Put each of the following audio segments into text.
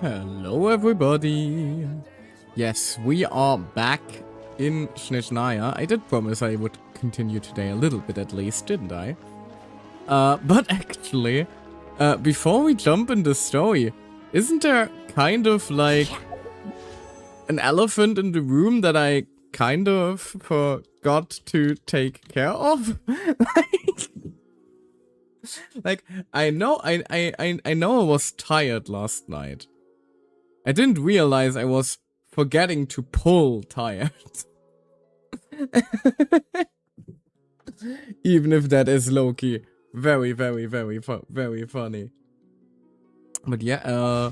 Hello everybody! Yes, we are back in Sneznaya. I did promise I would continue today a little bit at least, didn't I? But actually, before we jump in the story, isn't there kind of like an elephant in the room that I kind of forgot to take care of? like, I know I was tired last night. I didn't realize I was forgetting to pull tired. Even if that is low-key very funny. But yeah,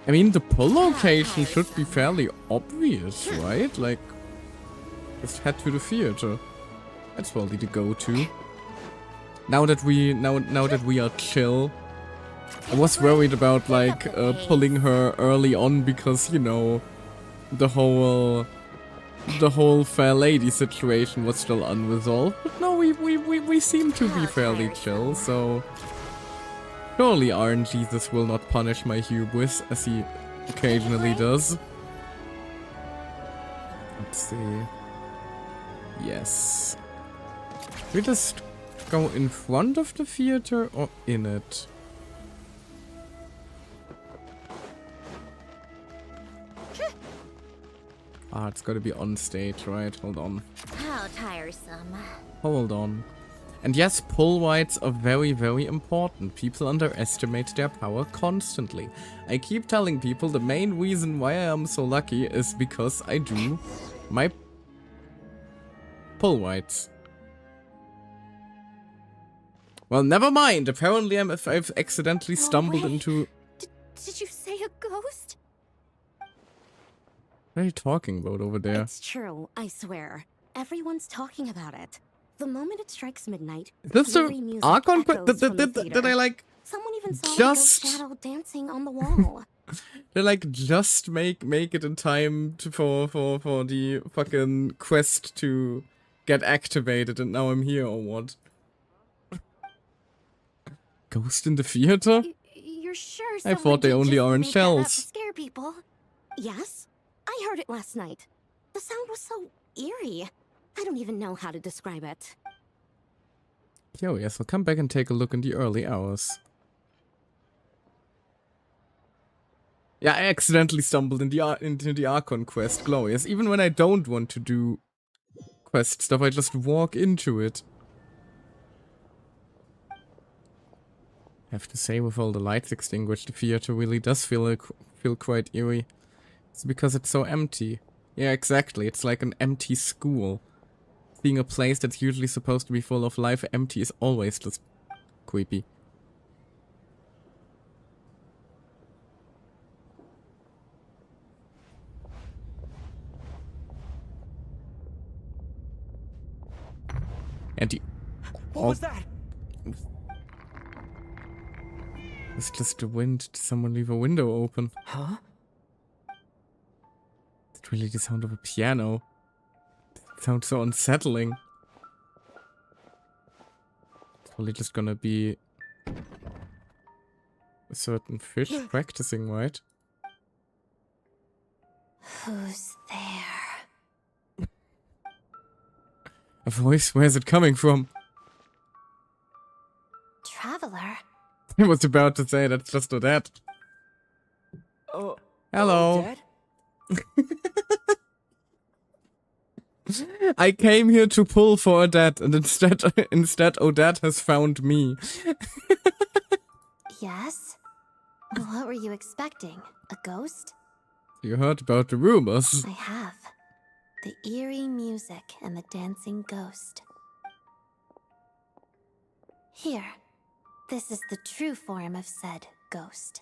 I mean, the pull location should be fairly obvious, right? Like, just head to the theater. That's probably the go-to. Now that we are chill. I was worried about like pulling her early on because, you know, the whole fair lady situation was still unresolved. But no, we seem to be fairly chill, so surely RNGesus will not punish my hubris as he occasionally does. Let's see. Yes. We just go in front of the theater or in it? Ah, it's gotta be on stage, right? Hold on. How tiresome. Hold on. And yes, pull whites are very important. People underestimate their power constantly. I keep telling people the main reason why I am so lucky is because I do my pull whites. Well, never mind. Apparently I've accidentally stumbled into... Did you say a ghost? What are you talking about over there? It's true, I swear. Everyone's talking about it. The moment it strikes midnight, is this the Archon? Did I like... Someone even saw just... a ghost shadow dancing on the wall. They like just make it in time for the fucking quest to get activated, and now I'm here or what? Ghost in the theater? You're sure? I thought they only are in shells. Scare people. Yes, I heard it last night. The sound was so eerie. I don't even know how to describe it. Curious, I'll come back and take a look in the early hours. Yeah, I accidentally stumbled into the Archon quest. Glorious. Even when I don't want to do quest stuff, I just walk into it. I have to say, with all the lights extinguished, the theater really does feel quite eerie. It's because it's so empty. Yeah, exactly. It's like an empty school. Seeing a place that's usually supposed to be full of life empty is always just creepy. And what was that? It's just the wind. Did someone leave a window open? Huh? It's really the sound of a piano. It sounds so unsettling. It's probably just gonna be a certain fish practicing, right? Who's there? A voice? Where's it coming from? Traveler? I was about to say that's just Odette. Hello. Dad? I came here to pull for Odette, and instead Odette has found me. Yes? What were you expecting? A ghost? You heard about the rumors. I have. The eerie music and the dancing ghost. Here. This is the true form of said ghost.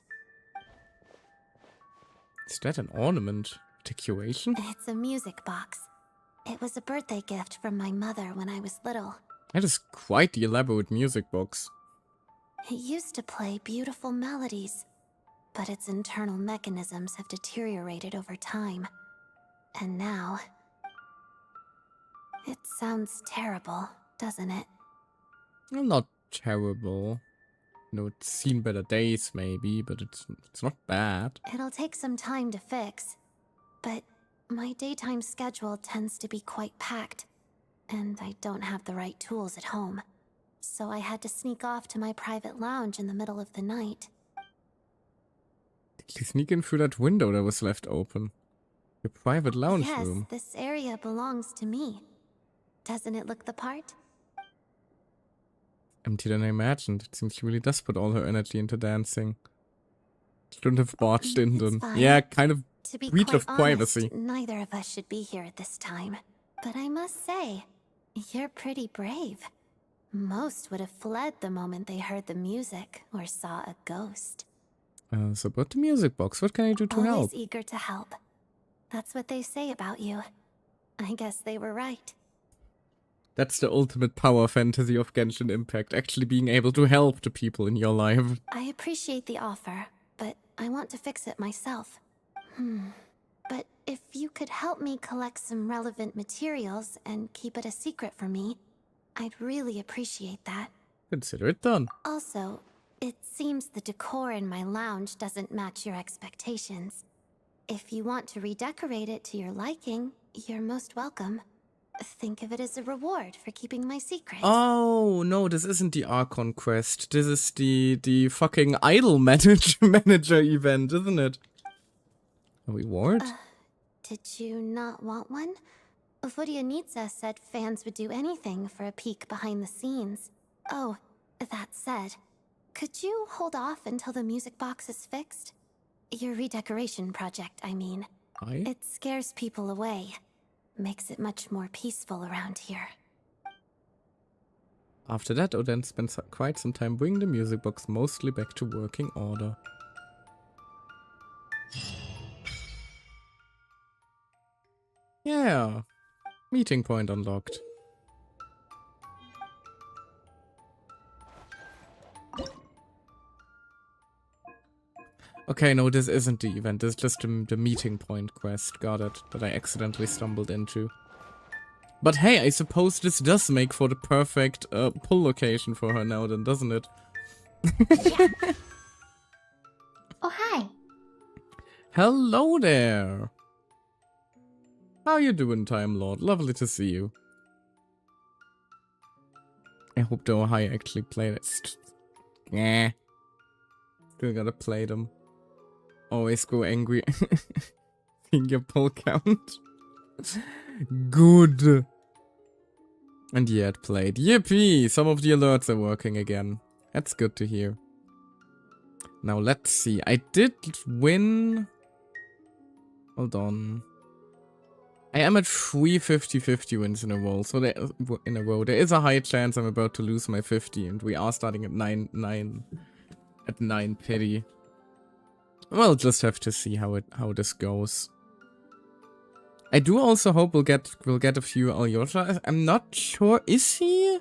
Is that an ornament? Decoration? It's a music box. It was a birthday gift from my mother when I was little. That is quite the elaborate music box. It used to play beautiful melodies, but its internal mechanisms have deteriorated over time. And now... it sounds terrible, doesn't it? Well, not terrible. know, it's seen better days maybe, but it's not bad. It'll take some time to fix, but my daytime schedule tends to be quite packed, and I don't have the right tools at home. So I had to sneak off to my private lounge in the middle of the night. Did you sneak in through that window that was left open? Your private lounge room? Yes, this area belongs to me. Doesn't it look the part? Emptier than I imagined. It seems she really does put all her energy into dancing. Shouldn't have barged in It's then. fine. Yeah, kind of To be breach quite of privacy. honest, neither of us should be here at this time. But I must say, you're pretty brave. Most would have fled the moment they heard the music or saw a ghost. So about the music box, what can I do to help? Always eager to help. That's what they say about you. I guess they were right. That's the ultimate power fantasy of Genshin Impact, actually being able to help the people in your life. I appreciate the offer, but I want to fix it myself. But if you could help me collect some relevant materials and keep it a secret from me, I'd really appreciate that. Consider it done. Also, it seems the decor in my lounge doesn't match your expectations. If you want to redecorate it to your liking, you're most welcome. Think of it as a reward for keeping my secret. Oh, no, this isn't the Archon quest. This is the fucking idol manager event, isn't it? A reward? Did you not want one? Vodyanitsa said fans would do anything for a peek behind the scenes. Oh, that said, could you hold off until the music box is fixed? Your redecoration project, I mean. It scares people away. Makes it much more peaceful around here. After that, Oden spent quite some time bringing the music box mostly back to working order. Yeah. Meeting point unlocked. Okay, no, this isn't the event. This is just the meeting point quest. Got it. That I accidentally stumbled into. But hey, I suppose this does make for the perfect pull location for her now then, doesn't it? Oh, hi. Hello there. How you doing, Time Lord? Lovely to see you. I hope the Ohio actually played it. Yeah. Still gotta play them. Always go angry. Finger pull count. Good. And yeah, it played. Yippee! Some of the alerts are working again. That's good to hear. Now let's see. I did win. Hold on. I am at 3 50-50 wins in a row. So there is a high chance I'm about to lose my 50, and we are starting at 9 pity. We'll just have to see how this goes. I do also hope we'll get a few Alyosha. I'm not sure. Is he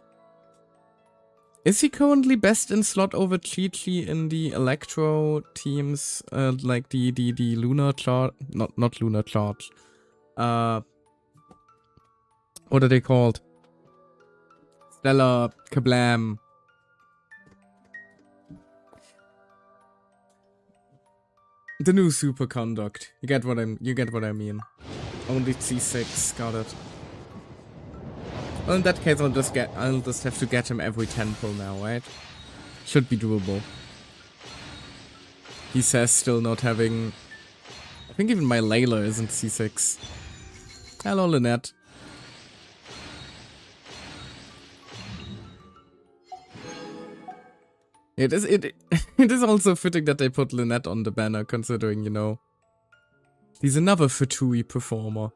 currently best in slot over Chi-Chi in the Electro teams? Like the Lunar Charge, not Lunar Charge. What are they called? Stellar Kablam. The new superconduct. You get what I mean. Only C6, got it. Well, in that case, I'll just have to get him every 10 pull now, right? Should be doable. He says still not having. I think even my Layla isn't C6. Hello, Lynette. It is also fitting that they put Lynette on the banner, considering, you know, he's another Fatui performer.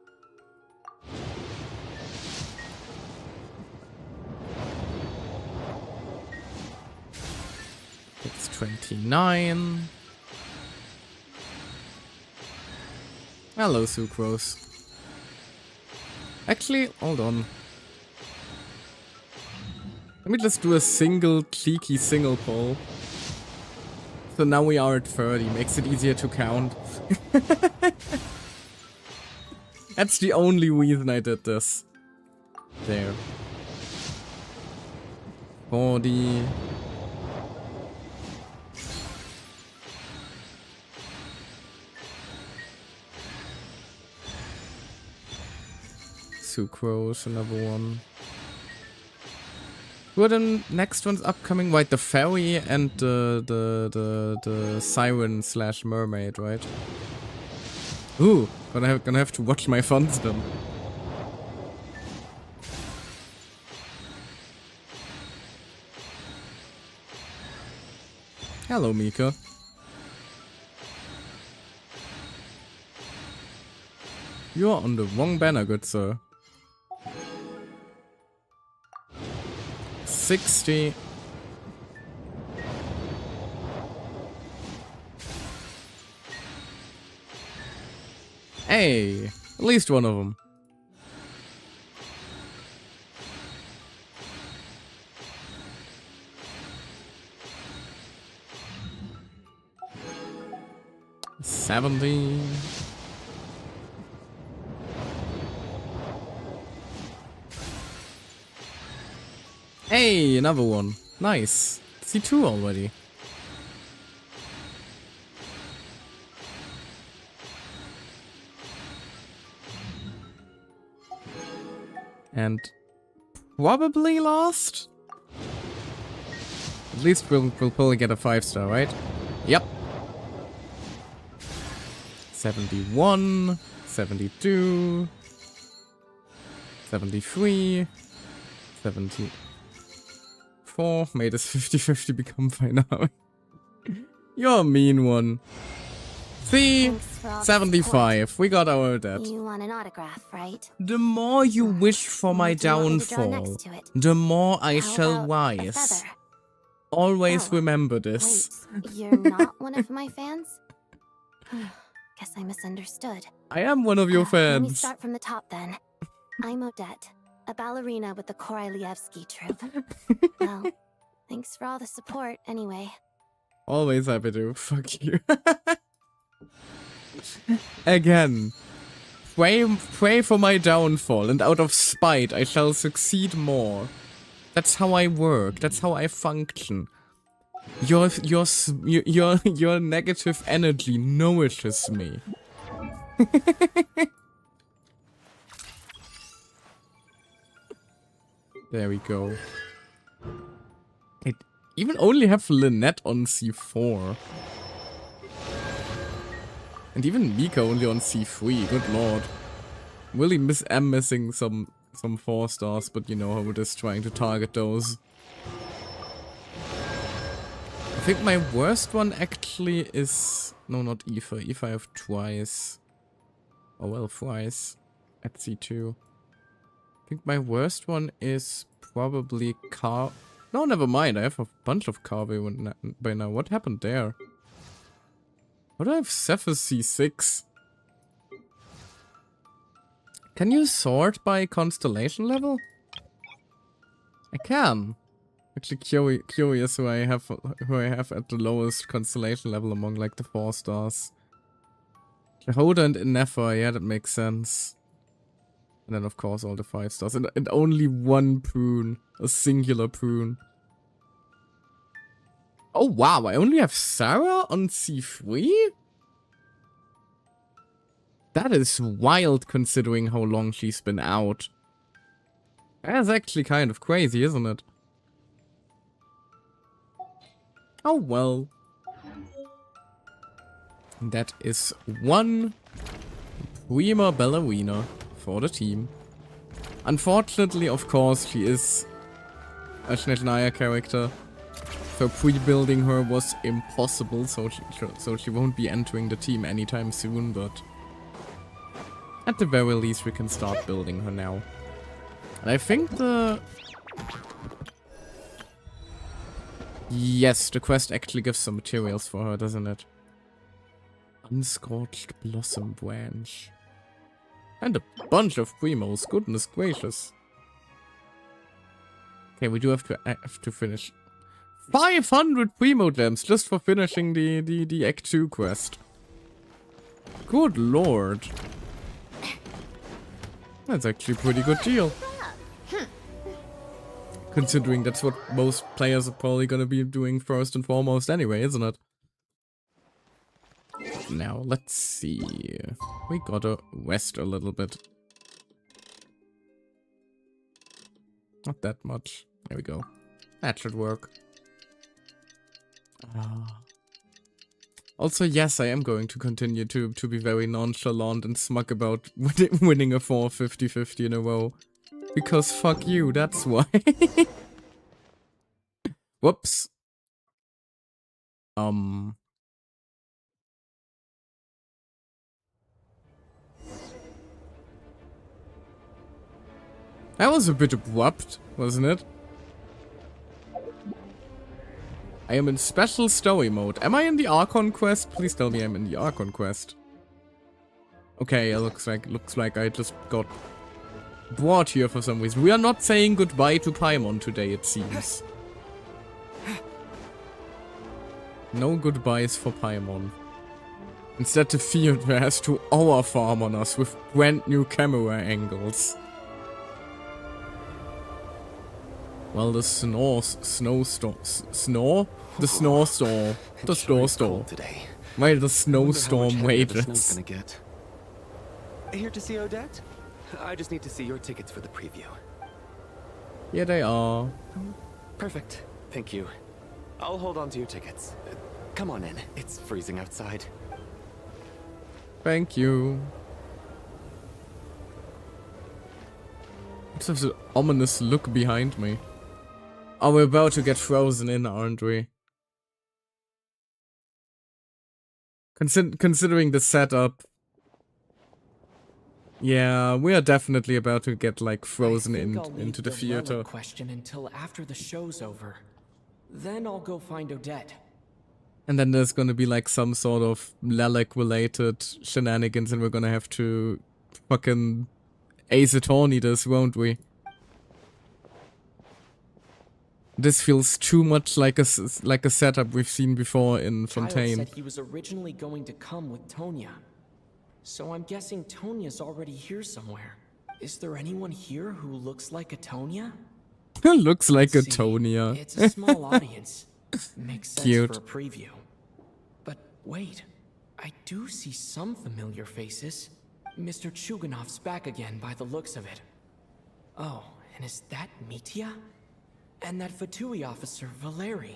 It's 29. Hello, Sucrose. Actually, hold on. Let me just do a single, cheeky single pull. So now we are at 30, makes it easier to count. That's the only reason I did this. There. 40. Sucrose, another one. Who are the next ones upcoming? Right, the fairy and the siren slash mermaid, right? Ooh, gonna have to watch my funds then. Hello, Mika. You're on the wrong banner, good sir. 60. Hey, at least one of them. $70. Hey, another one. Nice. C2 already. And probably last? At least we'll probably get a 5-star, right? Yep. 71, 72, 73, 74. Made this 50-50 become fine now. You're a mean one. See? 75. We got our debt. You want an autograph, right? The more you wish for my Do you want me to draw downfall, next to it? the more I How shall about a rise. feather? Always Oh, remember this. Wait, you're not one of my fans? Guess I misunderstood. I am one of your Let me fans. start from the top then. I'm Odette, a ballerina with the Korolievsky troupe. Well, thanks for all the support anyway. Always happy to. Fuck you. Again. Pray for my downfall, and out of spite I shall succeed more. That's how I work. That's how I function. Your negative energy nourishes me. There we go. I even only have Lynette on C4. And even Mika only on C3, good lord. Really am missing some 4 stars, but you know how it is trying to target those. I think my worst one actually is... No, not Aoife. Aoife I have twice. Oh well, thrice. At C2. I think my worst one is probably Car... No, never mind. I have a bunch of Carve by now. What happened there? Why do I have Cephas C6? Can you sort by constellation level? I can. Actually curious who I have at the lowest constellation level among like the 4 stars. Jehoda and Innefer, yeah, that makes sense. And then of course all the 5 stars. And only one prune. A singular prune. Oh wow, I only have Sarah on C3? That is wild considering how long she's been out. That's actually kind of crazy, isn't it? Oh well. That is one prima ballerina for the team. Unfortunately, of course, she is a Sneznaya character. So pre-building her was impossible, so she won't be entering the team anytime soon, but at the very least we can start building her now. And I think the... Yes, the quest actually gives some materials for her, doesn't it? Unscorched Blossom Branch. And a bunch of primos, goodness gracious. Okay, we do have to finish 500 primo gems just for finishing the Act 2 quest. Good lord. That's actually a pretty good deal. Considering that's what most players are probably gonna be doing first and foremost anyway, isn't it? Now, let's see. We gotta rest a little bit. Not that much. There we go. That should work. Also, yes, I am going to continue to be very nonchalant and smug about winning a 4-50-50 in a row. Because fuck you, that's why. Whoops. That was a bit abrupt, wasn't it? I am in special story mode. Am I in the Archon quest? Please tell me I'm in the Archon quest. Okay, it looks like I just got brought here for some reason. We are not saying goodbye to Paimon today, it seems. No goodbyes for Paimon. Instead, the field has to hour farm on us with brand new camera angles. Well, the snowstorm. The snowstorm. The snowstorm. While the snowstorm wages. Here to see Odette? I just need to see your tickets for the preview. Here they are. Perfect. Thank you. I'll hold on to your tickets. Come on in. It's freezing outside. Thank you. What's this ominous look behind me? Oh, we're about to get frozen in, aren't we? Considering the setup. Yeah, we are definitely about to get like frozen into the theater. Question until after the show's over. Then I'll go find Odette. And then there's gonna be like some sort of Lilac related shenanigans and we're gonna have to fucking Ace Attorney this, won't we? This feels too much like a setup we've seen before in Fontaine. Child said he was originally going to come with Tonya. So I'm guessing Tonya's already here somewhere. Is there anyone here who looks like a Tonya? Looks like a Tonya. It's a small audience. Makes sense Cute. for a preview. But wait, I do see some familiar faces. Mr. Chuganov's back again by the looks of it. Oh, and is that Mitya? And that Fatui officer, Valeri.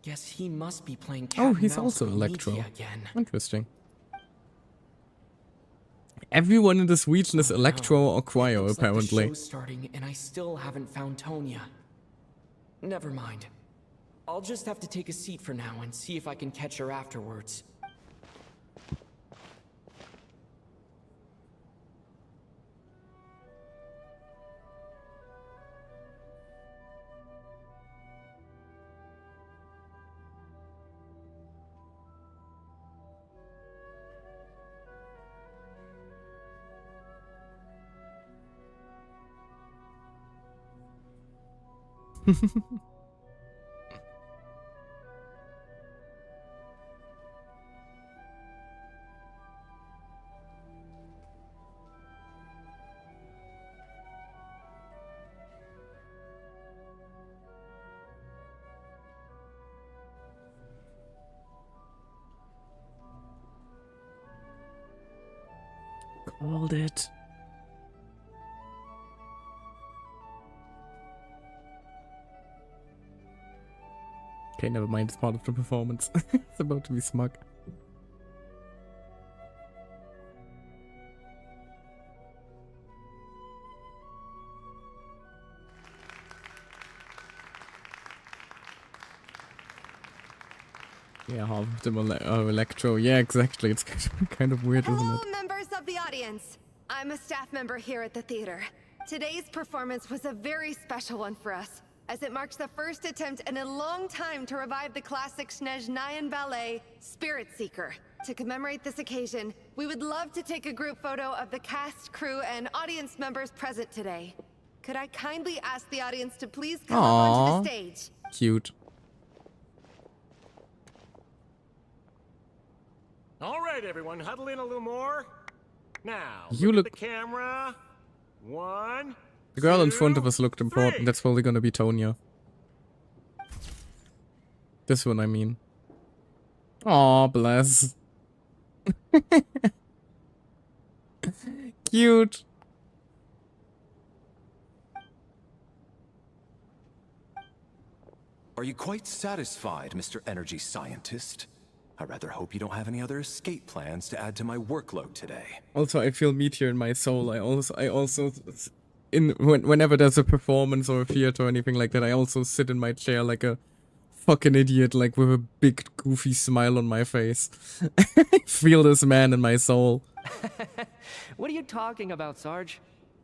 Guess he must be playing cat and he's mouse also with Electro. Mitya again. Interesting. Everyone in this region is Electro or Cryo, Looks apparently. like the show's starting and I still haven't found Tonya. Never mind. I'll just have to take a seat for now and see if I can catch her afterwards. Called it. Okay, never mind, it's part of the performance. It's about to be smug. Yeah, half of them are Electro. Yeah, exactly. It's kind of weird, isn't Hello, it? members of the audience. I'm a staff member here at the theater. Today's performance was a very special one for us, as it marks the first attempt in a long time to revive the classic Sneznaya and ballet, Spirit Seeker. To commemorate this occasion, we would love to take a group photo of the cast, crew, and audience members present today. Could I kindly ask the audience to please come up onto the stage? Cute. All right, everyone, huddle in a little more. Now, You look look- at the camera. 1, The girl in front 2, of us looked important. 3. That's probably gonna be Tonya. This one, I mean. Aw, bless. Cute. Are you quite satisfied, Mr. Energy Scientist? I rather hope you don't have any other escape plans to add to my workload today. Also, I feel Meteor in my soul. Whenever there's a performance or a theater or anything like that, I also sit in my chair like a fucking idiot, like with a big goofy smile on my face. I feel this man in my soul. What are you talking about, Sarge?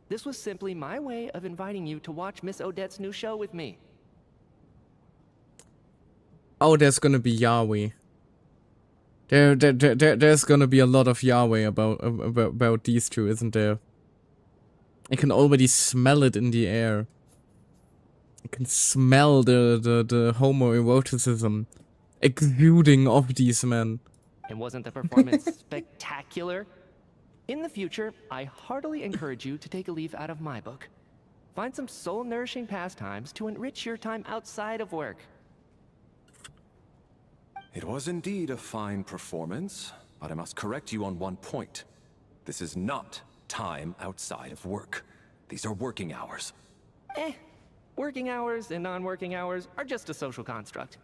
This was simply my way of inviting you to watch Miss Odette's new show with me. Oh, there's gonna be Yahweh. There's gonna be a lot of Yahweh about these two, isn't there? I can already smell it in the air. I can smell the homoeroticism exuding off these men. And wasn't the performance spectacular? In the future, I heartily encourage you to take a leaf out of my book. Find some soul-nourishing pastimes to enrich your time outside of work. It was indeed a fine performance, but I must correct you on one point. This is not time outside of work. These are working hours. Working hours and non-working hours are just a social construct.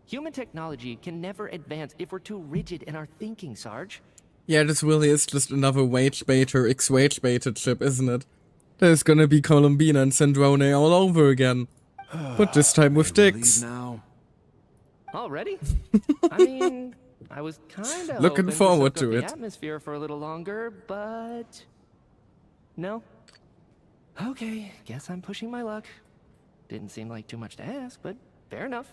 Human technology can never advance if we're too rigid in our thinking, Sarge. Yeah, this really is just another wage baiter, ex-wage baited ship, isn't it? There's gonna be Columbina and Sandrone all over again. But this time with dicks. Now. Already? I mean, I was kind of looking forward to the it. atmosphere for a little longer, but no. Okay, guess I'm pushing my luck. Didn't seem like too much to ask, but fair enough.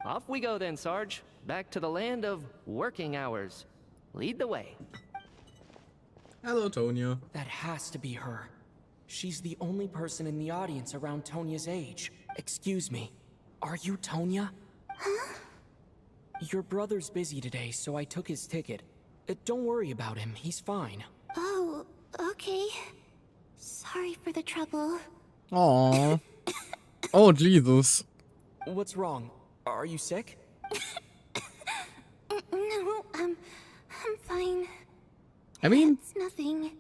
Off we go then, Sarge. Back to the land of working hours. Lead the way. Hello, Tonya. That has to be her. She's the only person in the audience around Tonya's age. Excuse me, are you Tonya? Huh? Your brother's busy today, so I took his ticket. Don't worry about him, he's fine. Oh, okay. Sorry for the trouble. Aww. Oh, Jesus. What's wrong? Are you sick? No, I'm fine. I mean, It's nothing.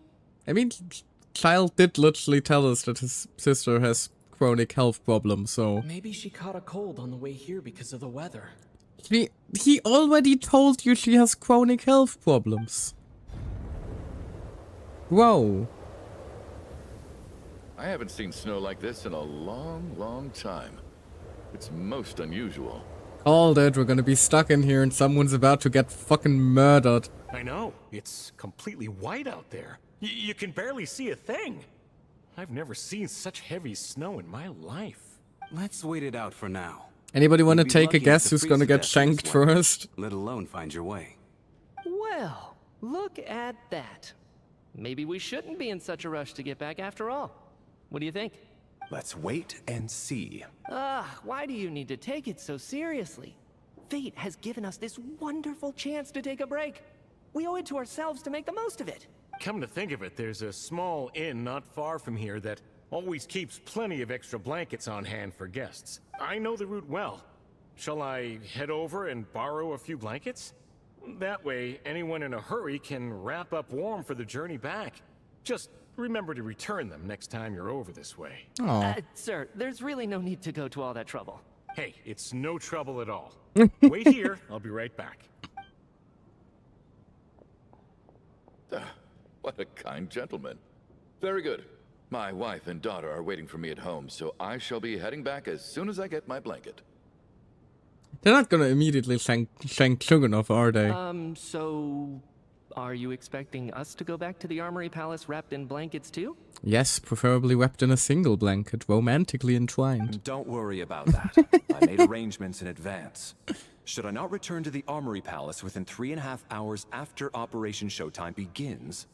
Child did literally tell us that his sister has chronic health problems, so... Maybe she caught a cold on the way here because of the weather. He already told you she has chronic health problems. Whoa. I haven't seen snow like this in a long, long time. It's most unusual. Called it, we're gonna be stuck in here and someone's about to get fucking murdered. I know. It's completely white out there. You can barely see a thing. I've never seen such heavy snow in my life. Let's wait it out for now. Anybody wanna You'd be take a lucky guess if the who's freeze gonna to get death shanked this way, first? let alone find your way. Well, look at that. Maybe we shouldn't be in such a rush to get back after all. What do you think? Let's wait and see. Why do you need to take it so seriously? Fate has given us this wonderful chance to take a break. We owe it to ourselves to make the most of it. Come to think of it, there's a small inn not far from here that always keeps plenty of extra blankets on hand for guests. I know the route well. Shall I head over and borrow a few blankets? That way, anyone in a hurry can wrap up warm for the journey back. Just remember to return them next time you're over this way. Sir, there's really no need to go to all that trouble. Hey, it's no trouble at all. Wait here, I'll be right back. What a kind gentleman. Very good. My wife and daughter are waiting for me at home, so I shall be heading back as soon as I get my blanket. They're not gonna immediately shank Chuganov, are they? So... are you expecting us to go back to the Armory Palace wrapped in blankets too? Yes, preferably wrapped in a single blanket, romantically entwined. Don't worry about that. I made arrangements in advance. Should I not return to the Armory Palace within 3.5 hours after Operation Showtime begins,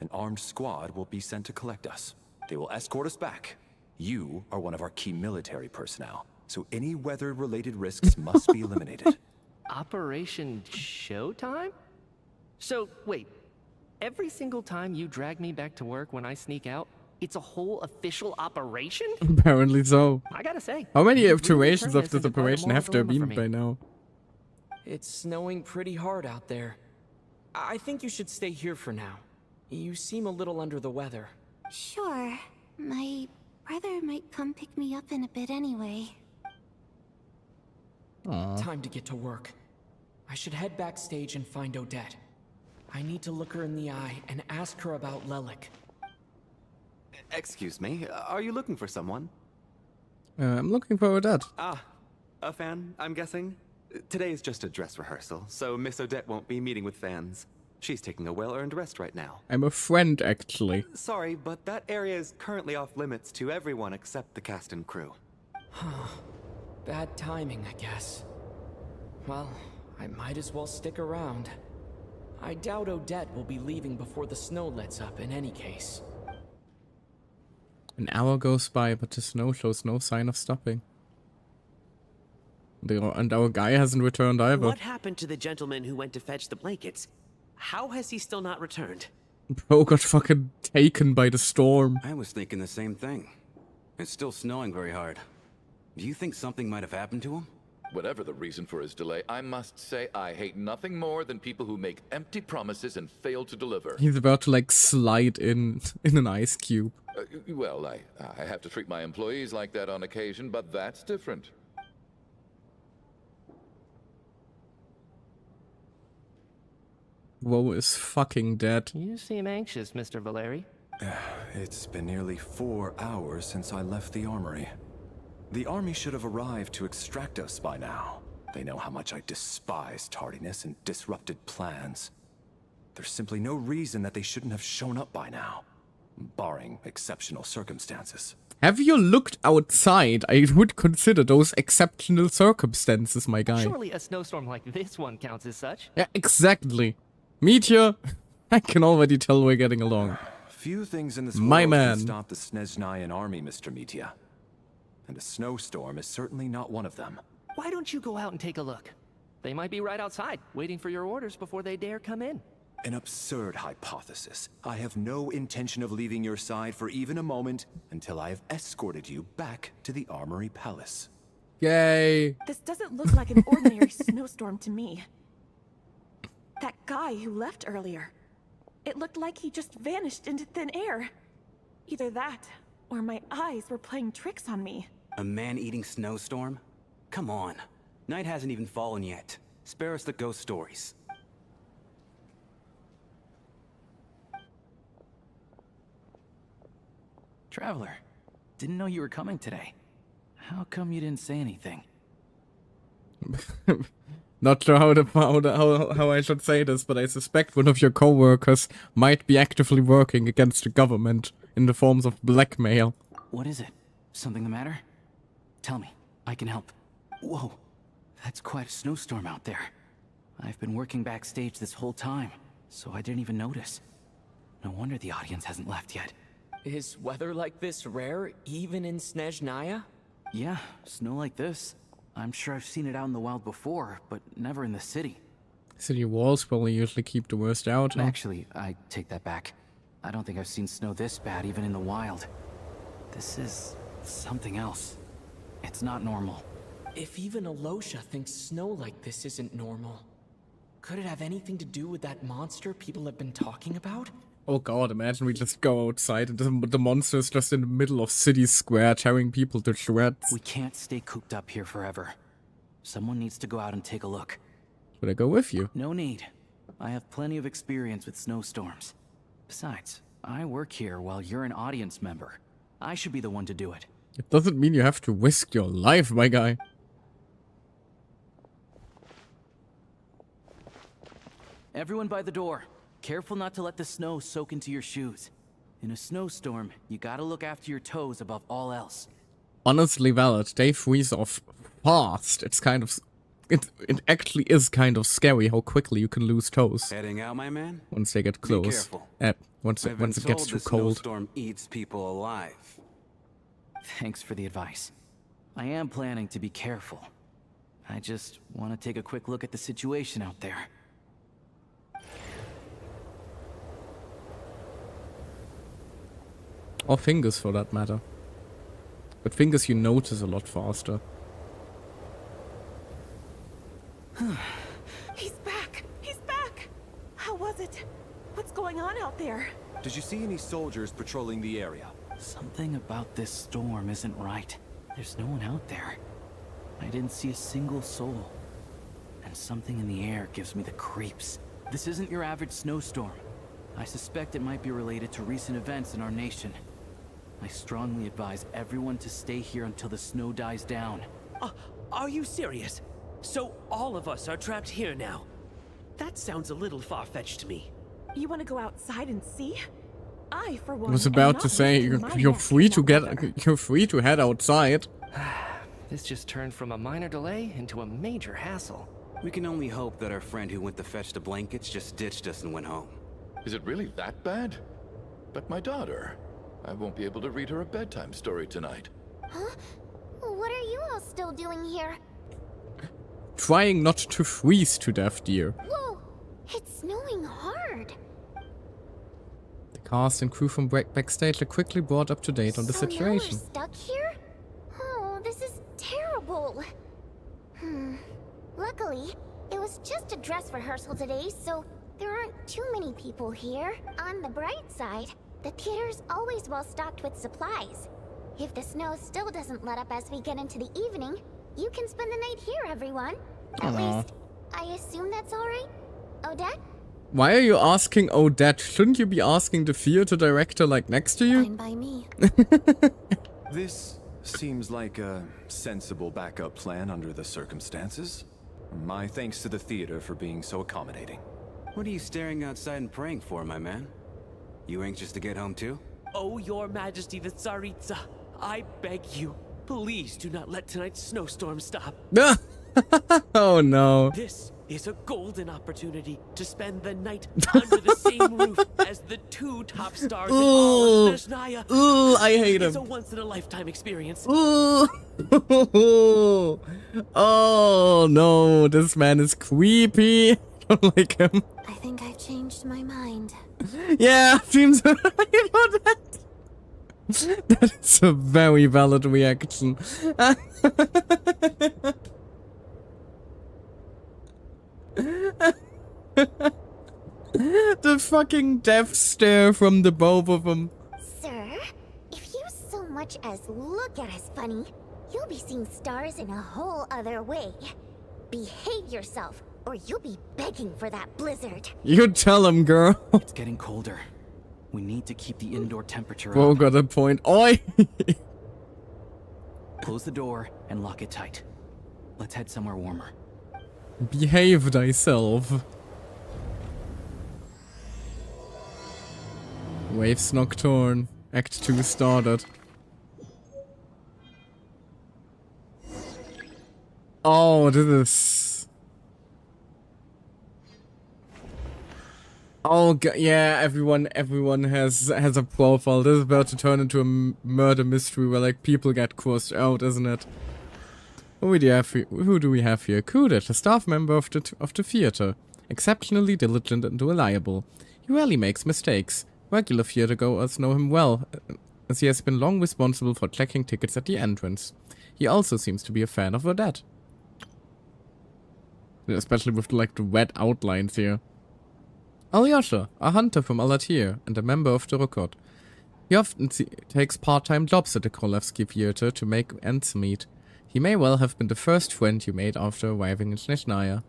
an armed squad will be sent to collect us. They will escort us back. You are one of our key military personnel, so any weather-related risks must be eliminated. Operation Showtime? So, wait. Every single time you drag me back to work when I sneak out, it's a whole official operation? Apparently so. I gotta say. How many you've really iterations turned of this this into quite a operation moral have there dilemma been for me. by now? It's snowing pretty hard out there. I think you should stay here for now. You seem a little under the weather. Sure. My brother might come pick me up in a bit anyway. Aw. Time to get to work. I should head backstage and find Odette. I need to look her in the eye and ask her about Lelik. Excuse me, are you looking for someone? I'm looking for that. Ah, a fan, I'm guessing? Today is just a dress rehearsal, so Miss Odette won't be meeting with fans. She's taking a well-earned rest right now. I'm a friend, actually. Sorry, but that area is currently off limits to everyone except the cast and crew. Bad timing, I guess. Well, I might as well stick around. I doubt Odette will be leaving before the snow lets up in any case. An hour goes by, but the snow shows no sign of stopping. And our guy hasn't returned either. What happened to the gentleman who went to fetch the blankets? How has he still not returned? Bro got fucking taken by the storm. I was thinking the same thing. It's still snowing very hard. Do you think something might have happened to him? Whatever the reason for his delay, I must say I hate nothing more than people who make empty promises and fail to deliver. He's about to like slide in an ice cube. Well, I have to treat my employees like that on occasion, but that's different. Woe is fucking dead. You seem anxious, Mr. Valeri. It's been nearly 4 hours since I left the armory. The army should have arrived to extract us by now. They know how much I despise tardiness and disrupted plans. There's simply no reason that they shouldn't have shown up by now, barring exceptional circumstances. Have you looked outside? I would consider those exceptional circumstances, my guy. Surely a snowstorm like this one counts as such. Yeah, exactly. Meteor, I can already tell we're getting along. Few things in this My world man. can stop the Sneznaya army, Mr. Metia. And a snowstorm is certainly not one of them. Why don't you go out and take a look? They might be right outside, waiting for your orders before they dare come in. An absurd hypothesis. I have no intention of leaving your side for even a moment until I have escorted you back to the Armory Palace. Yay. This doesn't look like an ordinary snowstorm to me. That guy who left earlier. It looked like he just vanished into thin air. Either that, or my eyes were playing tricks on me. A man-eating snowstorm? Come on. Night hasn't even fallen yet. Spare us the ghost stories. Traveler, didn't know you were coming today. How come you didn't say anything? Not sure how I should say this, but I suspect one of your co-workers might be actively working against the government in the forms of blackmail. What is it? Something the matter? Tell me, I can help. Whoa, that's quite a snowstorm out there. I've been working backstage this whole time, so I didn't even notice. No wonder the audience hasn't left yet. Is weather like this rare, even in Sneznaya? Yeah, snow like this. I'm sure I've seen it out in the wild before, but never in the city. City walls probably usually keep the worst out, huh? Actually, I take that back. I don't think I've seen snow this bad even in the wild. This is something else. It's not normal. If even Alosha thinks snow like this isn't normal, could it have anything to do with that monster people have been talking about? Oh god, imagine we just go outside and the monster's just in the middle of City Square tearing people to shreds. We can't stay cooped up here forever. Someone needs to go out and take a look. Should I go with you? No need. I have plenty of experience with snowstorms. Besides, I work here while you're an audience member. I should be the one to do it. It doesn't mean you have to risk your life, my guy. Everyone by the door. Careful not to let the snow soak into your shoes. In a snowstorm, you gotta look after your toes above all else. Honestly valid, they freeze off fast. It's kind of... It actually is kind of scary how quickly you can lose toes. Heading out, my man? Once they get close. Be careful. Once it gets too cold. The snowstorm eats people alive. Thanks for the advice. I am planning to be careful. I just want to take a quick look at the situation out there. Or fingers, for that matter. But fingers you notice a lot faster. He's back! He's back! How was it? What's going on out there? Did you see any soldiers patrolling the area? Something about this storm isn't right. There's no one out there. I didn't see a single soul. And something in the air gives me the creeps. This isn't your average snowstorm. I suspect it might be related to recent events in our nation. I strongly advise everyone to stay here until the snow dies down. Are you serious? So all of us are trapped here now? That sounds a little far-fetched to me. You want to go outside and see? I, for one, I was about to say you're free to head outside. This just turned from a minor delay into a major hassle. We can only hope that our friend who went to fetch the blankets just ditched us and went home. Is it really that bad? But my daughter, I won't be able to read her a bedtime story tonight. Huh? What are you all still doing here? Trying not to freeze to death, dear. Whoa! It's snowing hard. The cast and crew from Backstage are quickly brought up to date on the So situation. now we're stuck here? Oh, this is terrible. Luckily, it was just a dress rehearsal today, so there aren't too many people here. On the bright side, the theater's always well stocked with supplies. If the snow still doesn't let up as we get into the evening, you can spend the night here, everyone. At least, I assume that's alright? Odette? Why are you asking Odette? Shouldn't you be asking the theater director like next to you? Fine by me. This seems like a sensible backup plan under the circumstances. My thanks to the theater for being so accommodating. What are you staring outside and praying for, my man? You anxious to get home too? Oh, Your Majesty the Tsaritsa, I beg you, please do not let tonight's snowstorm stop. Oh no. This is a golden opportunity to spend the night under the same roof as the two top stars in all of Sneznaya. Ooh, I hate him. It's a once-in-a-lifetime experience. Ooh. Oh no, this man is creepy. I don't like him. I think I've changed my mind. Yeah, seems right about that. That is a very valid reaction. The fucking death stare from the both of them. Sir, if you so much as look at us funny, you'll be seeing stars in a whole other way. Behave yourself, or you'll be begging for that blizzard. You tell him, girl. It's getting colder. We need to keep the indoor temperature Bro up. got a point. Oi! Close the door and lock it tight. Let's head somewhere warmer. Behave thyself. Waves Nocturne. Act 2 started. Oh, this is... Oh, yeah, everyone has a profile. This is about to turn into a murder mystery where, like, people get crossed out, isn't it? Who do we have here? Kudet, a staff member of the theater. Exceptionally diligent and reliable. He rarely makes mistakes. Regular theatergoers know him well, as he has been long responsible for checking tickets at the entrance. He also seems to be a fan of Odette. Especially with, like, the red outlines here. Alyosha, a hunter from Alatir and a member of the Rukot. He often takes part-time jobs at the Krolevsky Theater to make ends meet. He may well have been the first friend you made after arriving in Sneznaya.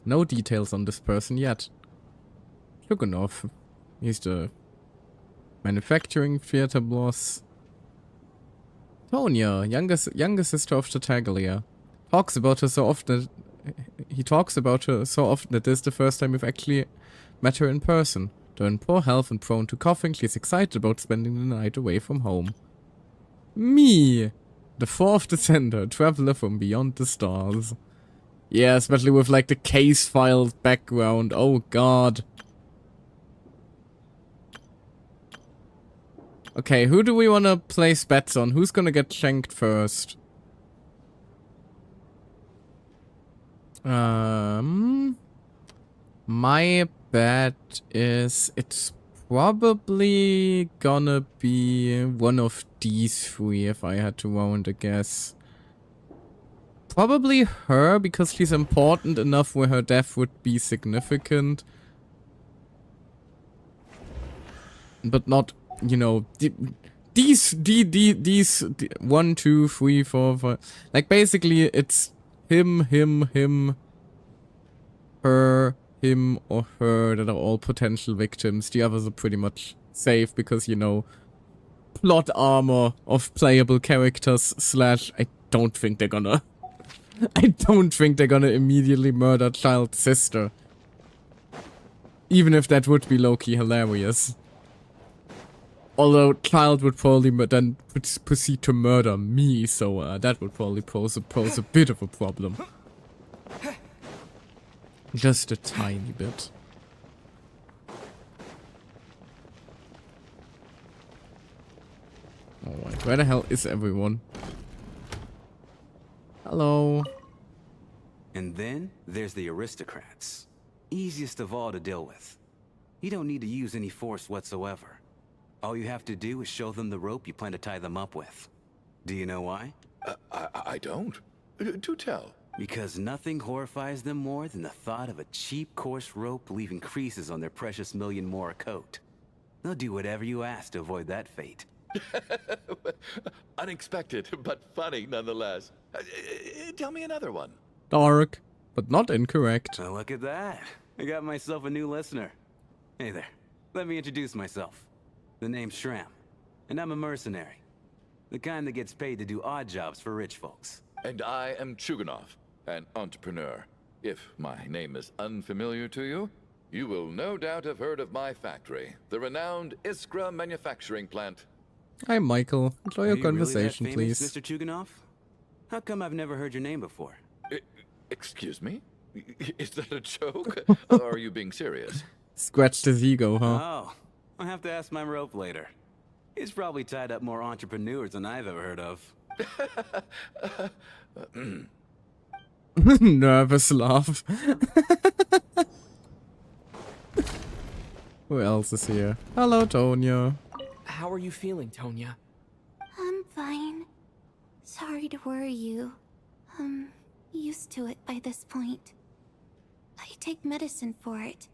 No details on this person yet. Luganov. He's the manufacturing theater boss. Tonya, younger sister of the Tagalia. Talks about her so often that this is the first time we've actually met her in person. Though in poor health and prone to coughing, she's excited about spending the night away from home. Me! The fourth descender, traveler from beyond the stars. Yeah, especially with like the case file background. Oh god. Okay, who do we want to place bets on? Who's gonna get shanked first? My bet is it's probably gonna be one of these three if I had to round a guess. Probably her, because she's important enough where her death would be significant. But not, you know, these 1, 2, 3, 4, 5. Like basically, it's him, her, him, or her that are all potential victims. The others are pretty much safe because, you know, plot armor of playable characters slash I don't think they're gonna immediately murder child's sister. Even if that would be low-key hilarious. Although child would probably then proceed to murder me, so that would probably pose a bit of a problem. Just a tiny bit. Alright, where the hell is everyone? Hello. And then there's the aristocrats. Easiest of all to deal with. You don't need to use any force whatsoever. All you have to do is show them the rope you plan to tie them up with. Do you know why? I don't. Do tell. Because nothing horrifies them more than the thought of a cheap, coarse rope leaving creases on their precious million more coat. They'll do whatever you ask to avoid that fate. Unexpected, but funny nonetheless. Tell me another one. Dark, but not incorrect. Oh, look at that. I got myself a new listener. Hey there. Let me introduce myself. The name's Shram, and I'm a mercenary. The kind that gets paid to do odd jobs for rich folks. And I am Chuganov, an entrepreneur. If my name is unfamiliar to you, you will no doubt have heard of my factory, the renowned Iskra manufacturing plant. Hi, Michael. Enjoy your conversation, really that please. famous, Mr. Chuganov? How come I've never heard your name before? Excuse me? Is that a joke? Or are you being serious? Scratched his ego, huh? Oh, I'll have to ask my rope later. He's probably tied up more entrepreneurs than I've ever heard of. Nervous laugh. Who else is here? Hello, Tonya. How are you feeling, Tonya? I'm fine. Sorry to worry you. I'm used to it by this point. I take medicine for it.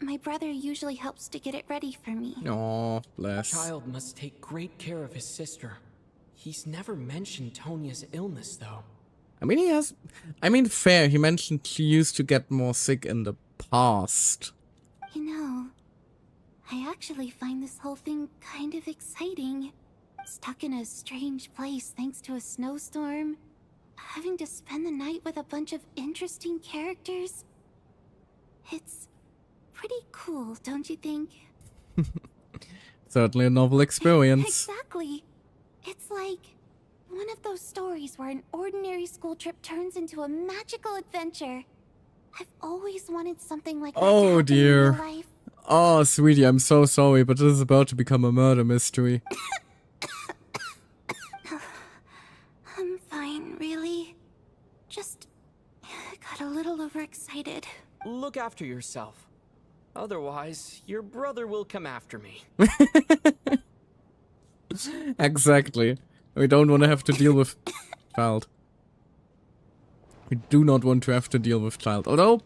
My brother usually helps to get it ready for me. Aw, bless. Child must take great care of his sister. He's never mentioned Tonya's illness, though. I mean, fair. He mentioned she used to get more sick in the past. You know, I actually find this whole thing kind of exciting. Stuck in a strange place thanks to a snowstorm. Having to spend the night with a bunch of interesting characters. It's pretty cool, don't you think? Certainly a novel experience. Exactly. It's like one of those stories where an ordinary school trip turns into a magical adventure. I've always wanted something like that to happen dear. in real life. Oh, sweetie, I'm so sorry, but this is about to become a murder mystery. I'm fine, really. Just got a little overexcited. Look after yourself. Otherwise, your brother will come after me. Exactly. We don't want to have to deal with child. We do not want to have to deal with child. Although,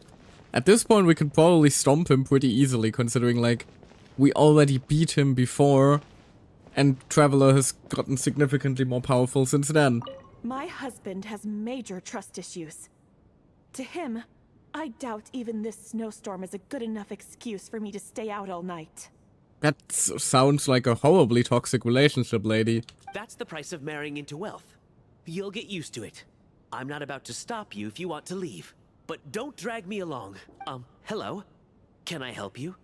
at this point we can probably stomp him pretty easily, considering, like, we already beat him before, and Traveler has gotten significantly more powerful since then. My husband has major trust issues. To him, I doubt even this snowstorm is a good enough excuse for me to stay out all night. That sounds like a horribly toxic relationship, lady. That's the price of marrying into wealth. You'll get used to it. I'm not about to stop you if you want to leave. But don't drag me along. Hello? Can I help you?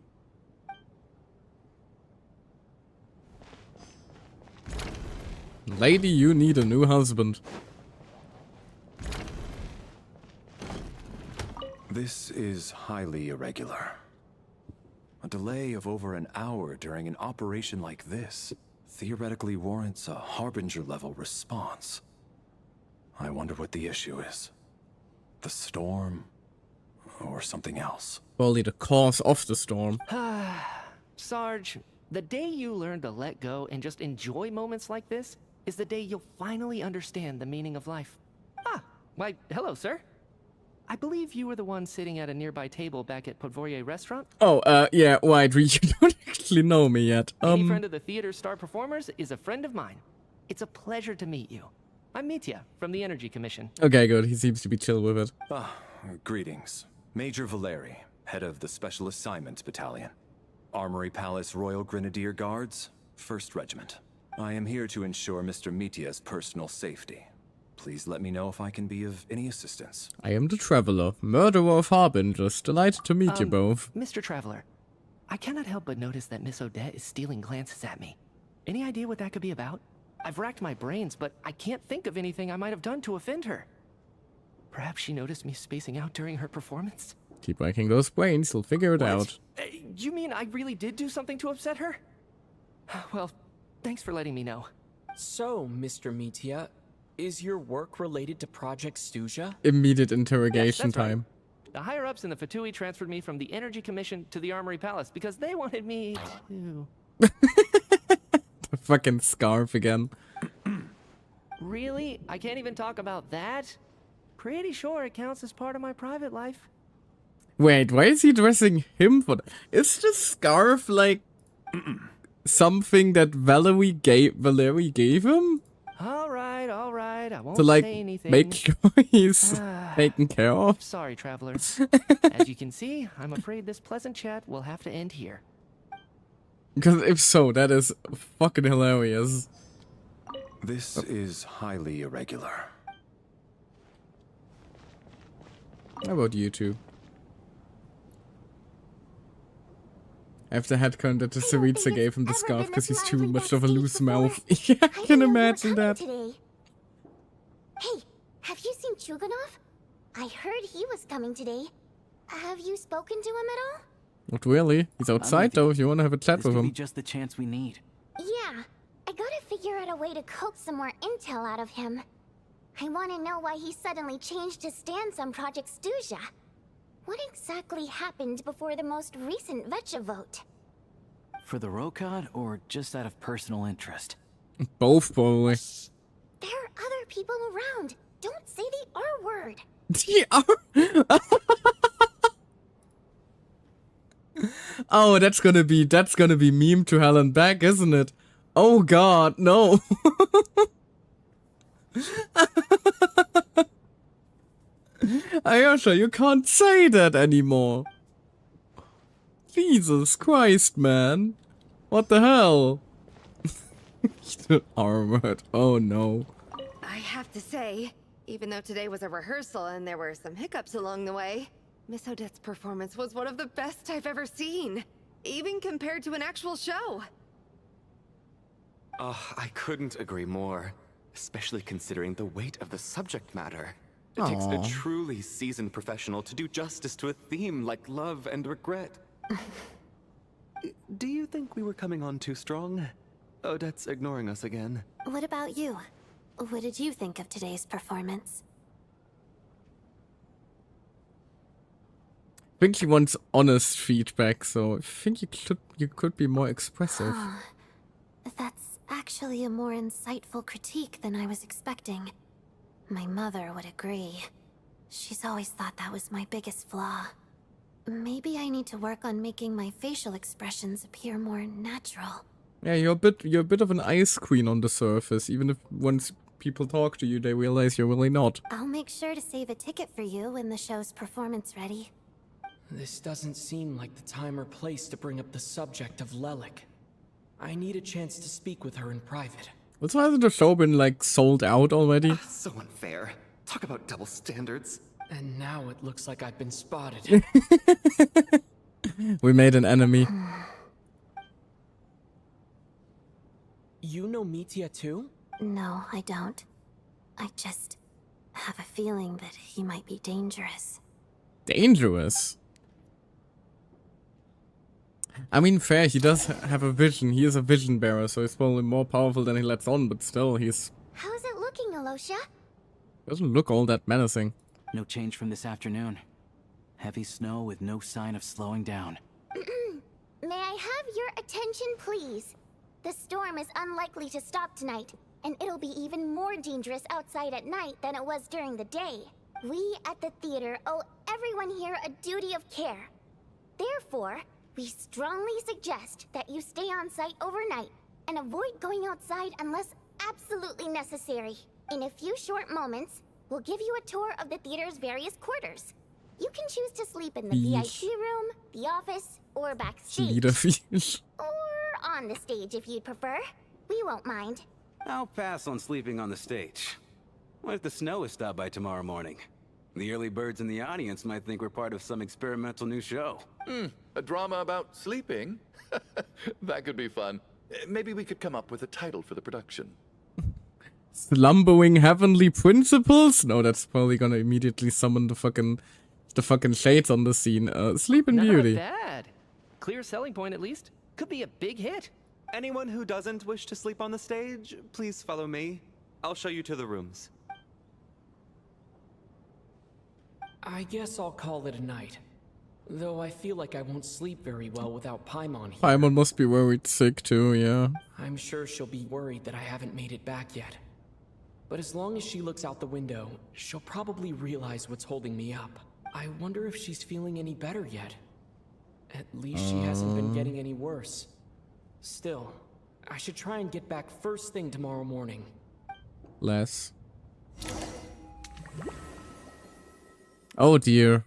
Lady, you need a new husband. This is highly irregular. A delay of over an hour during an operation like this theoretically warrants a Harbinger-level response. I wonder what the issue is. The storm, or something else. Probably the cause of the storm. Sarge, the day you learn to let go and just enjoy moments like this is the day you'll finally understand the meaning of life. Ah, why, hello, sir. I believe you were the one sitting at a nearby table back at Podvorye restaurant? Oh, yeah, right, you don't actually know me yet. Any friend of the theater's star performers is a friend of mine. It's a pleasure to meet you. I'm Mitya, from the Energy Commission. Okay, good, he seems to be chill with it. Greetings. Major Valeri, head of the Special Assignments Battalion. Armory Palace Royal Grenadier Guards, 1st Regiment. I am here to ensure Mr. Mitya's personal safety. Please let me know if I can be of any assistance. I am the Traveler, murderer of harbingers. Delighted to meet you both. Mr. Traveler, I cannot help but notice that Miss Odette is stealing glances at me. Any idea what that could be about? I've racked my brains, but I can't think of anything I might have done to offend her. Perhaps she noticed me spacing out during her performance? Keep racking those brains, you'll figure it out. You mean I really did do something to upset her? Well, thanks for letting me know. So, Mr. Mitya, is your work related to Project Stuja? Immediate interrogation time. Right. The higher-ups in the Fatui transferred me from the Energy Commission to the Armory Palace because they wanted me to... The fucking scarf again. Really? I can't even talk about that? Pretty sure it counts as part of my private life. Wait, why is he dressing him for that? Is the scarf like something that Valerie gave him? All right, I won't to like say anything. make sure he's taken care of. Sorry, travelers. As you can see, I'm afraid this pleasant chat will have to end here. Because if so, that is fucking hilarious. This is highly irregular. How about you two? I have the headcount that the Saritsa gave him the scarf because he's too much of a loose mouth. Yeah, I can imagine that. Today. Hey, have you seen Chuganov? I heard he was coming today. Have you spoken to him at all? Not really. He's outside though if you want to have a chat with him. Be just the chance we need. Yeah, I gotta figure out a way to coax some more intel out of him. I want to know why he suddenly changed his stance on Project Stuja. What exactly happened before the most recent Vecha vote? For the Rokad, or just out of personal interest? Both, probably. There are other people around. Don't say the R word. The R? Oh, that's gonna be meme to hell and back, isn't it? Oh god, no. Ayosha, you can't say that anymore. Jesus Christ, man. What the hell? Armored. Oh no. I have to say, even though today was a rehearsal and there were some hiccups along the way, Miss Odette's performance was one of the best I've ever seen, even compared to an actual show. I couldn't agree more, especially considering the weight of the subject matter. It takes a truly seasoned professional to do justice to a theme like love and regret. Do you think we were coming on too strong? Odette's ignoring us again. What about you? What did you think of today's performance? I think he wants honest feedback, so I think you could be more expressive. That's actually a more insightful critique than I was expecting. My mother would agree. She's always thought that was my biggest flaw. Maybe I need to work on making my facial expressions appear more natural. Yeah, you're a bit of an ice queen on the surface, even if once people talk to you, they realize you're really not. I'll make sure to save a ticket for you when the show's performance ready. This doesn't seem like the time or place to bring up the subject of Lelik. I need a chance to speak with her in private. Also, hasn't the show been, like, sold out already? So unfair. Talk about double standards. And now it looks like I've been spotted. We made an enemy. You know Mitya too? No, I don't. I just have a feeling that he might be dangerous. Dangerous? I mean, fair, he does have a vision. He is a vision bearer, so he's probably more powerful than he lets on, but still, he's... How's it looking, Alosha? Doesn't look all that menacing. No change from this afternoon. Heavy snow with no sign of slowing down. May I have your attention, please? The storm is unlikely to stop tonight, and it'll be even more dangerous outside at night than it was during the day. We at the theater owe everyone here a duty of care. Therefore, we strongly suggest that you stay on site overnight and avoid going outside unless absolutely necessary. In a few short moments, we'll give you a tour of the theater's various quarters. You can choose to sleep in the VIP room, the office, or backstage. Or on the stage if you'd prefer. We won't mind. I'll pass on sleeping on the stage. What if the snow is stopped by tomorrow morning? The early birds in the audience might think we're part of some experimental new show. A drama about sleeping? That could be fun. Maybe we could come up with a title for the production. Slumbering heavenly principles? No, that's probably gonna immediately summon the fucking shades on the scene. Sleep in Beauty. Not bad. Clear selling point at least. Could be a big hit. Anyone who doesn't wish to sleep on the stage, please follow me. I'll show you to the rooms. I guess I'll call it a night. Though I feel like I won't sleep very well without Paimon here. Paimon must be worried sick too, yeah. I'm sure she'll be worried that I haven't made it back yet. But as long as she looks out the window, she'll probably realize what's holding me up. I wonder if she's feeling any better yet. At least she hasn't been getting any worse. Still, I should try and get back first thing tomorrow morning. Less. Oh dear.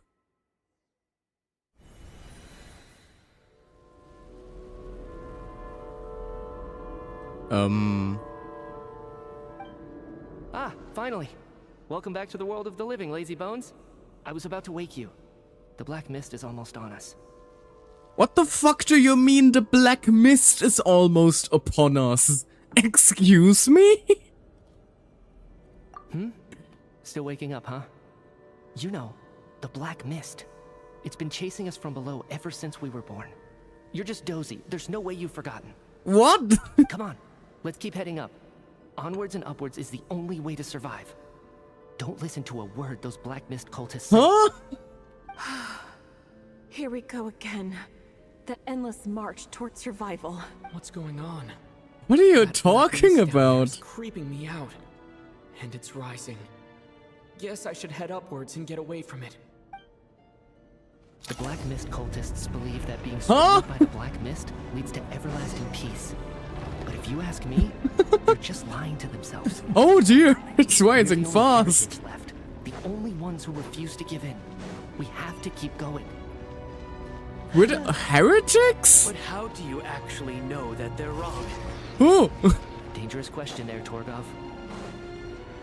Ah, finally. Welcome back to the world of the living, lazy bones. I was about to wake you. The black mist is almost on us. What the fuck do you mean the black mist is almost upon us? Excuse me? Still waking up, huh? You know, the black mist. It's been chasing us from below ever since we were born. You're just dozy. There's no way you've forgotten. What? Come on, let's keep heading up. Onwards and upwards is the only way to survive. Don't listen to a word those black mist cultists say. Huh? Here we go again. The endless march toward survival. What's going on? What are you talking about? It's creeping me out. And it's rising. Guess I should head upwards and get away from it. The black mist cultists believe that being surrounded by the black mist leads to everlasting peace. But if you ask me, they're just lying to themselves. Oh dear, it's rising fast. Left, the only ones who refuse to give in. We have to keep going. We're the heretics? But how do you actually know that they're wrong? Oh. Dangerous question there, Torgov.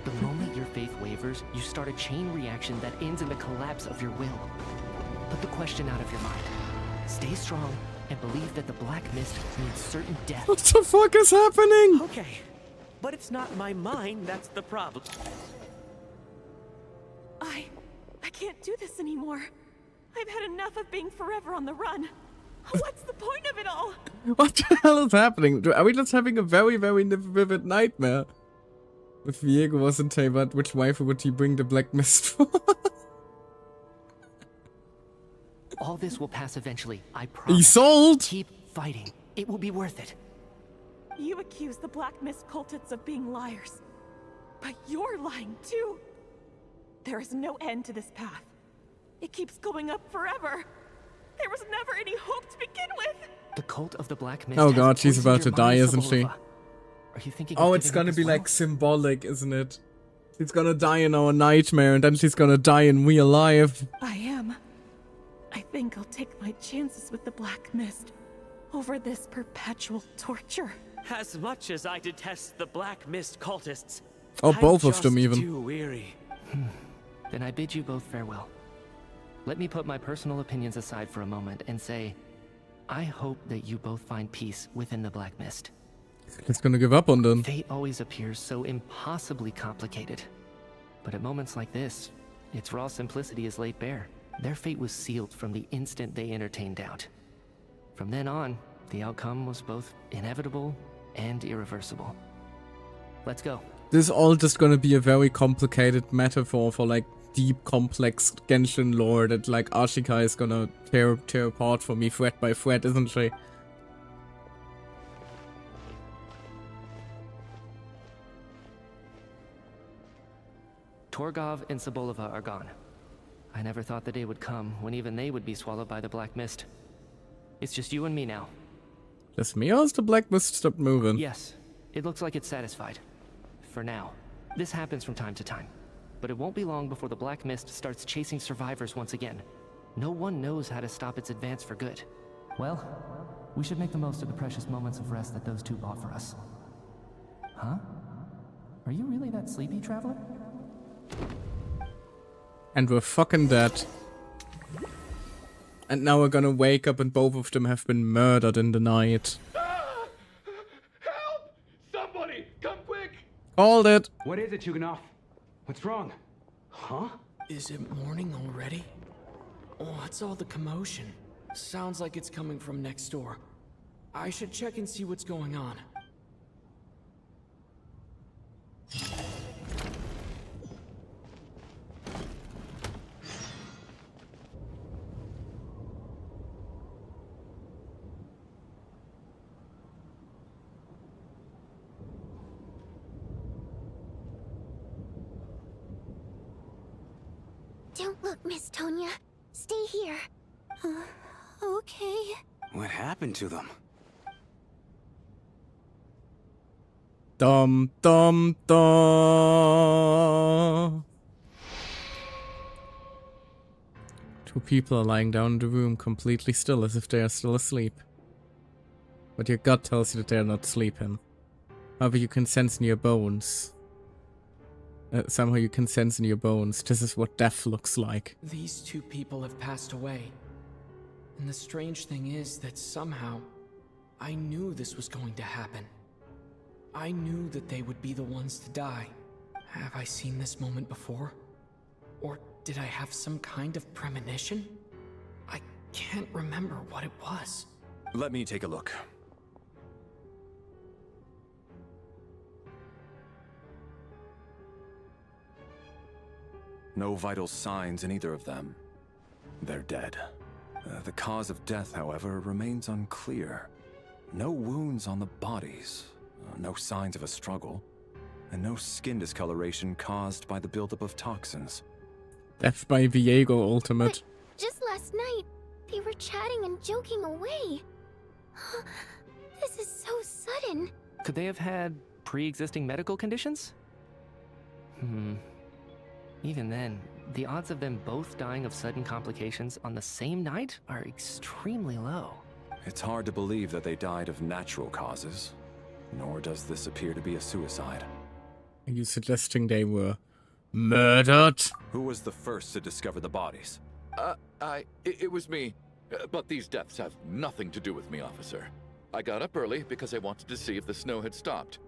The moment your faith wavers, you start a chain reaction that ends in the collapse of your will. Put the question out of your mind. Stay strong and believe that the black mist means certain death. What the fuck is happening? Okay, but it's not my mind that's the problem. I can't do this anymore. I've had enough of being forever on the run. What's the point of it all? What the hell is happening? Are we just having a very, very vivid nightmare? If Viego wasn't Tabat, which waifu would he bring the black mist for? All this will pass eventually, I promise. Isolde! Keep fighting. It will be worth it. You accuse the Black Mist cultists of being liars. But you're lying too. There is no end to this path. It keeps going up forever. There was never any hope to begin with. The cult of the Black Mist. Oh god, she's about to die, isn't she? Are you thinking oh, it's gonna be like symbolic, isn't it? She's gonna die in our nightmare, and then she's gonna die in real life. I am. I think I'll take my chances with the Black Mist over this perpetual torture. As much as I detest the Black Mist cultists, oh, both of them even. Too weary. Then I bid you both farewell. Let me put my personal opinions aside for a moment and say, I hope that you both find peace within the Black Mist. It's gonna give up on them. Fate always appears so impossibly complicated. But at moments like this, its raw simplicity is laid bare. Their fate was sealed from the instant they entertained doubt. From then on, the outcome was both inevitable and irreversible. Let's go. This is all just gonna be a very complicated metaphor for like deep, complex Genshin lore that like Ashika is gonna tear apart for me thread by thread, isn't she? Torgov and Sobolova are gone. I never thought the day would come when even they would be swallowed by the Black Mist. It's just you and me now. Just me, or has the Black Mist stopped moving? Yes, it looks like it's satisfied. For now. This happens from time to time. But it won't be long before the Black Mist starts chasing survivors once again. No one knows how to stop its advance for good. Well, we should make the most of the precious moments of rest that those two bought for us. Huh? Are you really that sleepy, Traveler? And we're fucking dead. And now we're gonna wake up and both of them have been murdered in the night. Help! Somebody, come quick! Called it! What is it, Chuganov? What's wrong? Huh? Is it morning already? What's all the commotion? Sounds like it's coming from next door. I should check and see what's going on. Don't look, Miss Tonya. Stay here. Okay. What happened to them? Dum dum dum. Two people are lying down in the room completely still as if they are still asleep. But your gut tells you that they are not sleeping. However, you can sense in your bones. Somehow you can sense in your bones. This is what death looks like. These two people have passed away. And the strange thing is that somehow, I knew this was going to happen. I knew that they would be the ones to die. Have I seen this moment before? Or did I have some kind of premonition? I can't remember what it was. Let me take a look. No vital signs in either of them. They're dead. The cause of death, however, remains unclear. No wounds on the bodies, no signs of a struggle, and no skin discoloration caused by the buildup of toxins. Death by Viego Ultimate. But just last night, they were chatting and joking away. This is so sudden. Could they have had pre-existing medical conditions? Even then, the odds of them both dying of sudden complications on the same night are extremely low. It's hard to believe that they died of natural causes, nor does this appear to be a suicide. Are you suggesting they were murdered? Who was the first to discover the bodies? It was me. But these deaths have nothing to do with me, officer. I got up early because I wanted to see if the snow had stopped.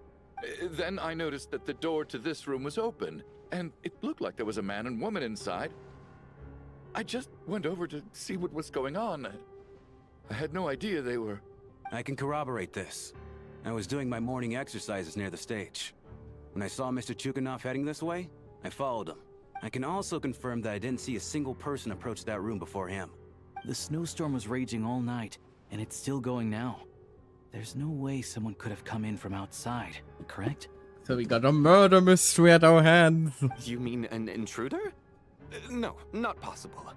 Then I noticed that the door to this room was open, and it looked like there was a man and woman inside. I just went over to see what was going on. I had no idea they were... I can corroborate this. I was doing my morning exercises near the stage. When I saw Mr. Chuganov heading this way, I followed him. I can also confirm that I didn't see a single person approach that room before him. The snowstorm was raging all night, and it's still going now. There's no way someone could have come in from outside, correct? So we got a murder mystery at our hands. You mean an intruder? No, not possible.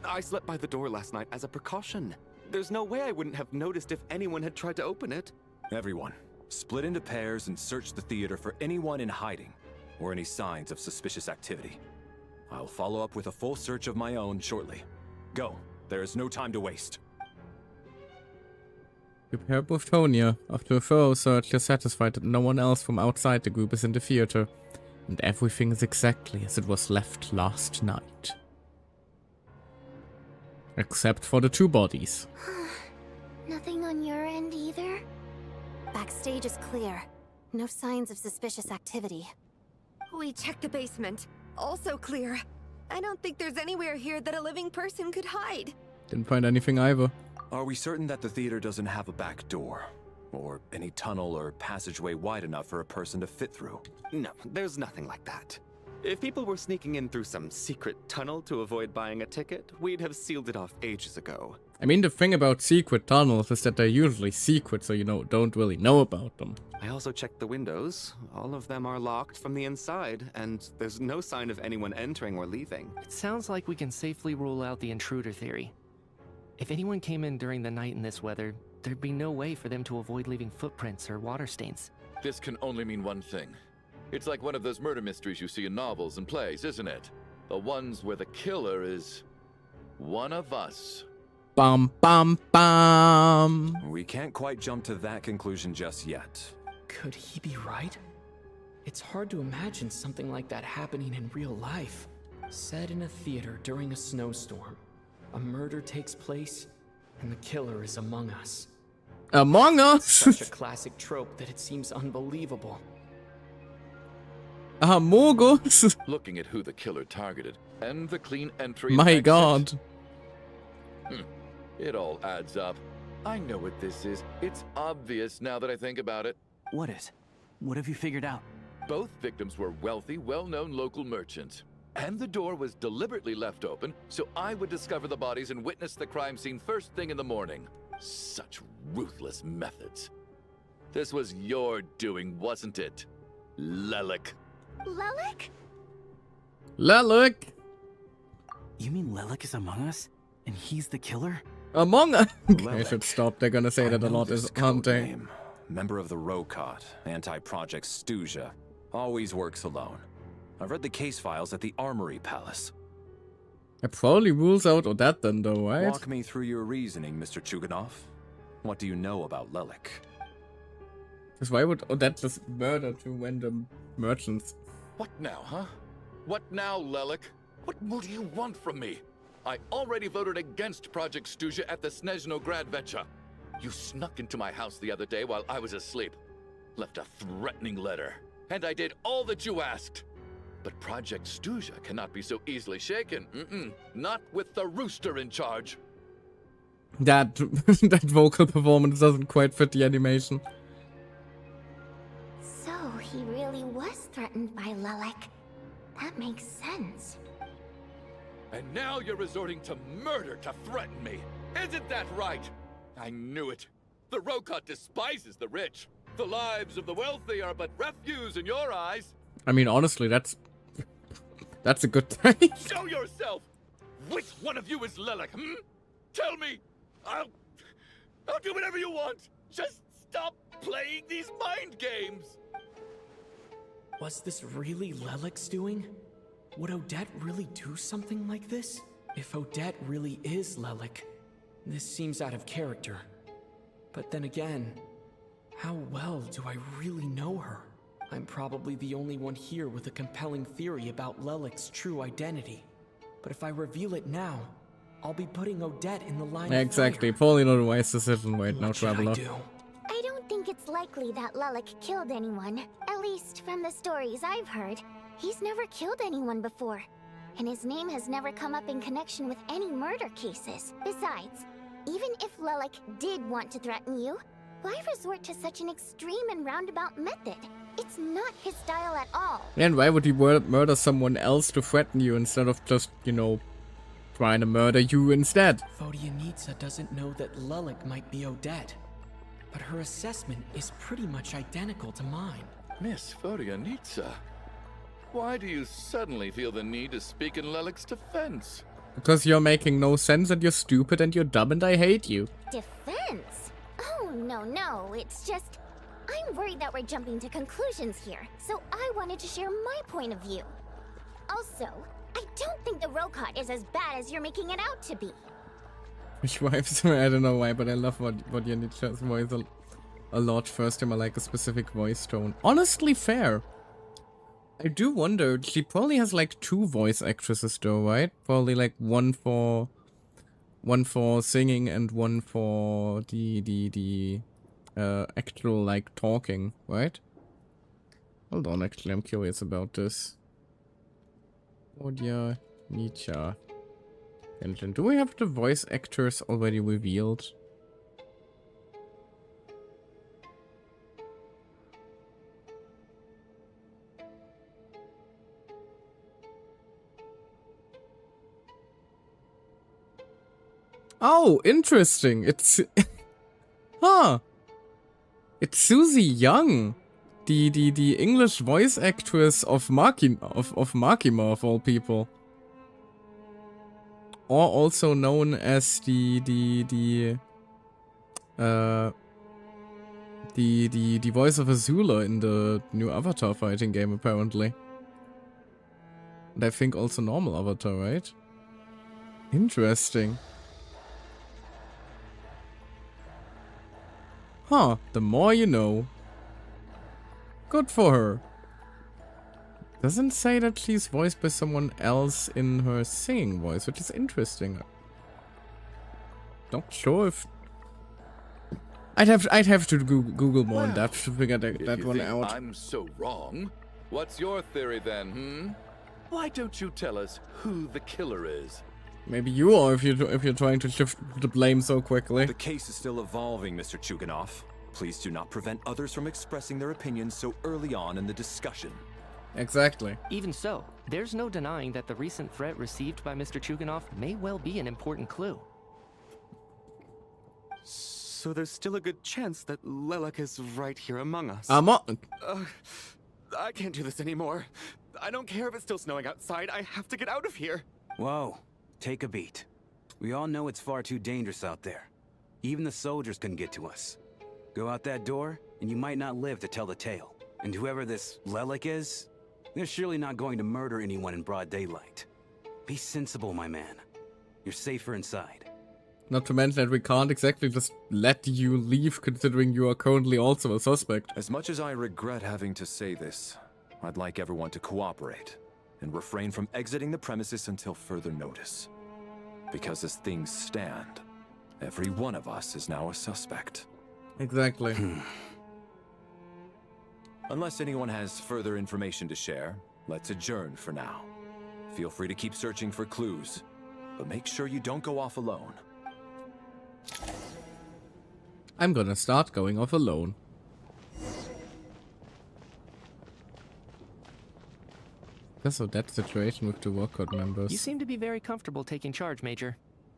I slept by the door last night as a precaution. There's no way I wouldn't have noticed if anyone had tried to open it. Everyone, split into pairs and search the theater for anyone in hiding, or any signs of suspicious activity. I'll follow up with a full search of my own shortly. Go, there is no time to waste. You paired with Tonya. After a thorough search, you're satisfied that no one else from outside the group is in the theater, and everything is exactly as it was left last night. Except for the two bodies. Nothing on your end either? Backstage is clear. No signs of suspicious activity. We checked the basement. Also clear. I don't think there's anywhere here that a living person could hide. Didn't find anything either. Are we certain that the theater doesn't have a back door? Or any tunnel or passageway wide enough for a person to fit through? No, there's nothing like that. If people were sneaking in through some secret tunnel to avoid buying a ticket, we'd have sealed it off ages ago. I mean, the thing about secret tunnels is that they're usually secret, so you don't really know about them. I also checked the windows. All of them are locked from the inside, and there's no sign of anyone entering or leaving. It sounds like we can safely rule out the intruder theory. If anyone came in during the night in this weather, there'd be no way for them to avoid leaving footprints or water stains. This can only mean one thing. It's like one of those murder mysteries you see in novels and plays, isn't it? The ones where the killer is one of us. Bum bum bum. We can't quite jump to that conclusion just yet. Could he be right? It's hard to imagine something like that happening in real life. Set in a theater during a snowstorm. A murder takes place, and the killer is among us. Among Us? Such a classic trope that it seems unbelievable. Among Us? Looking at who the killer targeted, and the clean entry... My god. It all adds up. I know what this is. It's obvious now that I think about it. What is? What have you figured out? Both victims were wealthy, well-known local merchants. And the door was deliberately left open, so I would discover the bodies and witness the crime scene first thing in the morning. Such ruthless methods. This was your doing, wasn't it, Lelik? Lelik? Lelik? You mean Lelik is among us? And he's the killer? Among Us? I should stop. They're gonna say that a lot, aren't they? Name. Member of the Rokot, anti-Project Stuja. Always works alone. I've read the case files at the Armory Palace. It probably rules out Odette then, though, right? Walk me through your reasoning, Mr. Chuganov. What do you know about Lelik? Because why would Odette just murder two random merchants? What now, huh? What now, Lelik? What more do you want from me? I already voted against Project Stuja at the Sneznograd Vecha. You snuck into my house the other day while I was asleep. Left a threatening letter. And I did all that you asked. But Project Stuja cannot be so easily shaken. Not with the rooster in charge. That that vocal performance doesn't quite fit the animation. So he really was threatened by Lelik. That makes sense. And now you're resorting to murder to threaten me. Isn't that right? I knew it. The Rokot despises the rich. The lives of the wealthy are but refuse in your eyes. I mean, honestly, that's a good thing. Show yourself! Which one of you is Lelik, Tell me! I'll do whatever you want! Just stop playing these mind games! Was this really Lelik's doing? Would Odette really do something like this? If Odette really is Lelik, this seems out of character. But then again, how well do I really know her? I'm probably the only one here with a compelling theory about Lelik's true identity. But if I reveal it now, I'll be putting Odette in the line Exactly, of fire. probably not a wise decision right now, What should I Traveler. do? I don't think it's likely that Lelik killed anyone. At least from the stories I've heard. He's never killed anyone before. And his name has never come up in connection with any murder cases. Besides, even if Lelik did want to threaten you, why resort to such an extreme and roundabout method? It's not his style at all. And why would he murder someone else to threaten you instead of just, you know, trying to murder you instead? Vodyanitsa doesn't know that Lelik might be Odette, but her assessment is pretty much identical to mine. Miss Vodyanitsa, why do you suddenly feel the need to speak in Lelik's defense? Because you're making no sense and you're stupid and you're dumb and I hate you. Defense? Oh, no, it's just... I'm worried that we're jumping to conclusions here, so I wanted to share my point of view. Also, I don't think the Rokot is as bad as you're making it out to be. Which wives? I don't know why, but I love what Yanitsa's voice a lot. First time I like a specific voice tone. Honestly fair. I do wonder, she probably has like 2 voice actresses though, right? Probably like one for singing and one for the actual like talking, right? Hold on, actually I'm curious about this. Vodya Nietzsche. Genshin. Do we have the voice actors already revealed? Oh, interesting. It's... huh. It's Susie Young, the English voice actress of Makima of all people, or also known as the voice of Azula in the new Avatar fighting game, apparently. And I think also normal Avatar, right? Interesting. Huh, the more you know. Good for her. Doesn't say that she's voiced by someone else in her singing voice, which is interesting. Not sure if... I'd have to Google more on that to figure that one out. I'm so wrong. What's your theory then, Why don't you tell us who the killer is? Maybe you are if you're trying to shift the blame so quickly. The case is still evolving, Mr. Chuganov. Please do not prevent others from expressing their opinions so early on in the discussion. Exactly. Even so, there's no denying that the recent threat received by Mr. Chuganov may well be an important clue. So there's still a good chance that Lelek is right here among us. I can't do this anymore. I don't care if it's still snowing outside. I have to get out of here. Whoa. Take a beat. We all know it's far too dangerous out there. Even the soldiers couldn't get to us. Go out that door, and you might not live to tell the tale. And whoever this Lelek is, they're surely not going to murder anyone in broad daylight. Be sensible, my man. You're safer inside. Not to mention that we can't exactly just let you leave, considering you are currently also a suspect. As much as I regret having to say this, I'd like everyone to cooperate and refrain from exiting the premises until further notice. Because as things stand, every one of us is now a suspect. Exactly. Unless anyone has further information to share, let's adjourn for now. Feel free to keep searching for clues, but make sure you don't go off alone. I'm gonna start going off alone. So that situation with the workout members. You seem to be very comfortable taking charge, Major.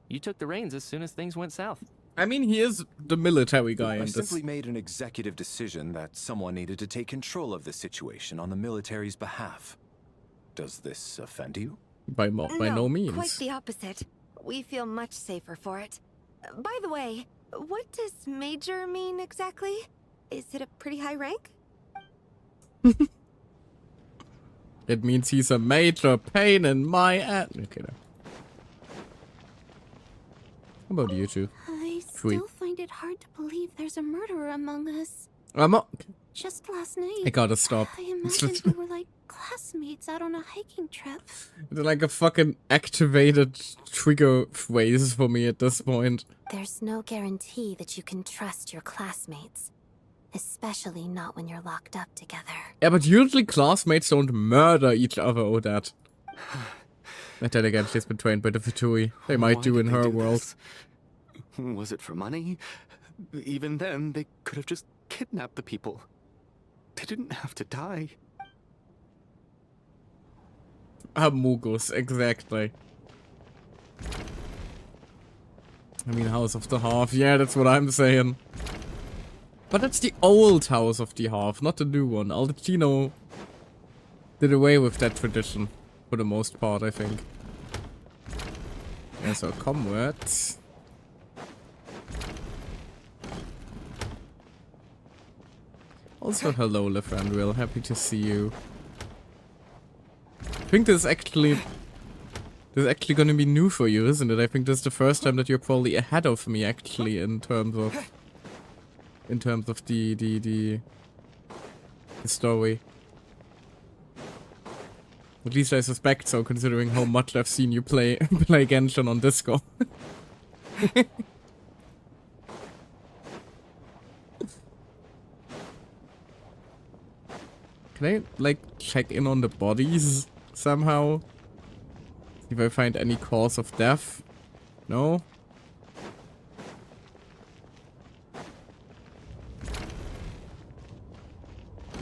You took the reins as soon as things went south. I mean, he is the military guy. I simply made an executive decision that someone needed to take control of the situation on the military's behalf. Does this offend you? By no means. Quite the opposite. We feel much safer for it. By the way, what does Major mean exactly? Is it a pretty high rank? It means he's a major pain in my ass. Okay, no. How about you two? I Sweet. still find it hard to believe there's a murderer among us. Just last night, I gotta stop. I imagined we were like classmates out on a hiking trip. It's like a fucking activated trigger phrase for me at this point. There's no guarantee that you can trust your classmates. Especially not when you're locked up together. Yeah, but usually classmates don't murder each other or that. But then again, she's been trained by the Fatui. They might do in her world. This? Was it for money? Even then, they could have just kidnapped the people. They didn't have to die. Amugus, exactly. I mean, House of the Half. Yeah, that's what I'm saying. But that's the old House of the Half, not the new one. Aldecino did away with that tradition, for the most part, I think. Yeah, so comrades. Also, hello, Lefandriel. Happy to see you. I think this is actually gonna be new for you, isn't it? I think this is the first time that you're probably ahead of me, actually, in terms of the story. At least I suspect so, considering how much I've seen you play Genshin on Discord. Can I, like, check in on the bodies somehow? See if I find any cause of death? No?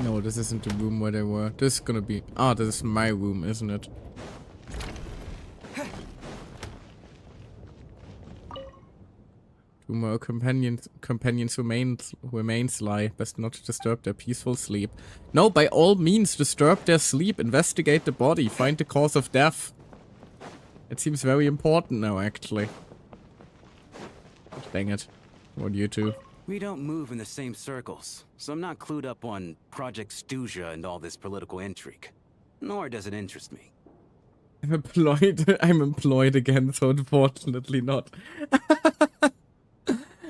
No, this isn't the room where they were. This is gonna be... Ah, this is my room, isn't it? Do Rumor companions remains lie. Best not to disturb their peaceful sleep. No, by all means, disturb their sleep. Investigate the body. Find the cause of death. It seems very important now, actually. Dang it. What do you two? We don't move in the same circles, so I'm not clued up on Project Stuja and all this political intrigue. Nor does it interest me. I'm employed again, so unfortunately not.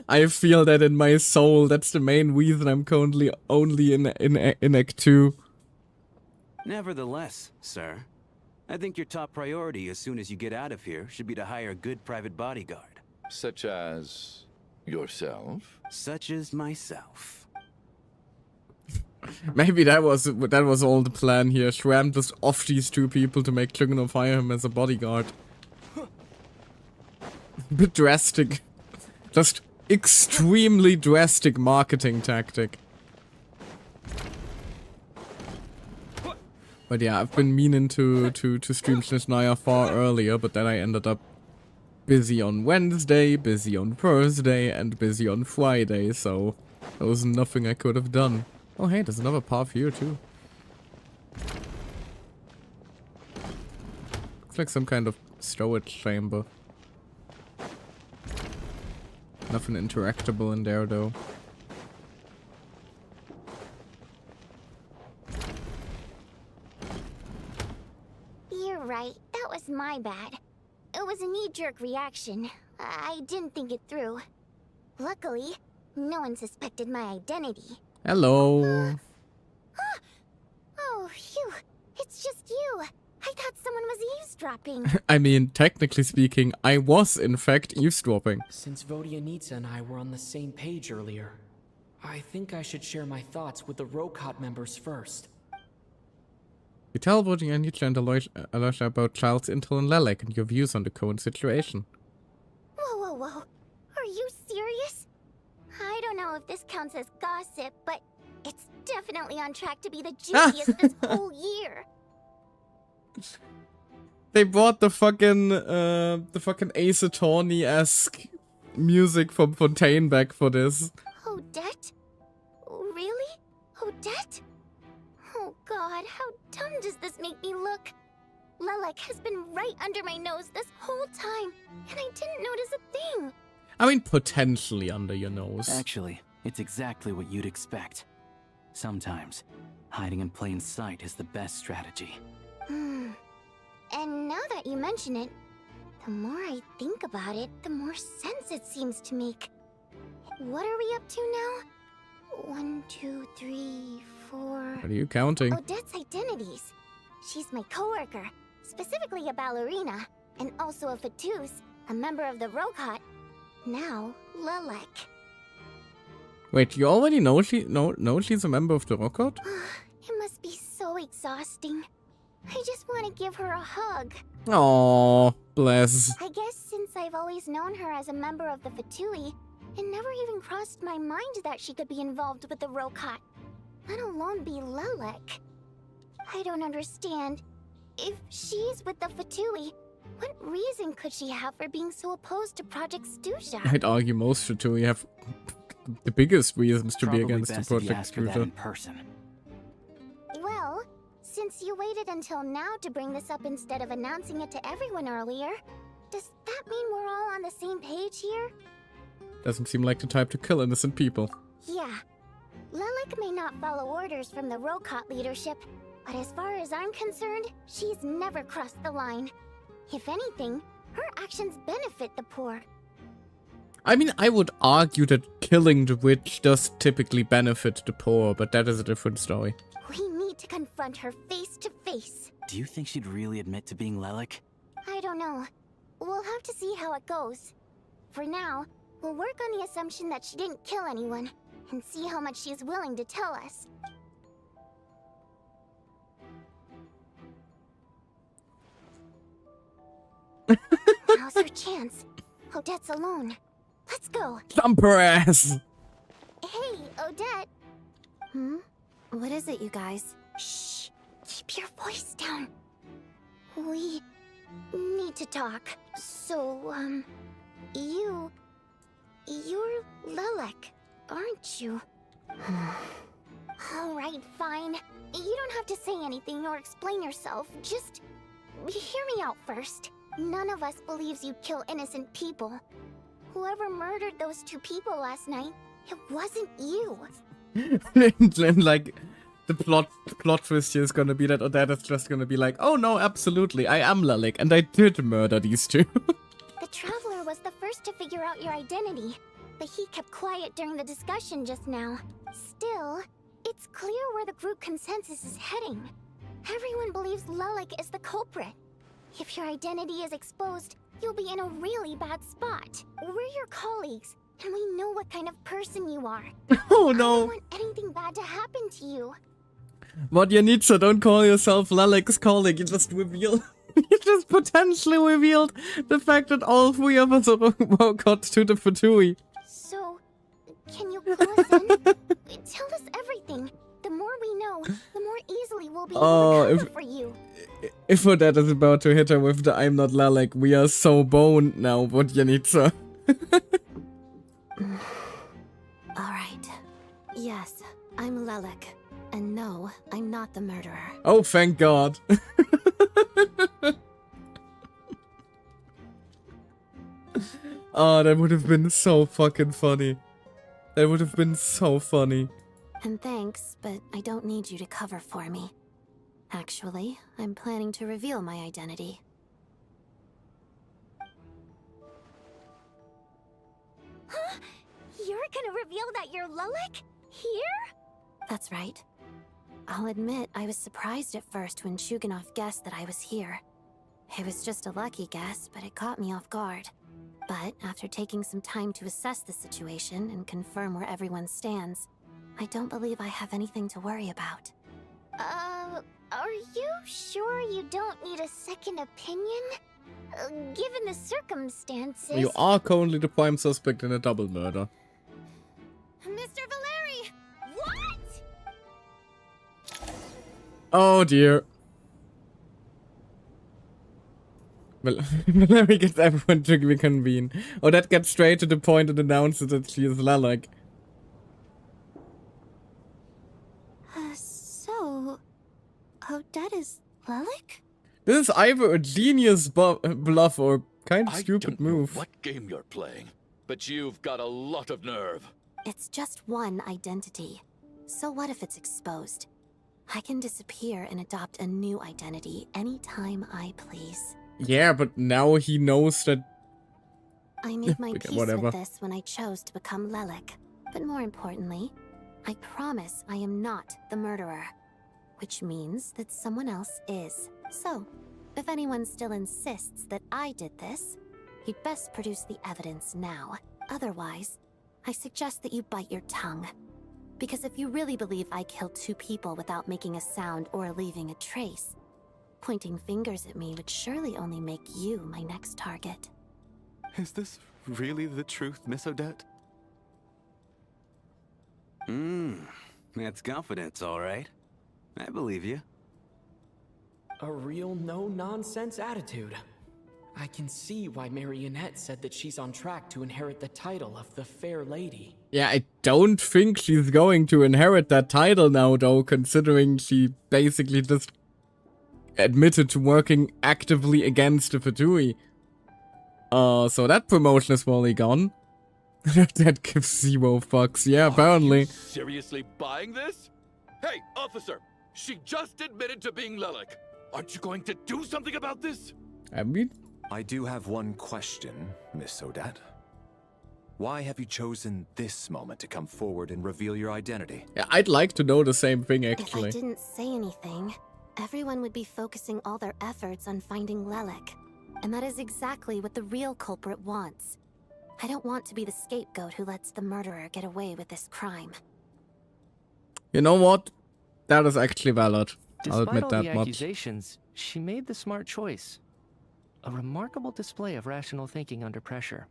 I feel that in my soul. That's the main reason I'm currently only in Act 2. Nevertheless, sir, I think your top priority as soon as you get out of here should be to hire a good private bodyguard. Such as yourself? Such as myself. Maybe that was all the plan here. Shram just off these two people to make Chugunov hire him as a bodyguard. Bit drastic. Just extremely drastic marketing tactic. But yeah, I've been meaning to stream Sneznaya far earlier, but then I ended up busy on Wednesday, busy on Thursday, and busy on Friday, so there was nothing I could have done. Oh hey, there's another path here too. Looks like some kind of storage chamber. Nothing interactable in there though. You're right, that was my bad. It was a knee-jerk reaction. I didn't think it through. Luckily, no one suspected my identity. Hello. Oh, phew. It's just you. I thought someone was eavesdropping. I mean, technically speaking, I was in fact eavesdropping. Since Vodyanitsa and I were on the same page earlier, I think I should share my thoughts with the Rokot members first. You tell Vodyanitsa and Aloysia about Child's intel and Lelek and your views on the current situation. Whoa, whoa, whoa. Are you serious? I don't know if this counts as gossip, but it's definitely on track to be the juiciest this whole year. They brought the fucking Ace Attorney-esque music from Fontaine back for this. Odette? Really? Odette? Oh god, how dumb does this make me look? Lelek has been right under my nose this whole time, and I didn't notice a thing. I mean, potentially under your nose. Actually, it's exactly what you'd expect. Sometimes, hiding in plain sight is the best strategy. And now that you mention it, the more I think about it, the more sense it seems to make. What are we up to now? 1, 2, 3, 4... What are you counting? Odette's identities. She's my coworker, specifically a ballerina, and also a Fatus, a member of the Rokot. Now, Lelek. Wait, you already know she's a member of the Rokot? It must be so exhausting. I just want to give her a hug. Aww, bless. I guess since I've always known her as a member of the Fatui, it never even crossed my mind that she could be involved with the Rokot, let alone be Lelek. I don't understand. If she's with the Fatui, what reason could she have for being so opposed to Project Stuja? I'd argue most Fatui have the biggest reasons to be against the Project Stuja. Well, since you waited until now to bring this up instead of announcing it to everyone earlier, does that mean we're all on the same page here? Doesn't seem like the type to kill innocent people. Yeah. Lelek may not follow orders from the Rokot leadership, but as far as I'm concerned, she's never crossed the line. If anything, her actions benefit the poor. I mean, I would argue that killing the witch does typically benefit the poor, but that is a different story. We need to confront her face to face. Do you think she'd really admit to being Lelek? I don't know. We'll have to see how it goes. For now, we'll work on the assumption that she didn't kill anyone, and see how much she's willing to tell us. Now's her chance. Odette's alone. Let's go. Thump her ass! Hey, Odette. What is it, you guys? Shh. Keep your voice down. We need to talk. So, you You're Lelek, aren't you? Alright, fine. You don't have to say anything or explain yourself. Just hear me out first. None of us believes you kill innocent people. Whoever murdered those 2 people last night, it wasn't you. And like, the plot twist here is gonna be that Odette is just gonna be like, oh no, absolutely, I am Lelek, and I did murder these 2. The Traveler was the first to figure out your identity, but he kept quiet during the discussion just now. Still, it's clear where the group consensus is heading. Everyone believes Lelek is the culprit. If your identity is exposed, you'll be in a really bad spot. We're your colleagues, and we know what kind of person you are. Oh no. I don't want anything bad to happen to you. What, Yanitsa, don't call yourself Lelek's colleague, you just potentially revealed the fact that all 3 of us got to the Fatui. So, can you clue us in? Tell us everything. The more we know, the more easily we'll be able to cover for you. If Odette is about to hit her with the I'm not Lelek, we are so boned now, but Yanitsa. Alright. Yes, I'm Lelek. And no, I'm not the murderer. Oh, thank God. Oh, that would have been so fucking funny. That would have been so funny. And thanks, but I don't need you to cover for me. Actually, I'm planning to reveal my identity. Huh? You're gonna reveal that you're Lelek? Here? That's right. I'll admit I was surprised at first when Chuganov guessed that I was here. It was just a lucky guess, but it caught me off guard. But after taking some time to assess the situation and confirm where everyone stands, I don't believe I have anything to worry about. Are you sure you don't need a second opinion? Given the circumstances... You are currently the prime suspect in a double murder. Mr. Valeri! What? Oh dear. Well, Valeri gets everyone to reconvene. Oh, that gets straight to the point and announces that she is Lelek. So... Odette is Lelek? This is either a genius bluff or kind of stupid I don't move. know what game you're playing, but you've got a lot of nerve. It's just one identity. So what if it's exposed? I can disappear and adopt a new identity anytime I please. Yeah, but now he knows that... I made my peace whatever. with this when I chose to become Lelek. But more importantly, I promise I am not the murderer. Which means that someone else is. So, if anyone still insists that I did this, you'd best produce the evidence now. Otherwise, I suggest that you bite your tongue. Because if you really believe I killed 2 people without making a sound or leaving a trace, pointing fingers at me would surely only make you my next target. Is this really the truth, Miss Odette? That's confidence, all right. I believe you. A real no-nonsense attitude. I can see why Marionette said that she's on track to inherit the title of the Fair Lady. Yeah, I don't think she's going to inherit that title now, though, considering she basically just admitted to working actively against the Fatui. So that promotion is probably gone. That gives 0 fucks. Yeah, apparently. Are you seriously buying this? Hey, officer! She just admitted to being Lelek. Aren't you going to do something about this? I mean... I do have one question, Miss Odette. Why have you chosen this moment to come forward and reveal your identity? Yeah, I'd like to know the same thing, actually. If I didn't say anything, everyone would be focusing all their efforts on finding Lelek. And that is exactly what the real culprit wants. I don't want to be the scapegoat who lets the murderer get away with this crime. You know what? That is actually valid. I'll admit Despite all that the much. accusations, she made the smart choice. A remarkable display of rational thinking under pressure.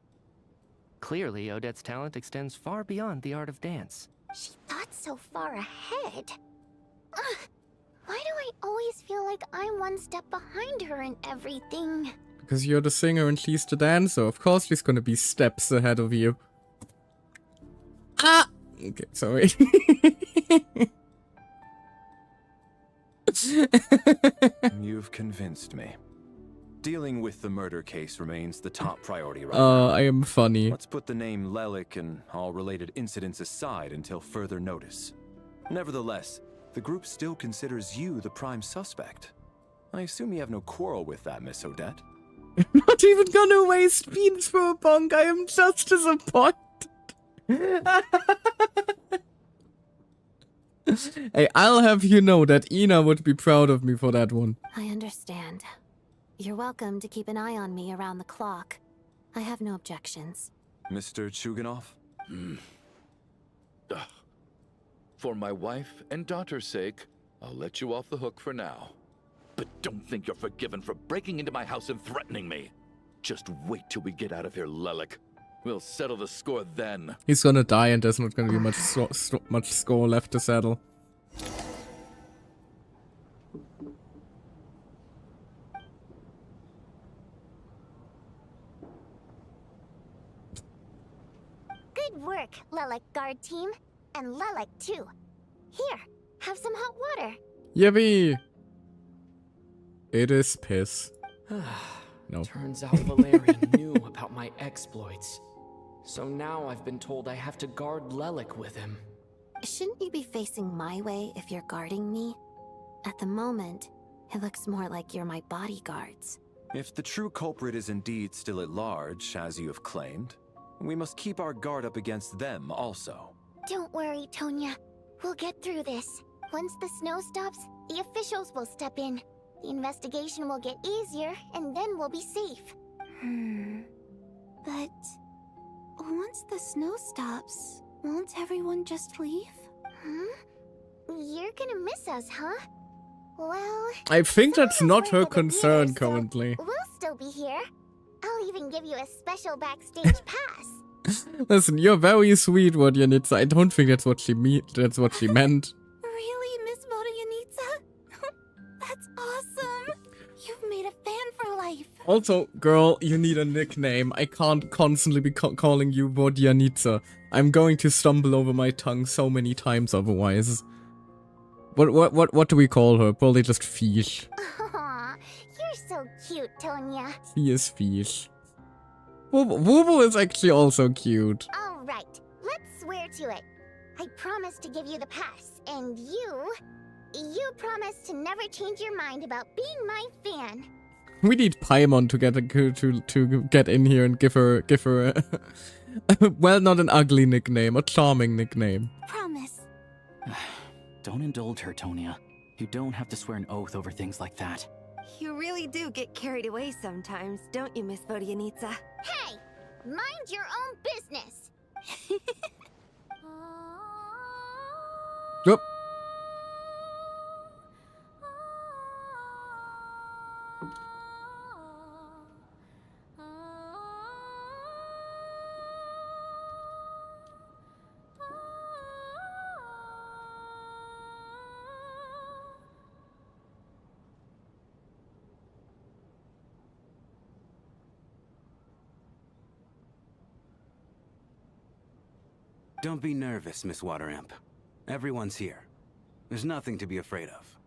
Clearly, Odette's talent extends far beyond the art of dance. She thought so far ahead. Why do I always feel like I'm one step behind her in everything? Because you're the singer and she's the dancer. Of course she's gonna be steps ahead of you. Ah! Okay, sorry. You've convinced me. Dealing with the murder case remains the top priority right now. I am funny. Let's put the name Lelik and all related incidents aside until further notice. Nevertheless, the group still considers you the prime suspect. I assume you have no quarrel with that, Miss Odette? I'm not even gonna waste beans for a punk. I am just disappointed. Hey, I'll have you know that Ina would be proud of me for that one. I understand. You're welcome to keep an eye on me around the clock. I have no objections. Mr. Chuganov? For my wife and daughter's sake, I'll let you off the hook for now. But don't think you're forgiven for breaking into my house and threatening me. Just wait till we get out of here, Lelik. We'll settle the score then. He's gonna die and there's not gonna be much score left to settle. Good work, Lelik guard team. And Lelik too. Here, have some hot water. Yippee! It is piss. No. Turns out Valerian knew about my exploits. So now I've been told I have to guard Lelik with him. Shouldn't you be facing my way if you're guarding me? At the moment, it looks more like you're my bodyguards. If the true culprit is indeed still at large, as you have claimed, we must keep our guard up against them also. Don't worry, Tonya. We'll get through this. Once the snow stops, the officials will step in. The investigation will get easier, and then we'll be safe. But once the snow stops, won't everyone just leave? You're gonna miss us, huh? Well, I think that's not her concern currently. we'll still be here. I'll even give you a special backstage pass. Listen, you're very sweet, Vodyanitsa. I don't think that's what she meant. Really, Miss Vodyanitsa? That's awesome! You've made a fan for life. Also, girl, you need a nickname. I can't constantly be calling you Vodyanitsa. I'm going to stumble over my tongue so many times otherwise. What do we call her? Probably just Fish. Aw, you're so cute, Tonya. She is Fish. Wubu is actually also cute. All right, let's swear to it. I promise to give you the pass, and you promise to never change your mind about being my fan. We need Paimon to get in here and give her a well, not an ugly nickname, a charming nickname. Promise. Don't indulge her, Tonya. You don't have to swear an oath over things like that. You really do get carried away sometimes, don't you, Miss Vodyanitsa? Hey, mind your own business. Yep. Don't be nervous, Miss Water Imp. Everyone's here. There's nothing to be afraid of.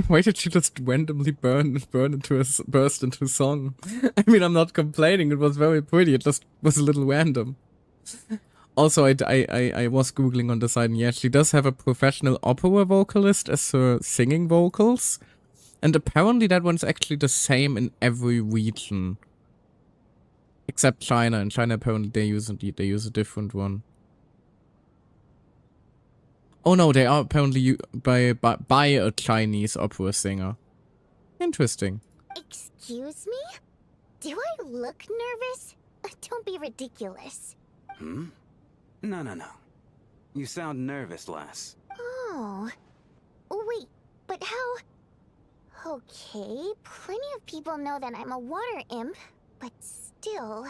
Why did she just randomly burst into song? I mean, I'm not complaining. It was very pretty. It just was a little random. Also, I was googling on the side, and yeah, she does have a professional opera vocalist as her singing vocals, and apparently that one's actually the same in every region. Except China. In China, apparently they use a different one. Oh no, they are apparently by a Chinese opera singer. Interesting. Excuse me? Do I look nervous? Don't be ridiculous. No. You sound nervous, lass. Oh. Wait, but how... Okay, plenty of people know that I'm a water imp, but still...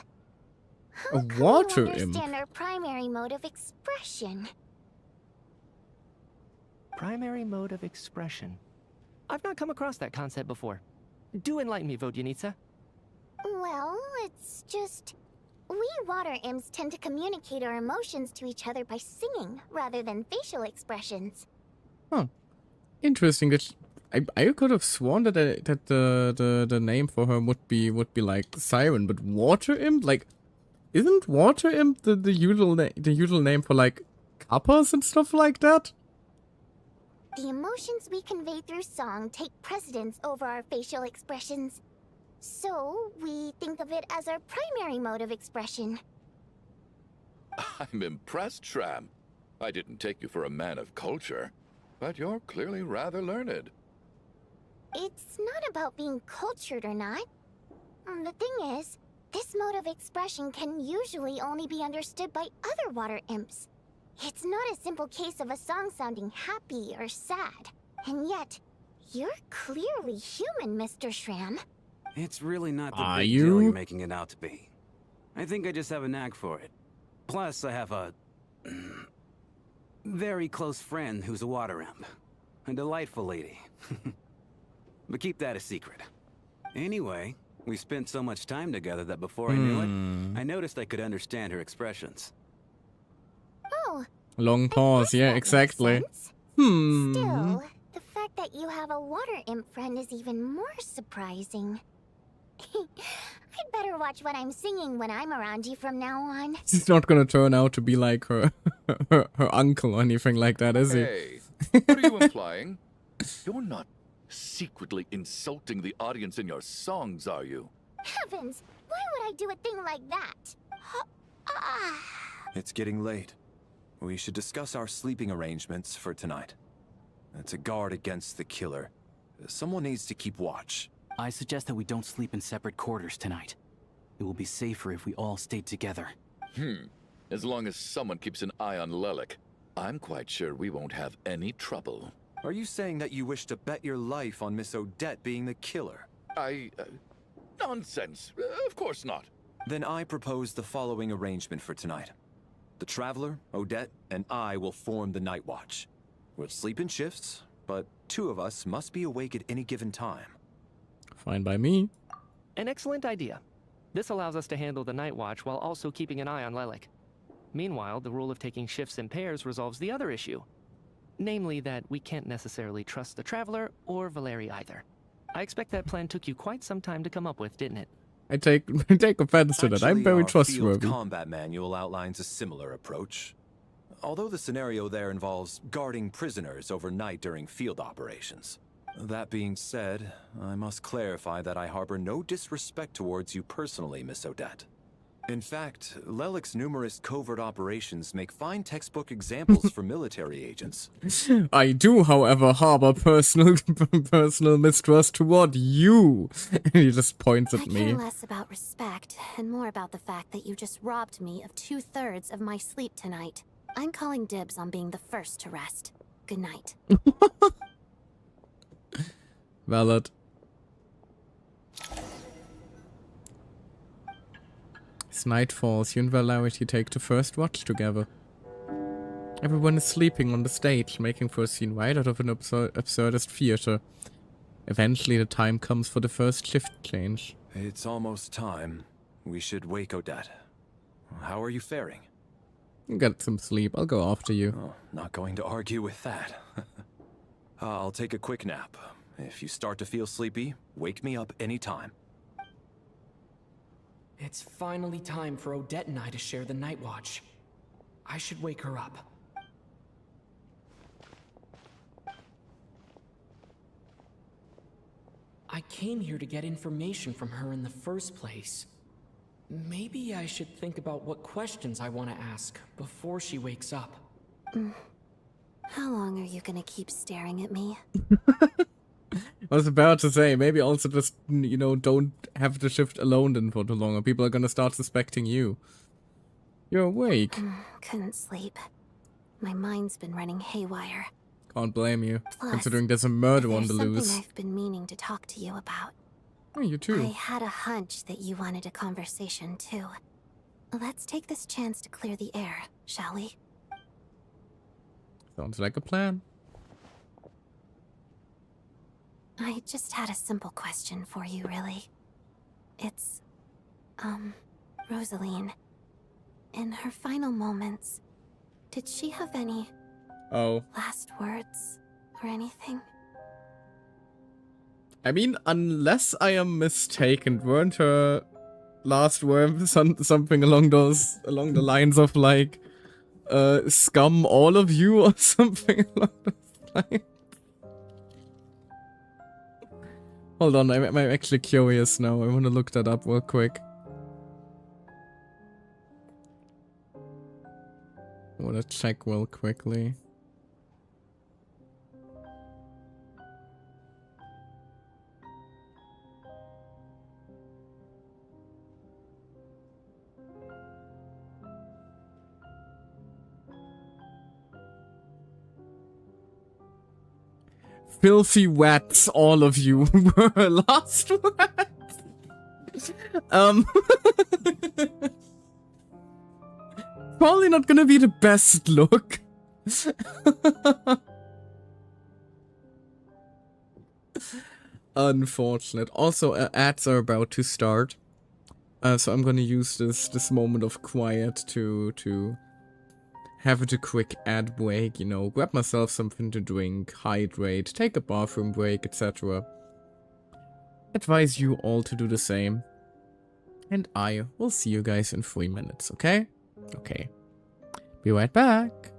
How come water you imp? understand our primary mode of expression? Primary mode of expression. I've not come across that concept before. Do enlighten me, Vodyanitsa. Well, it's just... We water imps tend to communicate our emotions to each other by singing rather than facial expressions. Huh. Interesting. That I could have sworn that the name for her would be like Siren, but Water Imp, like, isn't Water Imp the usual name for like kappas and stuff like that? The emotions we convey through song take precedence over our facial expressions. So, we think of it as our primary mode of expression. I'm impressed, Shram. I didn't take you for a man of culture, but you're clearly rather learned. It's not about being cultured or not. The thing is, this mode of expression can usually only be understood by other water imps. It's not a simple case of a song sounding happy or sad. And yet, you're clearly human, Mr. Shram. It's really not the Are big you? deal you're making it out to be. I think I just have a knack for it. Plus, I have a very close friend who's a water imp. A delightful lady. But keep that a secret. Anyway, we spent so much time together that before I knew it, I noticed I could understand her expressions. Oh, Long pause. Yeah, exactly. still, the fact that you have a water imp friend is even more surprising. I'd better watch what I'm singing when I'm around you from now on. He's not gonna turn out to be like her her uncle or anything like that, is he? Hey, what are you implying? You're not secretly insulting the audience in your songs, are you? Heavens, why would I do a thing like that? It's getting late. We should discuss our sleeping arrangements for tonight. To guard against the killer, someone needs to keep watch. I suggest that we don't sleep in separate quarters tonight. It will be safer if we all stay together. As long as someone keeps an eye on Lelik, I'm quite sure we won't have any trouble. Are you saying that you wish to bet your life on Miss Odette being the killer? Nonsense. Of course not. Then I propose the following arrangement for tonight. The Traveler, Odette, and I will form the Night Watch. We'll sleep in shifts, but 2 of us must be awake at any given time. Fine by me. An excellent idea. This allows us to handle the Night Watch while also keeping an eye on Lelik. Meanwhile, the rule of taking shifts in pairs resolves the other issue. Namely that we can't necessarily trust the Traveler or Valeri either. I expect that plan took you quite some time to come up with, didn't it? I take offense to that. I'm Actually, very our trustworthy. Field combat manual outlines a similar approach. Although the scenario there involves guarding prisoners overnight during field operations. That being said, I must clarify that I harbor no disrespect towards you personally, Miss Odette. In fact, Lelik's numerous covert operations make fine textbook examples for military agents. I do, however, harbor personal mistrust toward you. And he just points at I me. care less about respect and more about the fact that you just robbed me of 2/3 of my sleep tonight. I'm calling dibs on being the first to rest. Good night. Valid. As night falls, you and Valerity take the first watch together. Everyone is sleeping on the stage, making for a scene right out of an absurdist theater. Eventually, the time comes for the first shift change. It's almost time. We should wake Odette. How are you faring? Get some sleep. I'll go after you. Oh, not going to argue with that. I'll take a quick nap. If you start to feel sleepy, wake me up anytime. It's finally time for Odette and I to share the Night Watch. I should wake her up. I came here to get information from her in the first place. Maybe I should think about what questions I want to ask before she wakes up. How long are you gonna keep staring at me? I was about to say, maybe also just, you know, don't have the shift alone then for too long, or people are gonna start suspecting you. You're awake. Couldn't sleep. My mind's been running haywire. Can't blame you, Plus, considering there's a murder on there's the loose. something I've been meaning to talk to you about. Oh, you too. I had a hunch that you wanted a conversation too. Let's take this chance to clear the air, shall we? Sounds like a plan. I just had a simple question for you, really. It's, Rosaline, in her final moments, did she have any last words or anything? I mean, unless I am mistaken, weren't her last words something along the lines of like, scum all of you or something along those lines? Hold on, I'm actually curious now. I want to look that up real quick. I want to check real quickly. Filthy rats, all of you were last words. Probably not gonna be the best look. Unfortunate. Also, ads are about to start. So I'm gonna use this moment of quiet to have it a quick ad break, you know, grab myself something to drink, hydrate, take a bathroom break, etc. Advise you all to do the same. And I will see you guys in 3 minutes, okay? Okay. Be right back.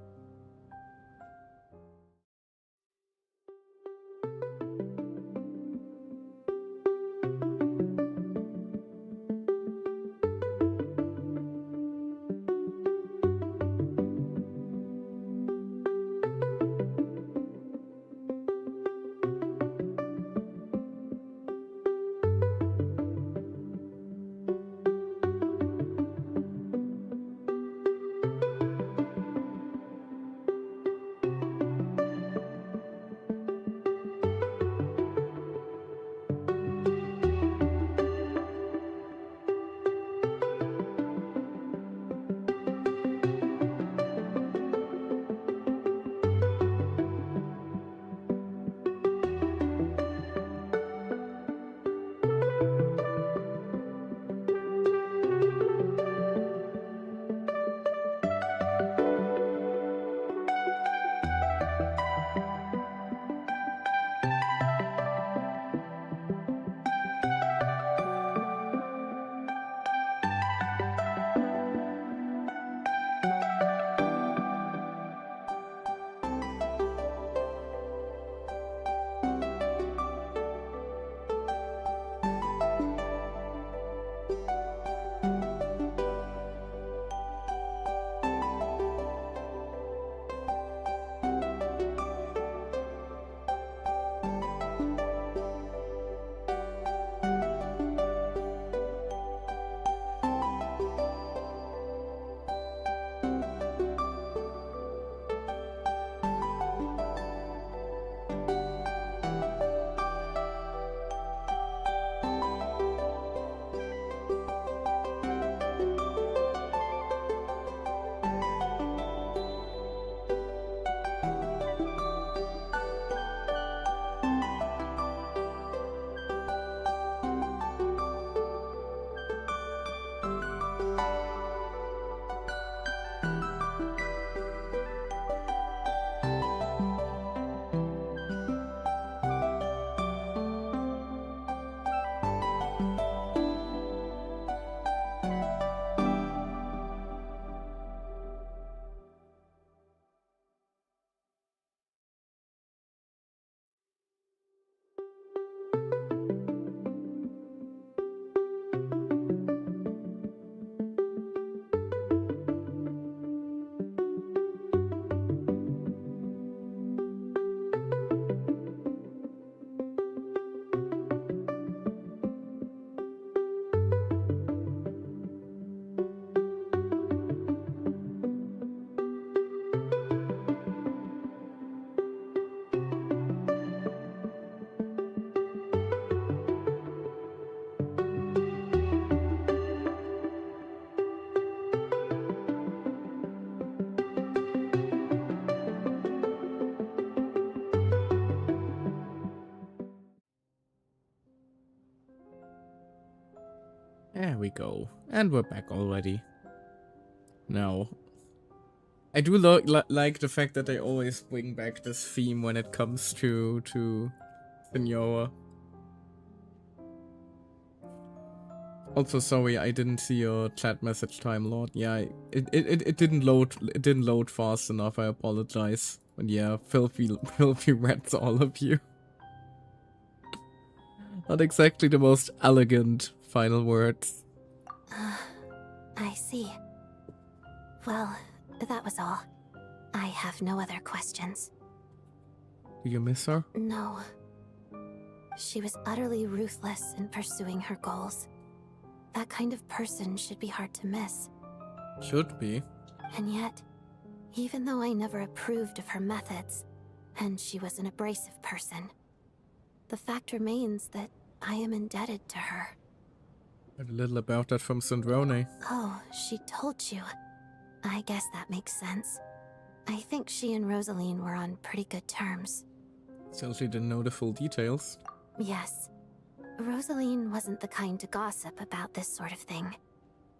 There we go. And we're back already. Now, I do like the fact that they always bring back this theme when it comes to Senora. Also, sorry, I didn't see your chat message, Time Lord. Yeah, it didn't load. It didn't load fast enough. I apologize. But yeah, filthy rats, all of you. Not exactly the most elegant final words. I see. Well, that was all. I have no other questions. Do you miss her? No. She was utterly ruthless in pursuing her goals. That kind of person should be hard to miss. Should be. And yet, even though I never approved of her methods, and she was an abrasive person, the fact remains that I am indebted to her. Heard a little about that from Sandrone. Oh, she told you. I guess that makes sense. I think she and Rosaline were on pretty good terms. Still, she didn't know the full details. Yes. Rosaline wasn't the kind to gossip about this sort of thing.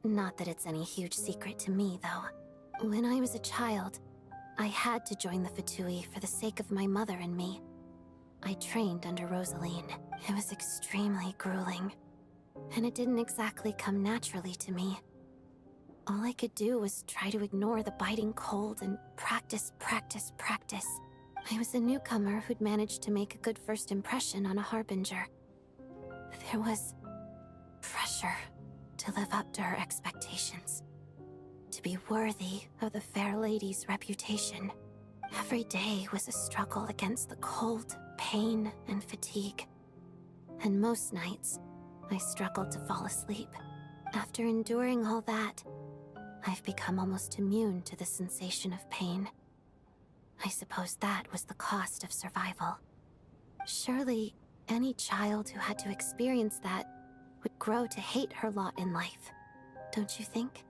Not that it's any huge secret to me, though. When I was a child, I had to join the Fatui for the sake of my mother and me. I trained under Rosaline. It was extremely grueling. And it didn't exactly come naturally to me. All I could do was try to ignore the biting cold and practice. I was a newcomer who'd managed to make a good first impression on a harbinger. There was pressure to live up to her expectations, to be worthy of the fair lady's reputation. Every day was a struggle against the cold, pain, and fatigue. And most nights, I struggled to fall asleep. After enduring all that, I've become almost immune to the sensation of pain. I suppose that was the cost of survival. Surely, any child who had to experience that would grow to hate her lot in life. Don't you think?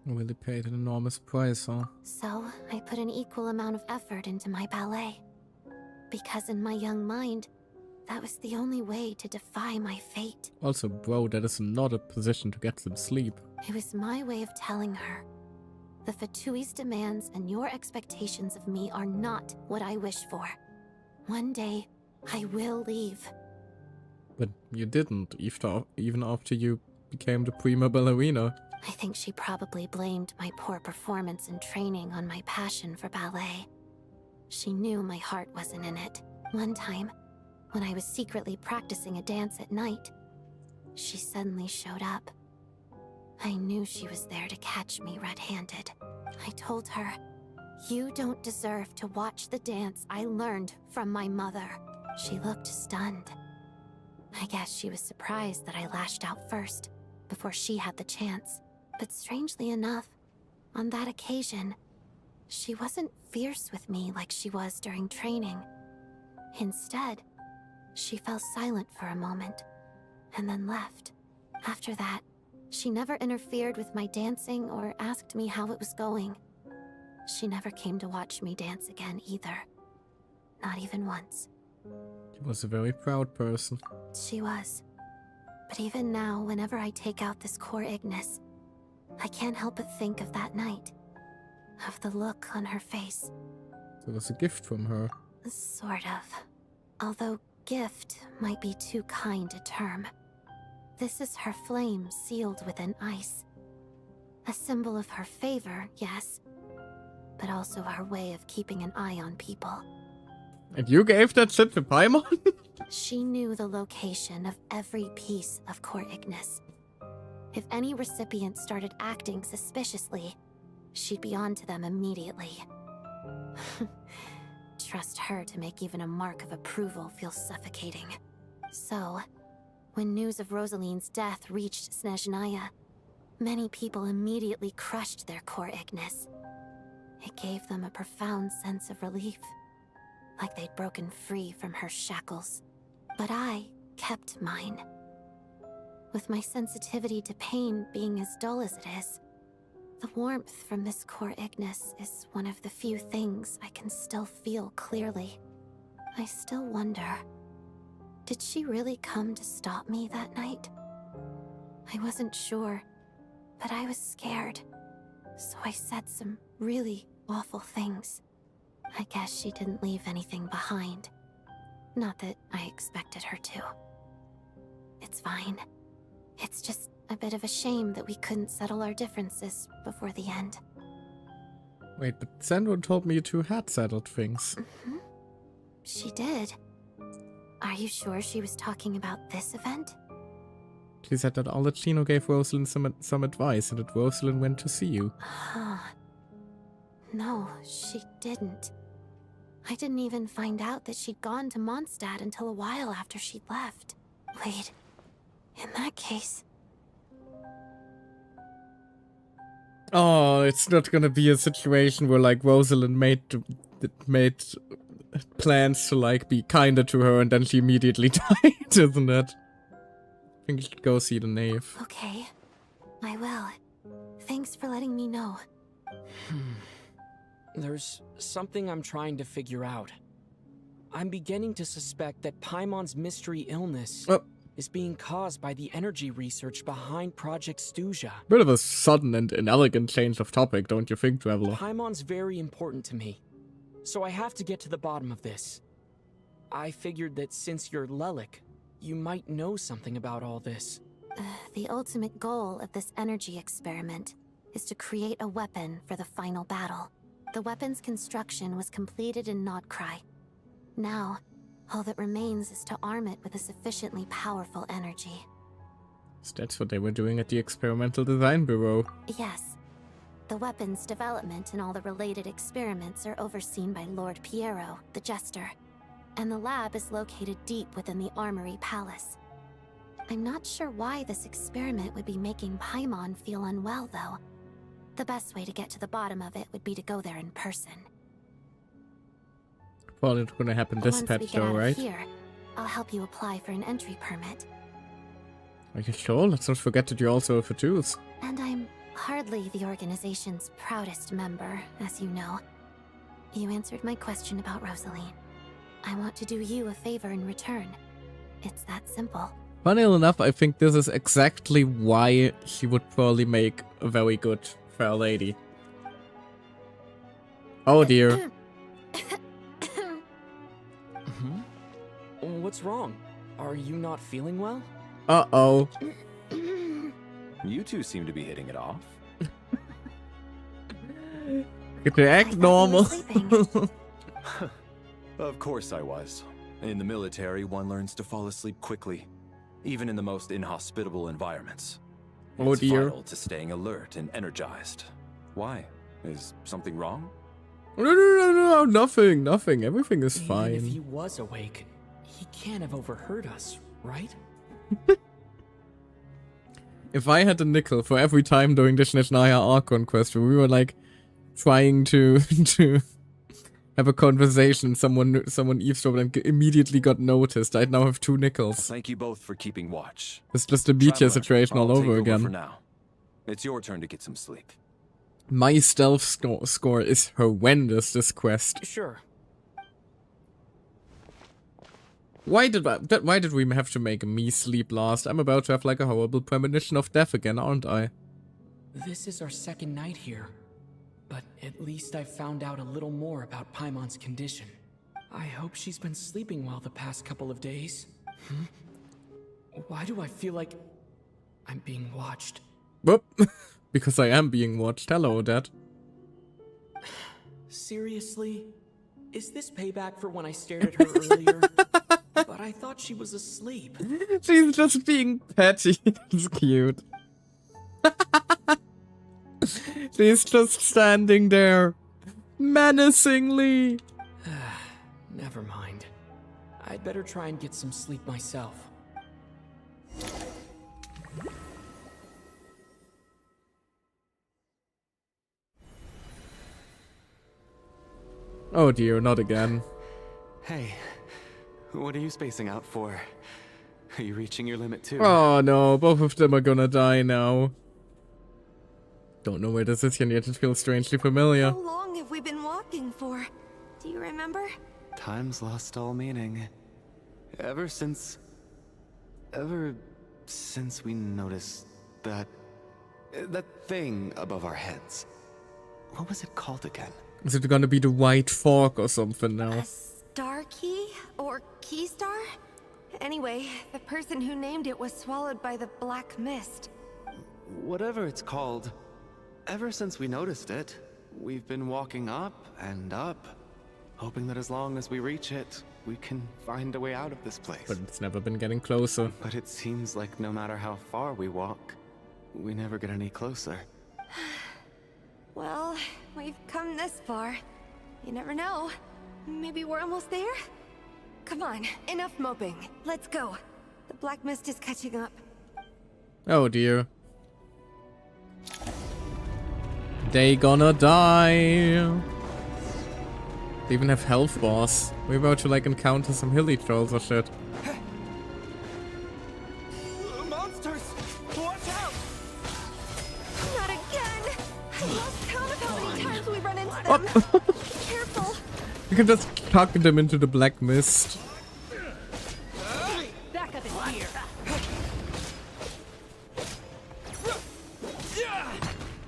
Really paid an enormous price, huh? So, I put an equal amount of effort into my ballet. Because in my young mind, that was the only way to defy my fate. Also, bro, that is not a position to get some sleep. It was my way of telling her, the Fatui's demands and your expectations of me are not what I wish for. One day, I will leave. But you didn't, even after you became the prima ballerina. I think she probably blamed my poor performance in training on my passion for ballet. She knew my heart wasn't in it. One time, when I was secretly practicing a dance at night, she suddenly showed up. I knew she was there to catch me red-handed. I told her, "You don't deserve to watch the dance I learned from my mother." She looked stunned. I guess she was surprised that I lashed out first, before she had the chance. But strangely enough, on that occasion, she wasn't fierce with me like she was during training. Instead, she fell silent for a moment, and then left. After that, she never interfered with my dancing or asked me how it was going. She never came to watch me dance again either. Not even once. She was a very proud person. She was. But even now, whenever I take out this core Ignis, I can't help but think of that night. Of the look on her face. So it was a gift from her. Sort of. Although gift might be too kind a term. This is her flame sealed within ice. A symbol of her favor, yes, but also her way of keeping an eye on people. And you gave that shit to Paimon? She knew the location of every piece of core Ignis. If any recipient started acting suspiciously, she'd be on to them immediately. Trust her to make even a mark of approval feel suffocating. So, when news of Rosaline's death reached Sneznaya, many people immediately crushed their core Ignis. It gave them a profound sense of relief, like they'd broken free from her shackles. But I kept mine. With my sensitivity to pain being as dull as it is, the warmth from this core Ignis is one of the few things I can still feel clearly. I still wonder, did she really come to stop me that night? I wasn't sure, but I was scared. So I said some really awful things. I guess she didn't leave anything behind. Not that I expected her to. It's fine. It's just a bit of a shame that we couldn't settle our differences before the end. Wait, but Sandra told me you two had settled things. She did. Are you sure she was talking about this event? She said that Alechino gave Rosalind some advice and that Rosalind went to see you. No, she didn't. I didn't even find out that she'd gone to Mondstadt until a while after she'd left. Wait, in that case... Oh, it's not gonna be a situation where, like, Rosalind made plans to, like, be kinder to her and then she immediately died, isn't it? I think you should go see the knave. Okay, I will. Thanks for letting me know. There's something I'm trying to figure out. I'm beginning to suspect that Paimon's mystery illness is being caused by the energy research behind Project Stuja. Bit of a sudden and inelegant change of topic, don't you think, Traveler? Paimon's very important to me, so I have to get to the bottom of this. I figured that since you're Lelik, you might know something about all this. The ultimate goal of this energy experiment is to create a weapon for the final battle. The weapon's construction was completed in Nodcry. Now, all that remains is to arm it with a sufficiently powerful energy. So that's what they were doing at the Experimental Design Bureau. Yes. The weapon's development and all the related experiments are overseen by Lord Piero, the Jester. And the lab is located deep within the Armory Palace. I'm not sure why this experiment would be making Paimon feel unwell, though. The best way to get to the bottom of it would be to go there in person. Probably not gonna happen this patch though, right? Here, I'll help you apply for an entry permit. Are you sure? Let's not forget that you also have a tooth. And I'm hardly the organization's proudest member, as you know. You answered my question about Rosaline. I want to do you a favor in return. It's that simple. Funny enough, I think this is exactly why she would probably make a very good fair lady. Oh dear. What's wrong? Are you not feeling well? Uh-oh. You two seem to be hitting it off. Get to act normal. Of course I was. In the military, one learns to fall asleep quickly, even in the most inhospitable environments. Oh It's dear. vital to staying alert and energized. Why? Is something wrong? No, nothing. Everything is fine. Even if he was awake, he can't have overheard us, right? If I had a nickel for every time during the Sneznaya Archon quest where we were like trying to have a conversation, someone eavesdropped and immediately got noticed, I'd now have 2 nickels. Thank you both for keeping watch. It's just a meteor Traveler, situation all I'll over take again. for now. It's your turn to get some sleep. My stealth score is horrendous this quest. Sure. Why did we have to make me sleep last? I'm about to have like a horrible premonition of death again, aren't I? This is our second night here, but at least I found out a little more about Paimon's condition. I hope she's been sleeping well the past couple of days. Why do I feel like I'm being watched? Whoop. Because I am being watched. Hello, Dad. Seriously? Is this payback for when I stared at her earlier? But I thought she was asleep. She's just being petty. It's cute. She's just standing there, menacingly. Never mind. I'd better try and get some sleep myself. Oh dear, not again. Hey, what are you spacing out for? Are you reaching your limit too? Oh no, both of them are gonna die now. Don't know where this is yet, it feels strangely familiar. How long have we been walking for? Do you remember? Time's lost all meaning. Ever since we noticed that thing above our heads. What was it called again? Is it gonna be the White Fork or something now? Star Key? Or Key Star? Anyway, the person who named it was swallowed by the black mist. Whatever it's called, ever since we noticed it, we've been walking up and up, hoping that as long as we reach it, we can find a way out of this place. But it's never been getting closer. But it seems like no matter how far we walk, we never get any closer. Well, we've come this far. You never know. Maybe we're almost there? Come on, enough moping. Let's go. The black mist is catching up. Oh dear. They gonna die. They even have health bars. We're about to like encounter some hilly trolls or shit. Monsters! Watch out! Not again! I lost count of how many times we run into them. Careful! You can just tuck them into the black mist. Back up in here.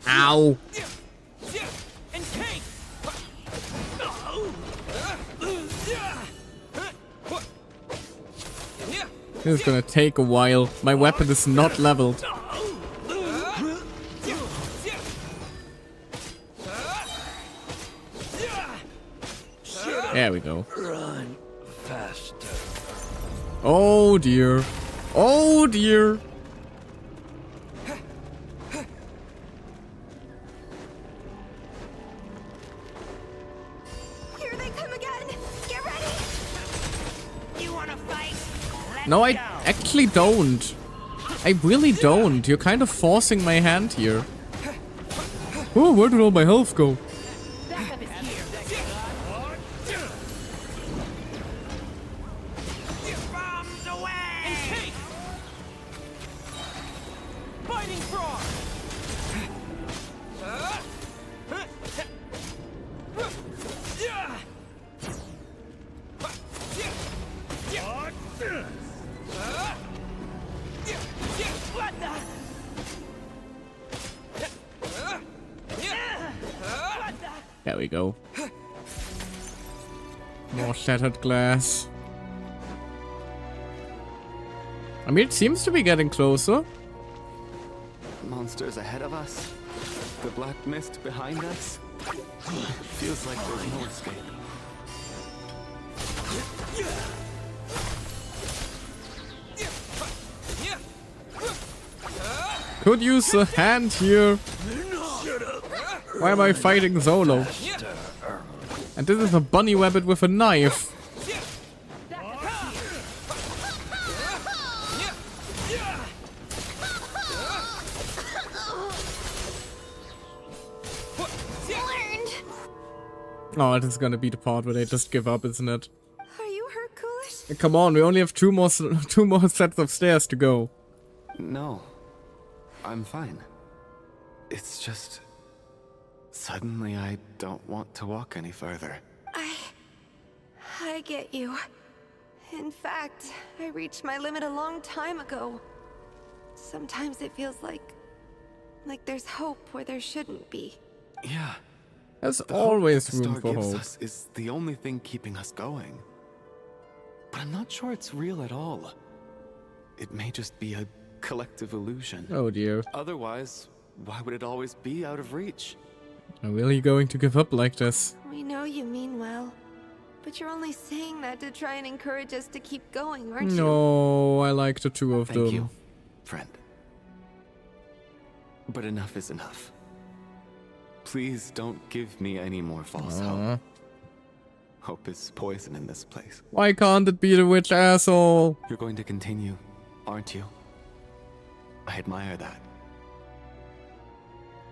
Ow! And take! This is gonna take a while. My weapon is not leveled. There we go. Run faster. Oh dear. Oh dear. Here they come again! Get ready! You wanna fight? No, I actually don't. I really don't. You're kind of forcing my hand here. Oh, where did all my health go? There we go. More shattered glass. I mean, it seems to be getting closer. Monsters ahead of us. The black mist behind us. Feels like there's no escape. Could use a hand here. Why am I fighting solo? And this is a bunny rabbit with a knife. Oh, this is gonna be the part where they just give up, isn't it? Are you hurt, Coolish? Come on, we only have two more sets of stairs to go. No, I'm fine. It's just... suddenly I don't want to walk any further. I get you. In fact, I reached my limit a long time ago. Sometimes it feels like there's hope where there shouldn't be. Yeah. There's always room Star for gives hope. us is the only thing keeping us going. But I'm not sure it's real at all. It may just be a collective illusion. Oh dear. Otherwise, why would it always be out of reach? Are we really going to give up like this? We know you mean well, but you're only saying that to try and encourage us to keep going, aren't you? No, I like the two of them. Thank you, friend. But enough is enough. Please don't give me any more false hope. Hope is poison in this place. Why can't it be the witch asshole? You're going to continue, aren't you? I admire that.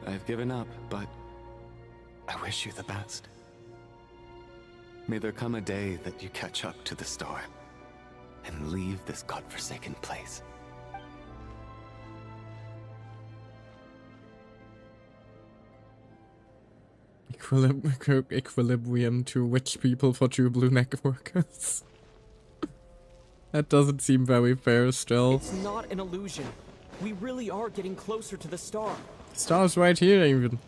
I've given up, but I wish you the best. May there come a day that you catch up to the storm and leave this godforsaken place. Equilibrium to witch people for true blue neck workers. That doesn't seem very fair still. It's not an illusion. We really are getting closer to the star. Star's right here even.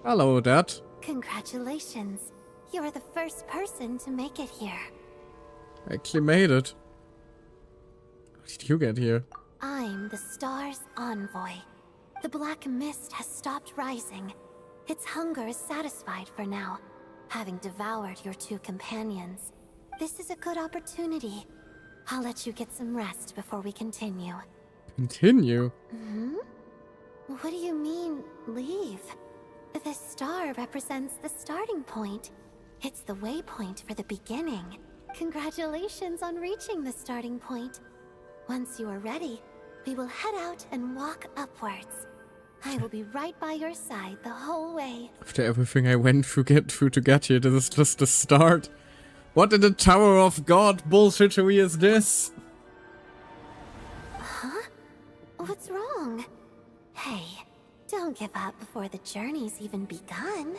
Hello, Dad. Congratulations. You're the first person to make it here. I actually made it. How did you get here? I'm the star's envoy. The black mist has stopped rising. Its hunger is satisfied for now, having devoured your two companions. This is a good opportunity. I'll let you get some rest before we continue. Continue? Hmm? What do you mean, leave? The star represents the starting point. It's the waypoint for the beginning. Congratulations on reaching the starting point. Once you are ready, we will head out and walk upwards. I will be right by your side the whole way. After everything I went through to get here, this is just the start. What in the Tower of God bullshittery is this? Huh? What's wrong? Hey, don't give up before the journey's even begun.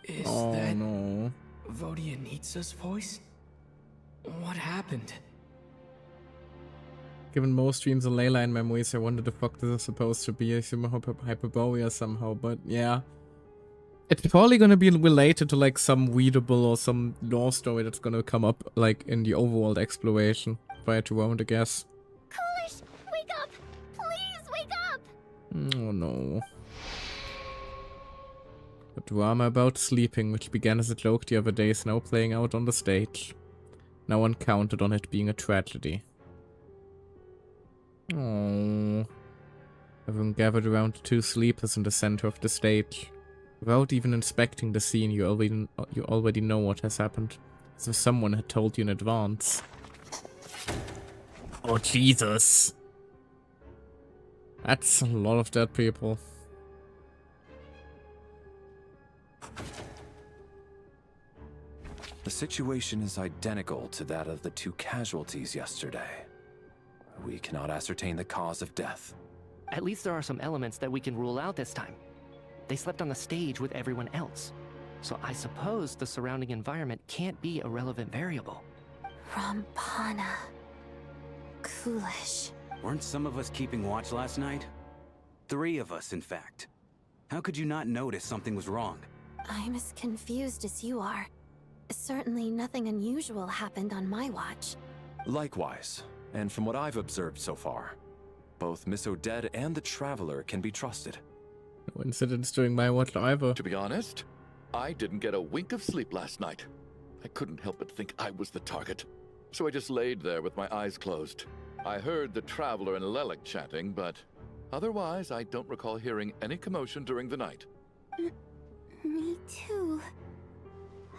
Is oh, that no. Vodyanitsa's voice? What happened? Given most streams and ley line memories, I wonder the fuck this is supposed to be. I assume Hyperborea somehow, but yeah. It's probably gonna be related to like some readable or some lore story that's gonna come up like in the overworld exploration. If I had to round a guess. Coolish, wake up! Please wake up! Oh no. The drama about sleeping, which began as a joke the other day, is now playing out on the stage. No one counted on it being a tragedy. Oh. Everyone gathered around the two sleepers in the center of the stage. Without even inspecting the scene, you already know what has happened. As if someone had told you in advance. Oh, Jesus. That's a lot of dead people. The situation is identical to that of the two casualties yesterday. We cannot ascertain the cause of death. At least there are some elements that we can rule out this time. They slept on the stage with everyone else. So I suppose the surrounding environment can't be a relevant variable. Rampana. Coolish. Weren't some of us keeping watch last night? 3 of us, in fact. How could you not notice something was wrong? I'm as confused as you are. Certainly nothing unusual happened on my watch. Likewise, and from what I've observed so far, both Miss Odette and the Traveler can be trusted. No incidents during my watch either. To be honest, I didn't get a wink of sleep last night. I couldn't help but think I was the target. So I just laid there with my eyes closed. I heard the Traveler and Lelik chatting, but otherwise I don't recall hearing any commotion during the night. Me too.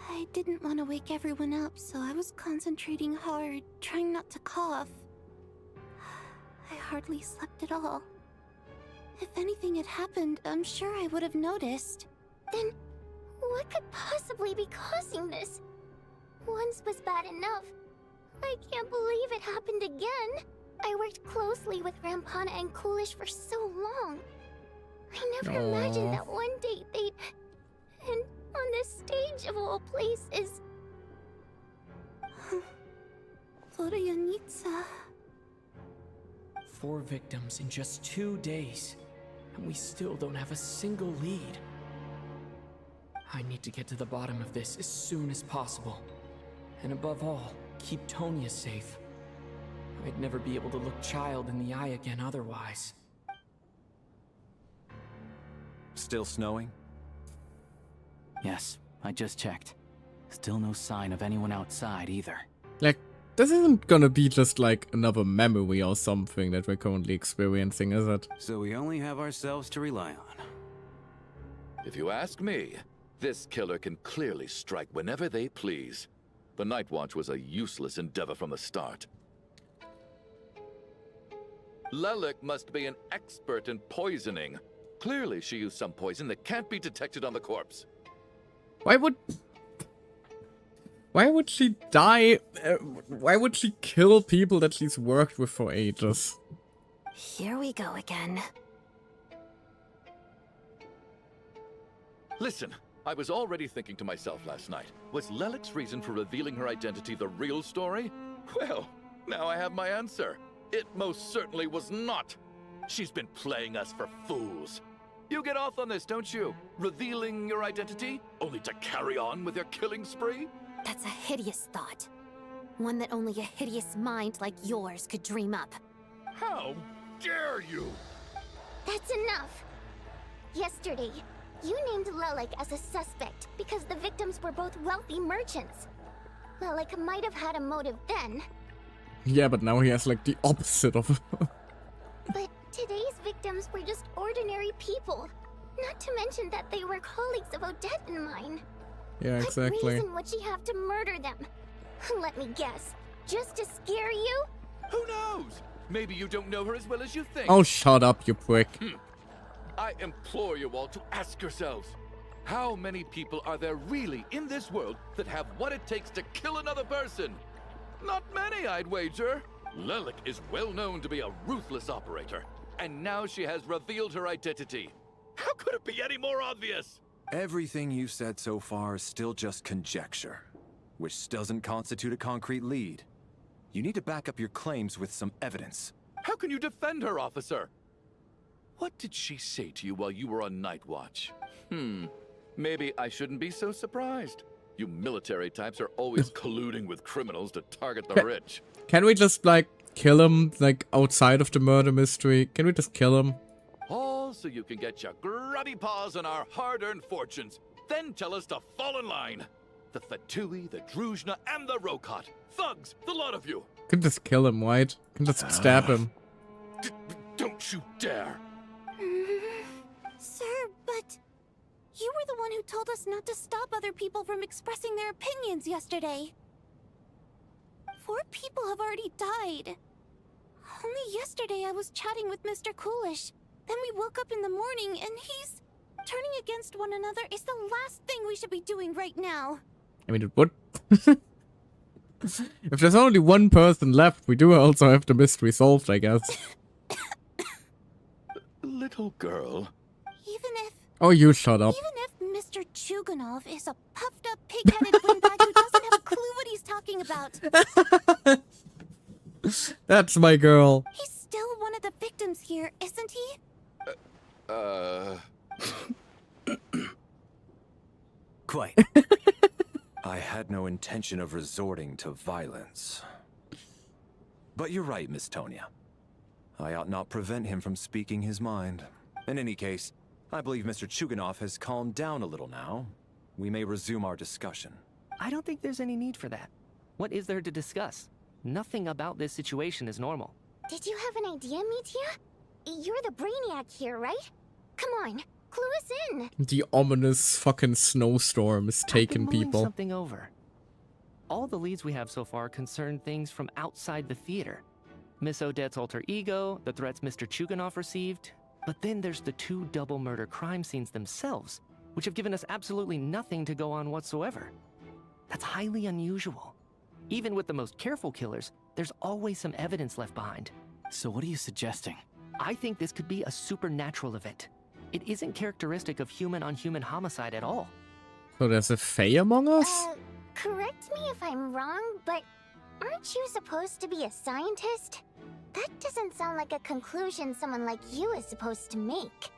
I didn't want to wake everyone up, so I was concentrating hard, trying not to cough. I hardly slept at all. If anything had happened, I'm sure I would have noticed. Then, what could possibly be causing this? Once was bad enough. I can't believe it happened again. I worked closely with Rampana and Coolish for so long. I never imagined that one day they'd... And on the stage of all places... Vodyanitsa... 4 victims in just 2 days, and we still don't have a single lead. I need to get to the bottom of this as soon as possible. And above all, keep Tonya safe. I'd never be able to look Child in the eye again otherwise. Still snowing? Yes, I just checked. Still no sign of anyone outside either. Like, this isn't gonna be just like another memory or something that we're currently experiencing, is it? So we only have ourselves to rely on. If you ask me, this killer can clearly strike whenever they please. The Night Watch was a useless endeavor from the start. Lelik must be an expert in poisoning. Clearly she used some poison that can't be detected on the corpse. Why would she die? Why would she kill people that she's worked with for ages? Here we go again. Listen, I was already thinking to myself last night, was Lelek's reason for revealing her identity the real story? Well, now I have my answer. It most certainly was not. She's been playing us for fools. You get off on this, don't you? Revealing your identity, only to carry on with your killing spree? That's a hideous thought. One that only a hideous mind like yours could dream up. How dare you? That's enough. Yesterday, you named Lelek as a suspect because the victims were both wealthy merchants. Lelek might have had a motive then. Yeah, but now he has like the opposite of. But today's victims were just ordinary people. Not to mention that they were colleagues of Odette and mine. Yeah, exactly. What reason would she have to murder them? Let me guess. Just to scare you? Who knows? Maybe you don't know her as well as you think. Oh, shut up, you prick. I implore you all to ask yourselves, how many people are there really in this world that have what it takes to kill another person? Not many, I'd wager. Lelek is well known to be a ruthless operator, and now she has revealed her identity. How could it be any more obvious? Everything you've said so far is still just conjecture, which doesn't constitute a concrete lead. You need to back up your claims with some evidence. How can you defend her, officer? What did she say to you while you were on night watch? Maybe I shouldn't be so surprised. You military types are always colluding with criminals to target the rich. Can we just, like, kill him, like, outside of the murder mystery? Can we just kill him? All so you can get your grubby paws on our hard-earned fortunes. Then tell us to fall in line. The Fatui, the Druzhna, and the Rokot. Thugs, the lot of you. Can just kill him, right? Can just stab him. Don't you dare. Sir, but you were the one who told us not to stop other people from expressing their opinions yesterday. 4 people have already died. Only yesterday I was chatting with Mr. Coolish. Then we woke up in the morning and he's... Turning against one another is the last thing we should be doing right now. I mean, it would. If there's only one person left, we do also have the mystery solved, I guess. Little girl. Even if... Oh, you shut up. Even if Mr. Chuganov is a puffed-up, pig-headed windbag who doesn't have a clue what he's talking about. That's my girl. He's still one of the victims here, isn't he? Quite. I had no intention of resorting to violence. But you're right, Miss Tonia. I ought not prevent him from speaking his mind. In any case, I believe Mr. Chuganov has calmed down a little now. We may resume our discussion. I don't think there's any need for that. What is there to discuss? Nothing about this situation is normal. Did you have an idea, Mitya? You're the brainiac here, right? Come on, clue us in. The ominous fucking snowstorm is taking people. Something over. All the leads we have so far concern things from outside the theater. Miss Odette's alter ego, the threats Mr. Chuganov received, but then there's the 2 double murder crime scenes themselves, which have given us absolutely nothing to go on whatsoever. That's highly unusual. Even with the most careful killers, there's always some evidence left behind. So what are you suggesting? I think this could be a supernatural event. It isn't characteristic of human-on-human homicide at all. So there's a Fae among us? Correct me if I'm wrong, but aren't you supposed to be a scientist? That doesn't sound like a conclusion someone like you is supposed to make.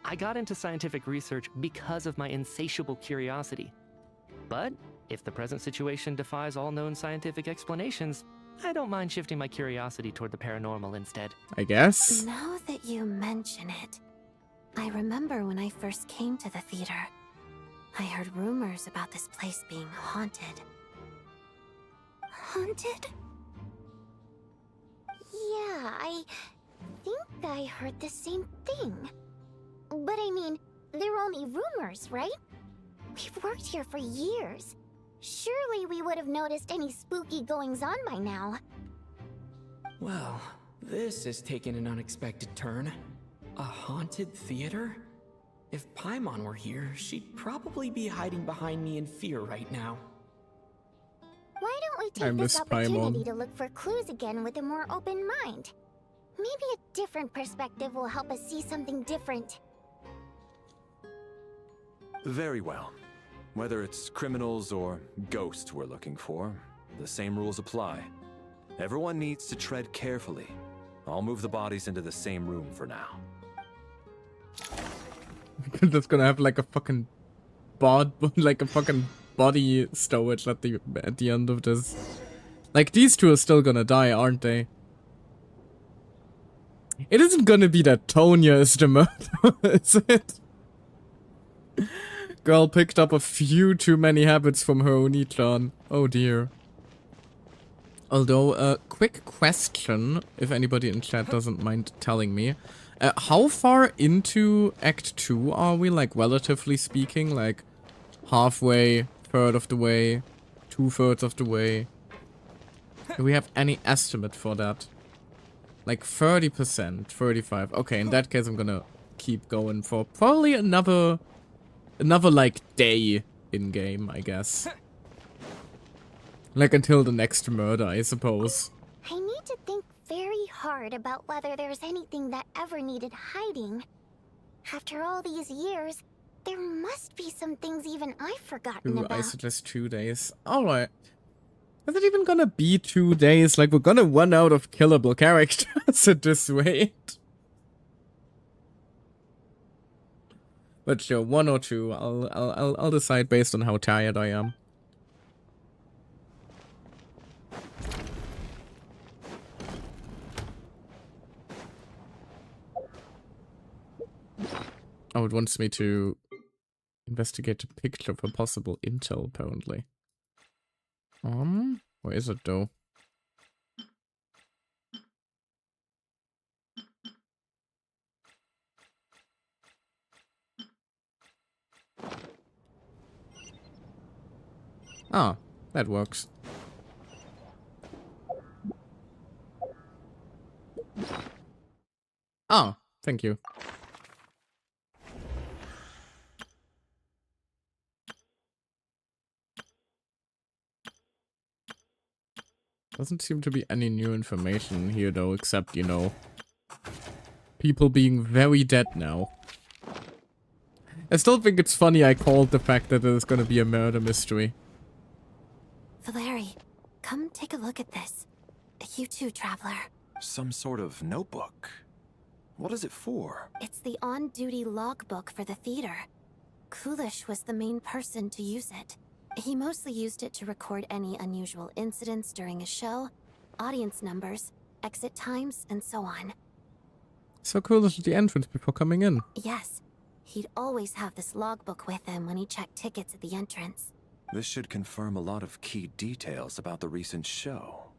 I got into scientific research because of my insatiable curiosity. But if the present situation defies all known scientific explanations, I don't mind shifting my curiosity toward the paranormal instead. I guess. Now that you mention it, I remember when I first came to the theater. I heard rumors about this place being haunted. Haunted? Yeah, I think I heard the same thing. But I mean, they're only rumors, right? We've worked here for years. Surely we would have noticed any spooky goings-on by now. Well, this has taken an unexpected turn. A haunted theater? If Paimon were here, she'd probably be hiding behind me in fear right now. Why don't we take this opportunity to look for clues again with a more open mind? Maybe a different perspective will help us see something different. Very well. Whether it's criminals or ghosts we're looking for, the same rules apply. Everyone needs to tread carefully. I'll move the bodies into the same room for now. That's gonna have like a fucking like a fucking body stowage at the end of this. Like, these two are still gonna die, aren't they? It isn't gonna be that Tonya is the murderer, is it? Girl picked up a few too many habits from her Oni-chan. Oh dear. Although, quick question, if anybody in chat doesn't mind telling me. How far into Act 2 are we, like, relatively speaking? Like, halfway, third of the way, 2/3 of the way? Do we have any estimate for that? Like 30%, 35. Okay, in that case I'm gonna keep going for probably another like day in game, I guess. Like until the next murder, I suppose. I need to think very hard about whether there's anything that ever needed hiding. After all these years, there must be some things even I've forgotten Ooh, about. I suggest 2 days. Alright. Is it even gonna be 2 days? Like, we're gonna run out of killable characters at this rate. But sure, 1 or 2. I'll decide based on how tired I am. Oh, it wants me to investigate a picture for possible intel, apparently. Where is it though? Ah, that works. Ah, thank you. Doesn't seem to be any new information here though, except, you know, people being very dead now. I still think it's funny I called the fact that there's gonna be a murder mystery. Valeri, come take a look at this. You too, traveler. Some sort of notebook. What is it for? It's the on-duty logbook for the theater. Coolish was the main person to use it. He mostly used it to record any unusual incidents during a show, audience numbers, exit times, and so on. So Coolish at the entrance before coming in. Yes, he'd always have this logbook with him when he checked tickets at the entrance. This should confirm a lot of key details about the recent show.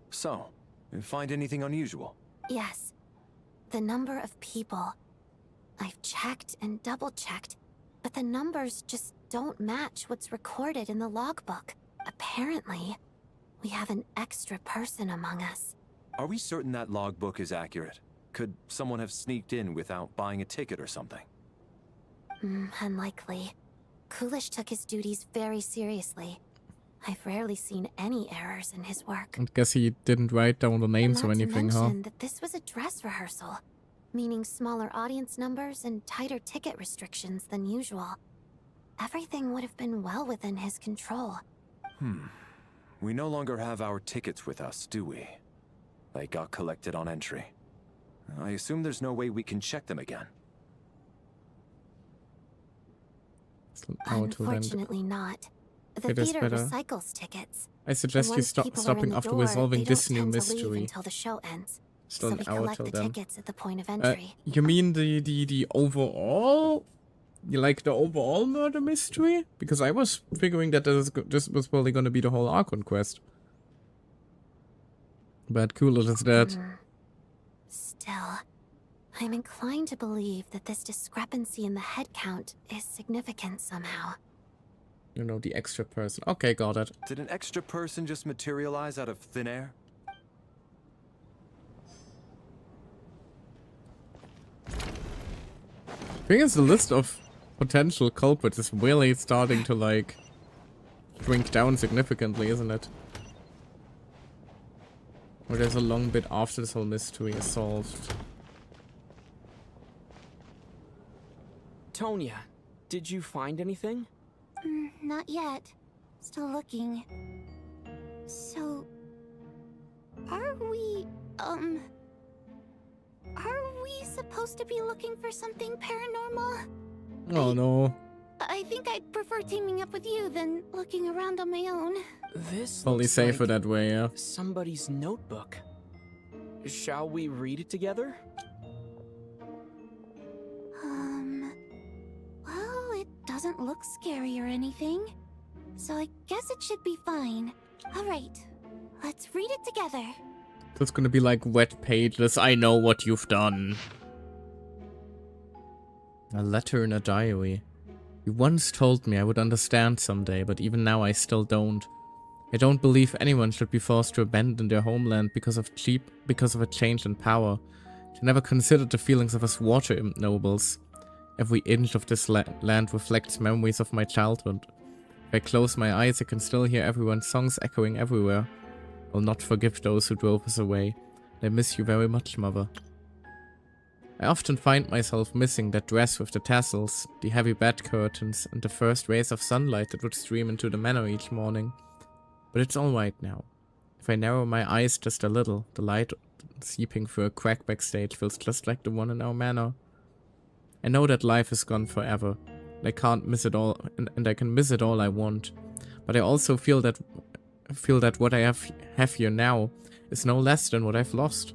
So, you find anything unusual? Yes. The number of people. I've checked and double-checked, but the numbers just don't match what's recorded in the logbook. Apparently, we have an extra person among us. Are we certain that logbook is accurate? Could someone have sneaked in without buying a ticket or something? Unlikely. Coolish took his duties very seriously. I've rarely seen any errors in his work. I guess he didn't write down the names or anything, huh? Not to mention that this was a dress rehearsal, meaning smaller audience numbers and tighter ticket restrictions than usual. Everything would have been well within his control. We no longer have our tickets with us, do we? They got collected on entry. I assume there's no way we can check them again. Unfortunately not. The theater recycles tickets. I suggest you stopping after resolving this new mystery. Until the show ends. Still an hour till then. Tickets at the point of entry. You mean the overall? You like the overall murder mystery? Because I was figuring that this was probably going to be the whole Archon quest. But cooler is that. Still, I'm inclined to believe that this discrepancy in the head count is significant somehow. You know, the extra person. Okay, got it. Did an extra person just materialize out of thin air? Thing is, the list of potential culprits is really starting to, like, shrink down significantly, isn't it? Or there's a long bit after this whole mystery is solved. Tonya, Did you find anything? Not yet. Still looking. So... Are we supposed to be looking for something paranormal? Oh no. I think I'd prefer teaming up with you than looking around on my own. This Probably looks safer like that way, yeah. somebody's notebook. Shall we read it together? Well, it doesn't look scary or anything. So I guess it should be fine. Alright, let's read it together. That's gonna be like wet pages. I know what you've done. A letter in a diary. You once told me I would understand someday, but even now I still don't. I don't believe anyone should be forced to abandon their homeland because of a change in power. I never considered the feelings of us water nobles. Every inch of this land reflects memories of my childhood. If I close my eyes, I can still hear everyone's songs echoing everywhere. I'll not forgive those who drove us away. I miss you very much, Mother. I often find myself missing that dress with the tassels, the heavy bed curtains, and the first rays of sunlight that would stream into the manor each morning. But it's alright now. If I narrow my eyes just a little, the light seeping through a crack backstage feels just like the one in our manor. I know that life is gone forever. I can't miss it all, and I can miss it all I want. But I also feel that what I have here now is no less than what I've lost.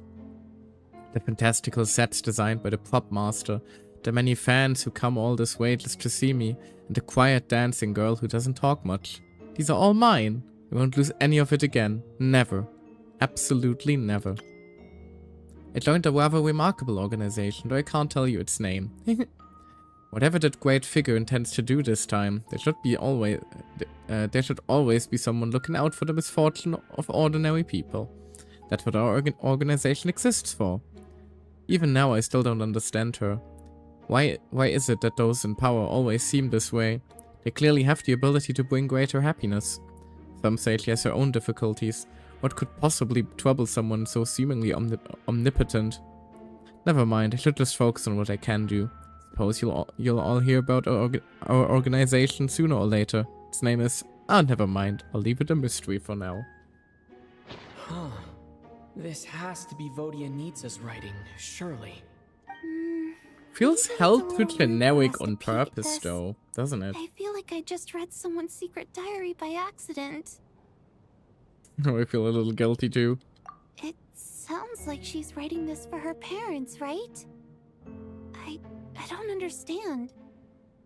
The fantastical sets designed by the prop master, the many fans who come all this way just to see me, and the quiet dancing girl who doesn't talk much. These are all mine. I won't lose any of it again. Never. Absolutely never. I joined a rather remarkable organization, though I can't tell you its name. Whatever that great figure intends to do this time, there should always be someone looking out for the misfortune of ordinary people. That's what our organization exists for. Even now I still don't understand her. Why is it that those in power always seem this way? They clearly have the ability to bring greater happiness. Some say she has her own difficulties. What could possibly trouble someone so seemingly omnipotent? Never mind, I should just focus on what I can do. Suppose you'll all hear about our organization sooner or later. Its name is... never mind. I'll leave it a mystery for now. Huh. This has to be Vodyanitsa's writing, surely. Feels held too generic on purpose, though, doesn't it? I feel like I just read someone's secret diary by accident. Oh, I feel a little guilty too. It sounds like she's writing this for her parents, right? I don't understand.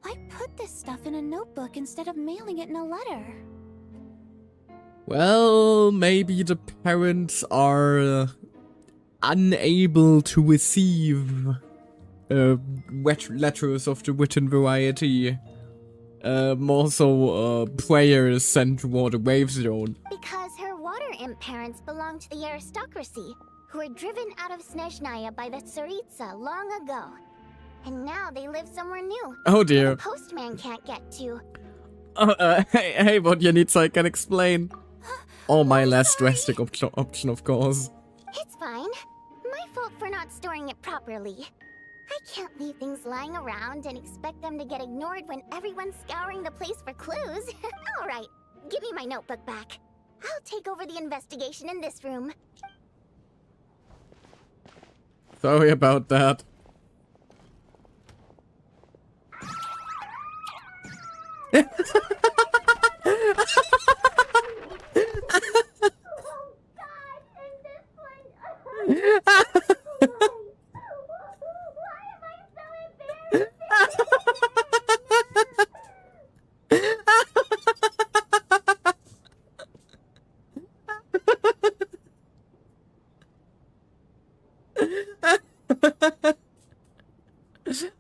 Why put this stuff in a notebook instead of mailing it in a letter? Well, maybe the parents are unable to receive letters of the written variety. More so prayers sent toward the wave zone. Because her water imp parents belong to the aristocracy, who were driven out of Sneznaya by the Tsaritsa long ago. And now they live somewhere new. Oh dear. The postman can't get to. Hey, Vodyanitsa, I can explain. Oh, my last drastic option, of course. It's fine. My fault for not storing it properly. I can't leave things lying around and expect them to get ignored when everyone's scouring the place for clues. Alright, give me my notebook back. I'll take over the investigation in this room. Sorry about that.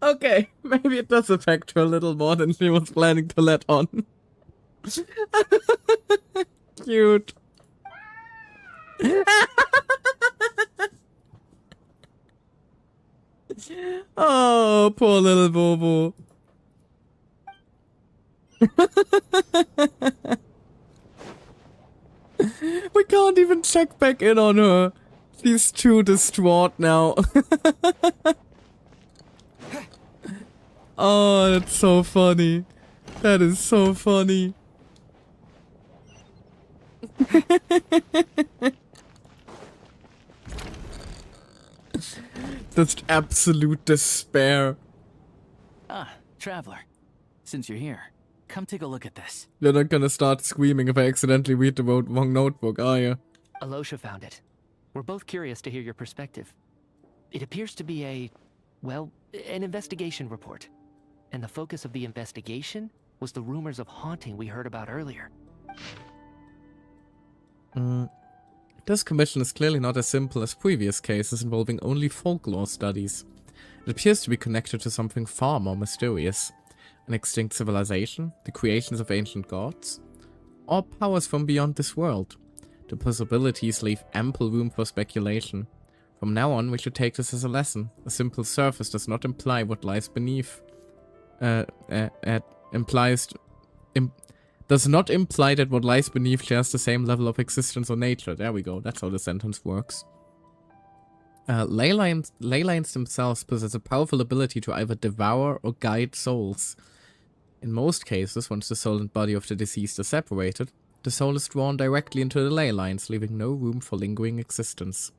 Okay, maybe it does affect her a little more than she was planning to let on. Cute. Oh, poor little Bobo. We can't even check back in on her. She's too distraught now. Oh, that's so funny. That is so funny. Just absolute despair. Ah, traveler. Since you're here, come take a look at this. You're not gonna start screaming if I accidentally read the wrong notebook, are you? Alosha found it. We're both curious to hear your perspective. It appears to be well, an investigation report. And the focus of the investigation was the rumors of haunting we heard about earlier. This commission is clearly not as simple as previous cases involving only folklore studies. It appears to be connected to something far more mysterious. An extinct civilization, the creations of ancient gods, or powers from beyond this world. The possibilities leave ample room for speculation. From now on, we should take this as a lesson. A simple surface does not imply what lies beneath. Does not imply that what lies beneath shares the same level of existence or nature. There we go, that's how the sentence works. Ley lines themselves possess a powerful ability to either devour or guide souls. In most cases, once the soul and body of the deceased are separated, the soul is drawn directly into the ley lines, leaving no room for lingering existence.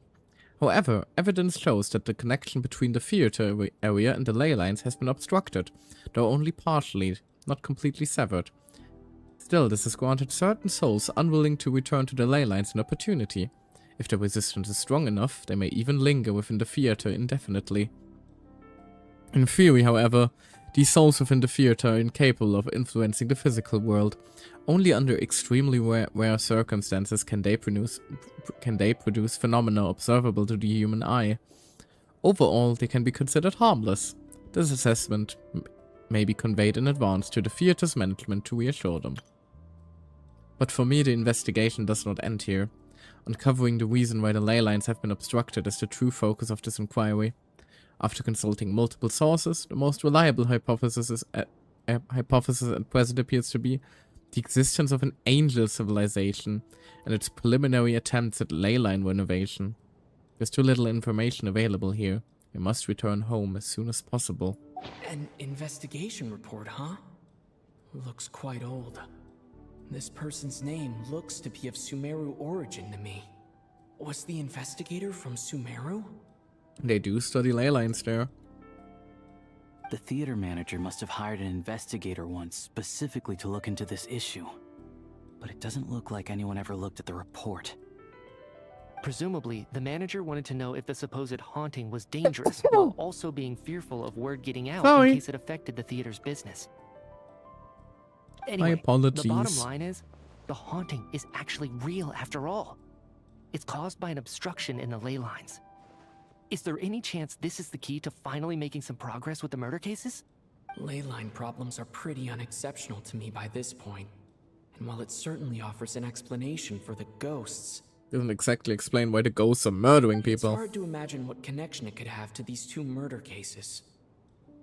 However, evidence shows that the connection between the theater area and the ley lines has been obstructed, though only partially, not completely severed. Still, this has granted certain souls unwilling to return to the ley lines an opportunity. If the resistance is strong enough, they may even linger within the theater indefinitely. In theory, however, these souls within the theater are incapable of influencing the physical world. Only under extremely rare circumstances can they produce phenomena observable to the human eye. Overall, they can be considered harmless. This assessment may be conveyed in advance to the theater's management to reassure them. But for me, the investigation does not end here. Uncovering the reason why the ley lines have been obstructed is the true focus of this inquiry. After consulting multiple sources, the most reliable hypothesis at present appears to be the existence of an angel civilization and its preliminary attempts at ley line renovation. There's too little information available here. We must return home as soon as possible. An investigation report, huh? Looks quite old. This person's name looks to be of Sumeru origin to me. Was the investigator from Sumeru? They do study ley lines there. The theater manager must have hired an investigator once specifically to look into this issue. But it doesn't look like anyone ever looked at the report. Presumably, the manager wanted to know if the supposed haunting was dangerous while also being fearful of word getting out in case it affected the theater's business. Anyway, my apologies. The bottom line is, the haunting is actually real after all. It's caused by an obstruction in the ley lines. Is there any chance this is the key to finally making some progress with the murder cases? Ley line problems are pretty unexceptional to me by this point. And while it certainly offers an explanation for the ghosts, doesn't exactly explain why the ghosts are murdering people. It's hard to imagine what connection it could have to these two murder cases.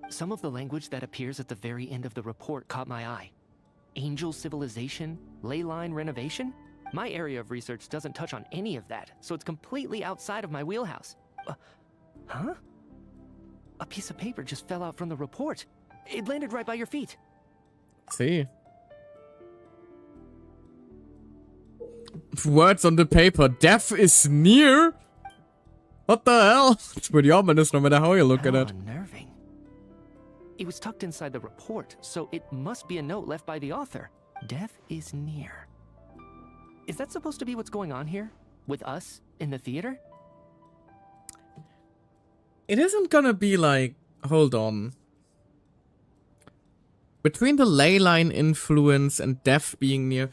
Some of the language that appears at the very end of the report caught my eye. Angel civilization, ley line renovation? My area of research doesn't touch on any of that, so it's completely outside of my wheelhouse. Huh? A piece of paper just fell out from the report. It landed right by your feet. See. Words on the paper. Death is near? What the hell? It's pretty ominous no matter how you look at it. Unnerving. It was tucked inside the report, so it must be a note left by the author. Death is near. Is that supposed to be what's going on here? With us in the theater? It isn't gonna be like... Hold on. Between the ley line influence and death being near...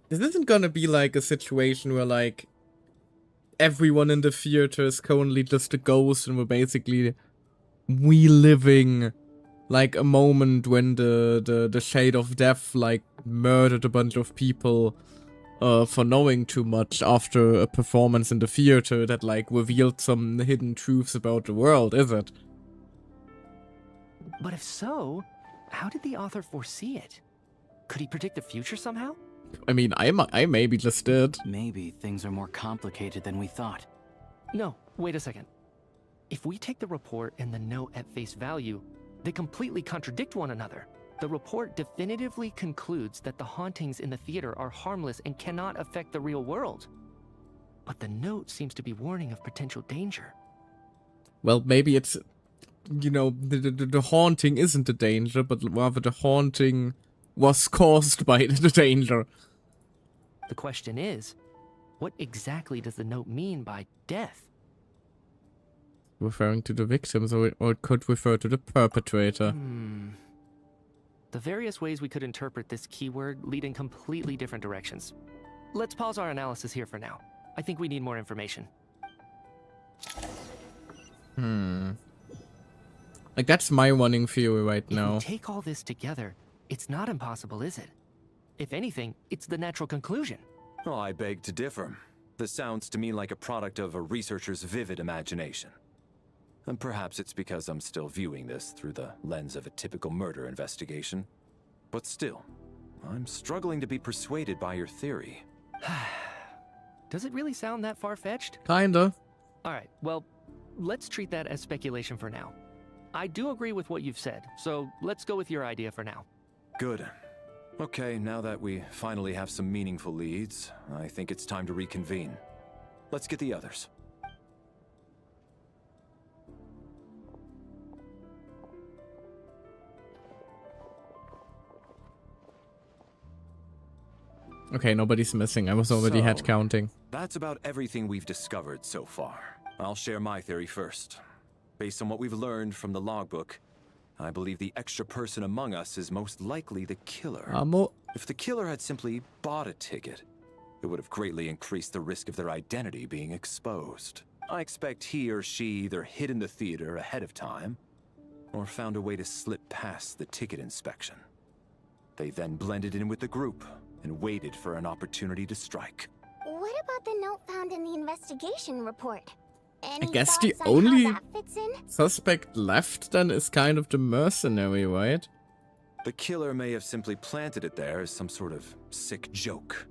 This isn't gonna be like a situation where like... everyone in the theater is currently just a ghost and we're basically... reliving... like a moment when the shade of death like murdered a bunch of people for knowing too much after a performance in the theater that like revealed some hidden truths about the world, is it? But if so, how did the author foresee it? Could he predict the future somehow? I mean, I maybe just did. Maybe things are more complicated than we thought. No, wait a second. If we take the report and the note at face value, They completely contradict one another. The report definitively concludes that the hauntings in the theater are harmless and cannot affect the real world. But the note seems to be warning of potential danger. Well, maybe it's, you know, the haunting isn't the danger, but rather the haunting was caused by the danger. The question is, what exactly does the note mean by death? Referring to the victims, or it could refer to the perpetrator. The various ways we could interpret this keyword lead in completely different directions. Let's pause our analysis here for now. I think we need more information. Like, that's my running theory right now. If we take all this together, it's not impossible, is it? If anything, it's the natural conclusion. Well, I beg to differ. This sounds to me like a product of a researcher's vivid imagination. And perhaps it's because I'm still viewing this through the lens of a typical murder investigation. But still, I'm struggling to be persuaded by your theory. Does it really sound that far-fetched? Kinda. Alright, well, let's treat that as speculation for now. I do agree with what you've said, so let's go with your idea for now. Good. Okay, now that we finally have some meaningful leads, I think it's time to reconvene. Let's get the others. Okay, nobody's missing. I was already head counting. That's about everything we've discovered so far. I'll share my theory first. Based on what we've learned from the logbook, I believe the extra person among us is most likely the killer. If the killer had simply bought a ticket, it would have greatly increased the risk of their identity being exposed. I expect he or she either hid in the theater ahead of time, or found a way to slip past the ticket inspection. They then blended in with the group and waited for an opportunity to strike. What about the note found in the investigation report? I guess the only suspect left then is kind of the mercenary, right? The killer may have simply planted it there as some sort of sick joke.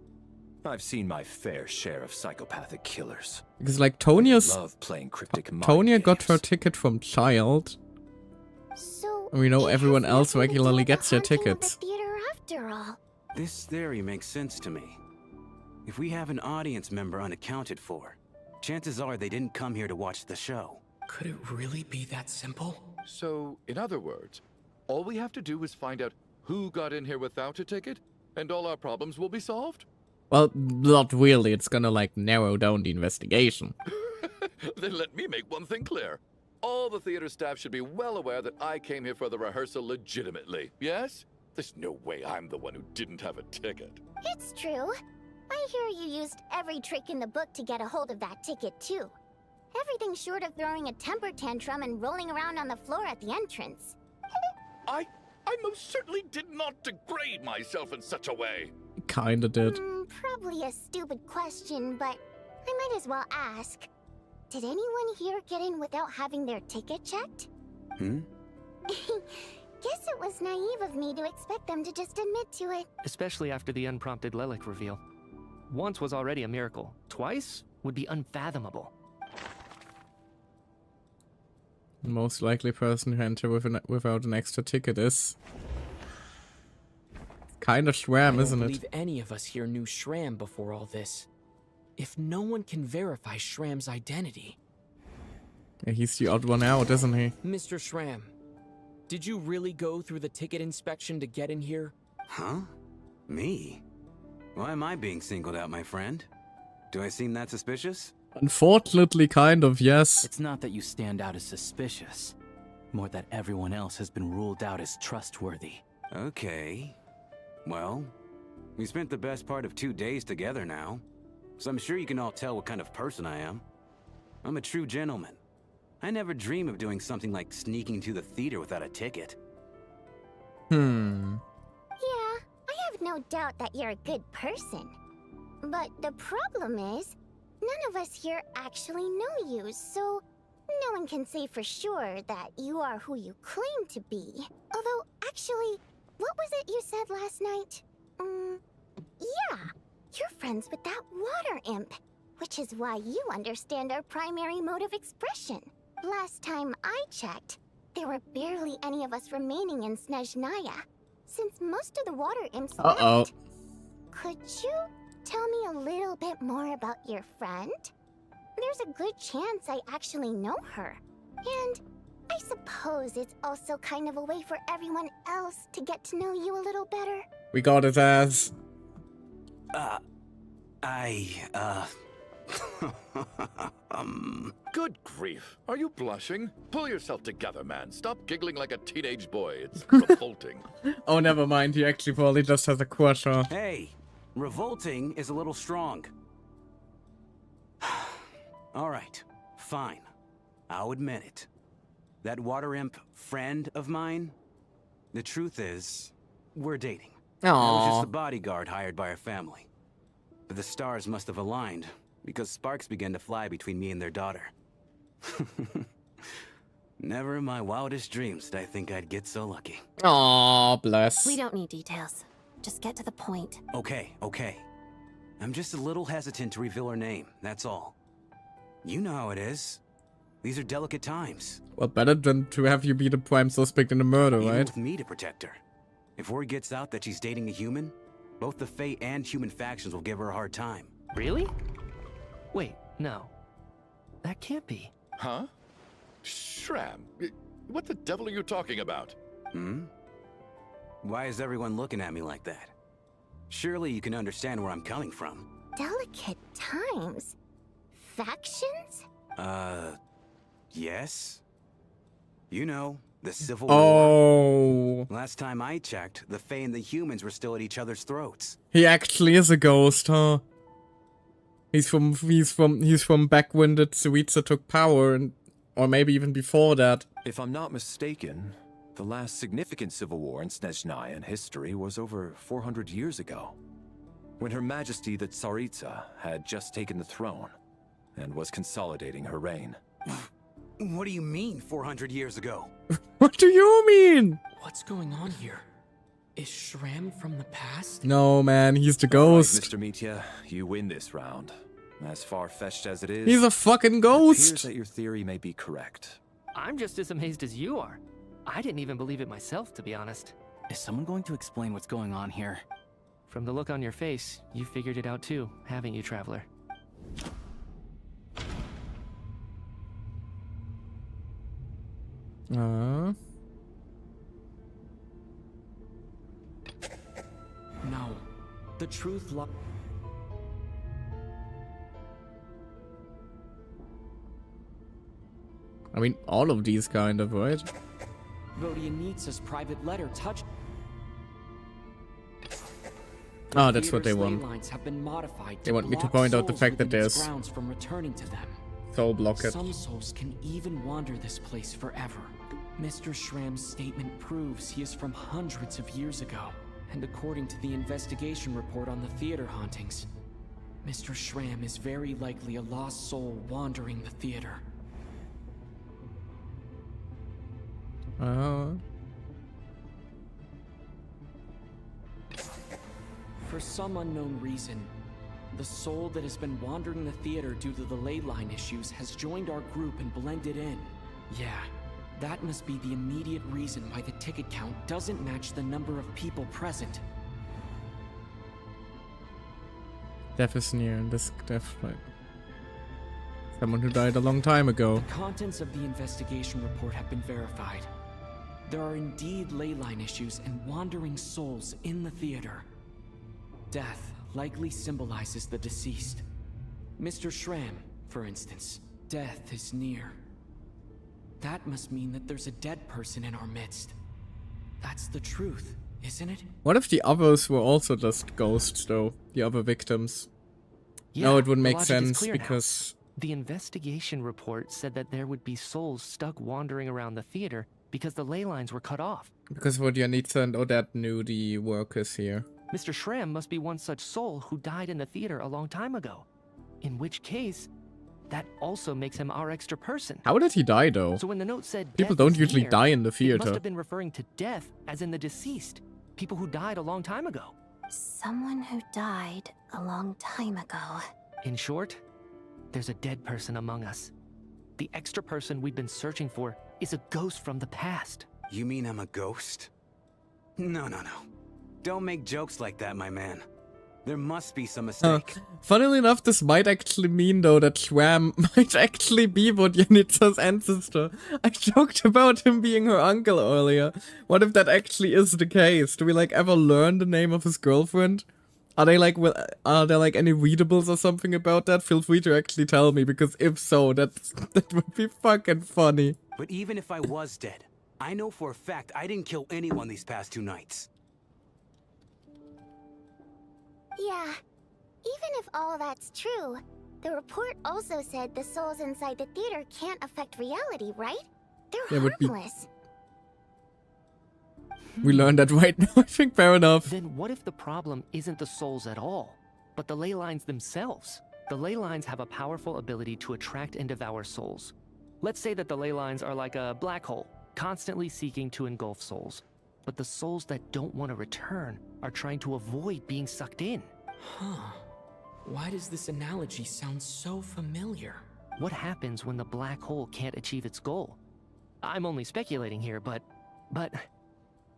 I've seen my fair share of psychopathic killers. Because like Tonia's... love playing cryptic mind Tonia got her ticket from Child. So and we know everyone else regularly gets their tickets. Theater after all. This theory makes sense to me. If we have an audience member unaccounted for, chances are they didn't come here to watch the show. Could it really be that simple? So, in other words, all we have to do is find out who got in here without a ticket, and all our problems will be solved? Well, not really. It's gonna, like, narrow down the investigation. Then let me make one thing clear. All the theater staff should be well aware that I came here for the rehearsal legitimately, yes? There's no way I'm the one who didn't have a ticket. It's true. I hear you used every trick in the book to get a hold of that ticket, too. Everything short of throwing a temper tantrum and rolling around on the floor at the entrance. I most certainly did not degrade myself in such a way. Kinda did. Probably a stupid question, but I might as well ask. Did anyone here get in without having their ticket checked? Guess it was naive of me to expect them to just admit to it. Especially after the unprompted Lelik reveal. Once was already a miracle. Twice would be unfathomable. The most likely person who entered without an extra ticket is... kind of Shram, isn't it? I don't believe any of us here knew Shram before all this. If no one can verify Shram's identity... Yeah, he's the odd one out, isn't he? Mr. Shram, did you really go through the ticket inspection to get in here? Huh? Me? Why am I being singled out, my friend? Do I seem that suspicious? Unfortunately, kind of, yes. It's not that you stand out as suspicious. More that everyone else has been ruled out as trustworthy. Okay. Well, we spent the best part of 2 days together now. So I'm sure you can all tell what kind of person I am. I'm a true gentleman. I never dream of doing something like sneaking to the theater without a ticket. Yeah, I have no doubt that you're a good person. But the problem is, none of us here actually know you, so no one can say for sure that you are who you claim to be. Although, actually, what was it you said last night? Yeah, you're friends with that water imp, which is why you understand our primary mode of expression. Last time I checked, there were barely any of us remaining in Sneznaya, since most of the water imps Uh-oh. left. Could you tell me a little bit more about your friend? There's a good chance I actually know her. And I suppose it's also kind of a way for everyone else to get to know you a little better. We got his ass. Good grief. Are you blushing? Pull yourself together, man. Stop giggling like a teenage boy. It's revolting. Oh, never mind. He actually probably just has a crush on. Hey, revolting is a little strong. All right, fine. I'll admit it. That water imp friend of mine, the truth is, we're dating. I was just a bodyguard hired by our family. But the stars must have aligned, because sparks began to fly between me and their daughter. Never in my wildest dreams did I think I'd get so lucky. Aw, bless. We don't need details. Just get to the point. Okay. I'm just a little hesitant to reveal her name, that's all. You know how it is. These are delicate times. Well, better than to have you be the prime suspect in the murder, Even right? with me to protect her. If word gets out that she's dating a human, both the Fae and human factions will give her a hard time. Really? Wait, no. That can't be. Huh? Shram, what the devil are you talking about? Why is everyone looking at me like that? Surely you can understand where I'm coming from. Delicate times? Factions? Yes. You know, the Civil War. Last time I checked, the Fae and the humans were still at each other's throats. He actually is a ghost, huh? He's from back when the Suiza took power, and or maybe even before that. If I'm not mistaken, the last significant civil war in Sneznayan history was over 400 years ago, when Her Majesty the Tsaritsa had just taken the throne and was consolidating her reign. What do you mean, 400 years ago? What do you mean? What's going on here? Is Shram from the past? No, man, he's the ghost. Right, Mr. Mitya, you win this round. As far-fetched as it is, He's a fucking it ghost. appears that your theory may be correct. I'm just as amazed as you are. I didn't even believe it myself, to be honest. Is someone going to explain what's going on here? From the look on your face, you figured it out too, haven't you, Traveler? No. The truth I mean, all of these kind of, right? Vodyanitsa's private letter touched. Oh, that's what they want. Lines have been modified They want me to point out the fact that there's grounds from returning to them. soul blockage. Some souls can even wander this place forever. Mr. Shram's statement proves he is from hundreds of years ago. And according to the investigation report on the theater hauntings, Mr. Shram is very likely a lost soul wandering the theater. For some unknown reason, the soul that has been wandering the theater due to the ley line issues has joined our group and blended in. Yeah, that must be the immediate reason why the ticket count doesn't match the number of people present. Death is near, and this death, right? Someone who died a long time ago. The contents of the investigation report have been verified. There are indeed ley line issues and wandering souls in the theater. Death likely symbolizes the deceased. Mr. Shram, for instance, death is near. That must mean that there's a dead person in our midst. That's the truth, isn't it? What if the others were also just ghosts, though? The other victims? Yeah, No, it would the make logic is sense clear now. because The investigation report said that there would be souls stuck wandering around the theater because the ley lines were cut off. Vodyanitsa and Odette knew the workers here. Mr. Shram must be one such soul who died in the theater a long time ago. In which case, that also makes him our extra person. How did he die, though? So when the note said People death don't is usually near, die in the it must theater. have been referring to death as in the deceased. People who died a long time ago. Someone who died a long time ago. In short, there's a dead person among us. The extra person we've been searching for is a ghost from the past. You mean I'm a ghost? No. Don't make jokes like that, my man. There must be some mistake. Funnily enough, this might actually mean, though, that Schwam might actually be Vodyanitsa's ancestor. I joked about him being her uncle earlier. What if that actually is the case? Do we, like, ever learn the name of his girlfriend? Are there, like, any readables or something about that? Feel free to actually tell me, because if so, that would be fucking funny. But even if I was dead, I know for a fact I didn't kill anyone these past 2 nights. Yeah, even if all that's true, the report also said the souls inside the theater can't affect reality, right? They're harmless. We learned that right now, I think, fair enough. Then what if the problem isn't the souls at all, but the ley lines themselves? The ley lines have a powerful ability to attract and devour souls. Let's say that the ley lines are like a black hole, constantly seeking to engulf souls. But the souls that don't want to return are trying to avoid being sucked in. Huh. Why does this analogy sound so familiar? What happens when the black hole can't achieve its goal? I'm only speculating here, but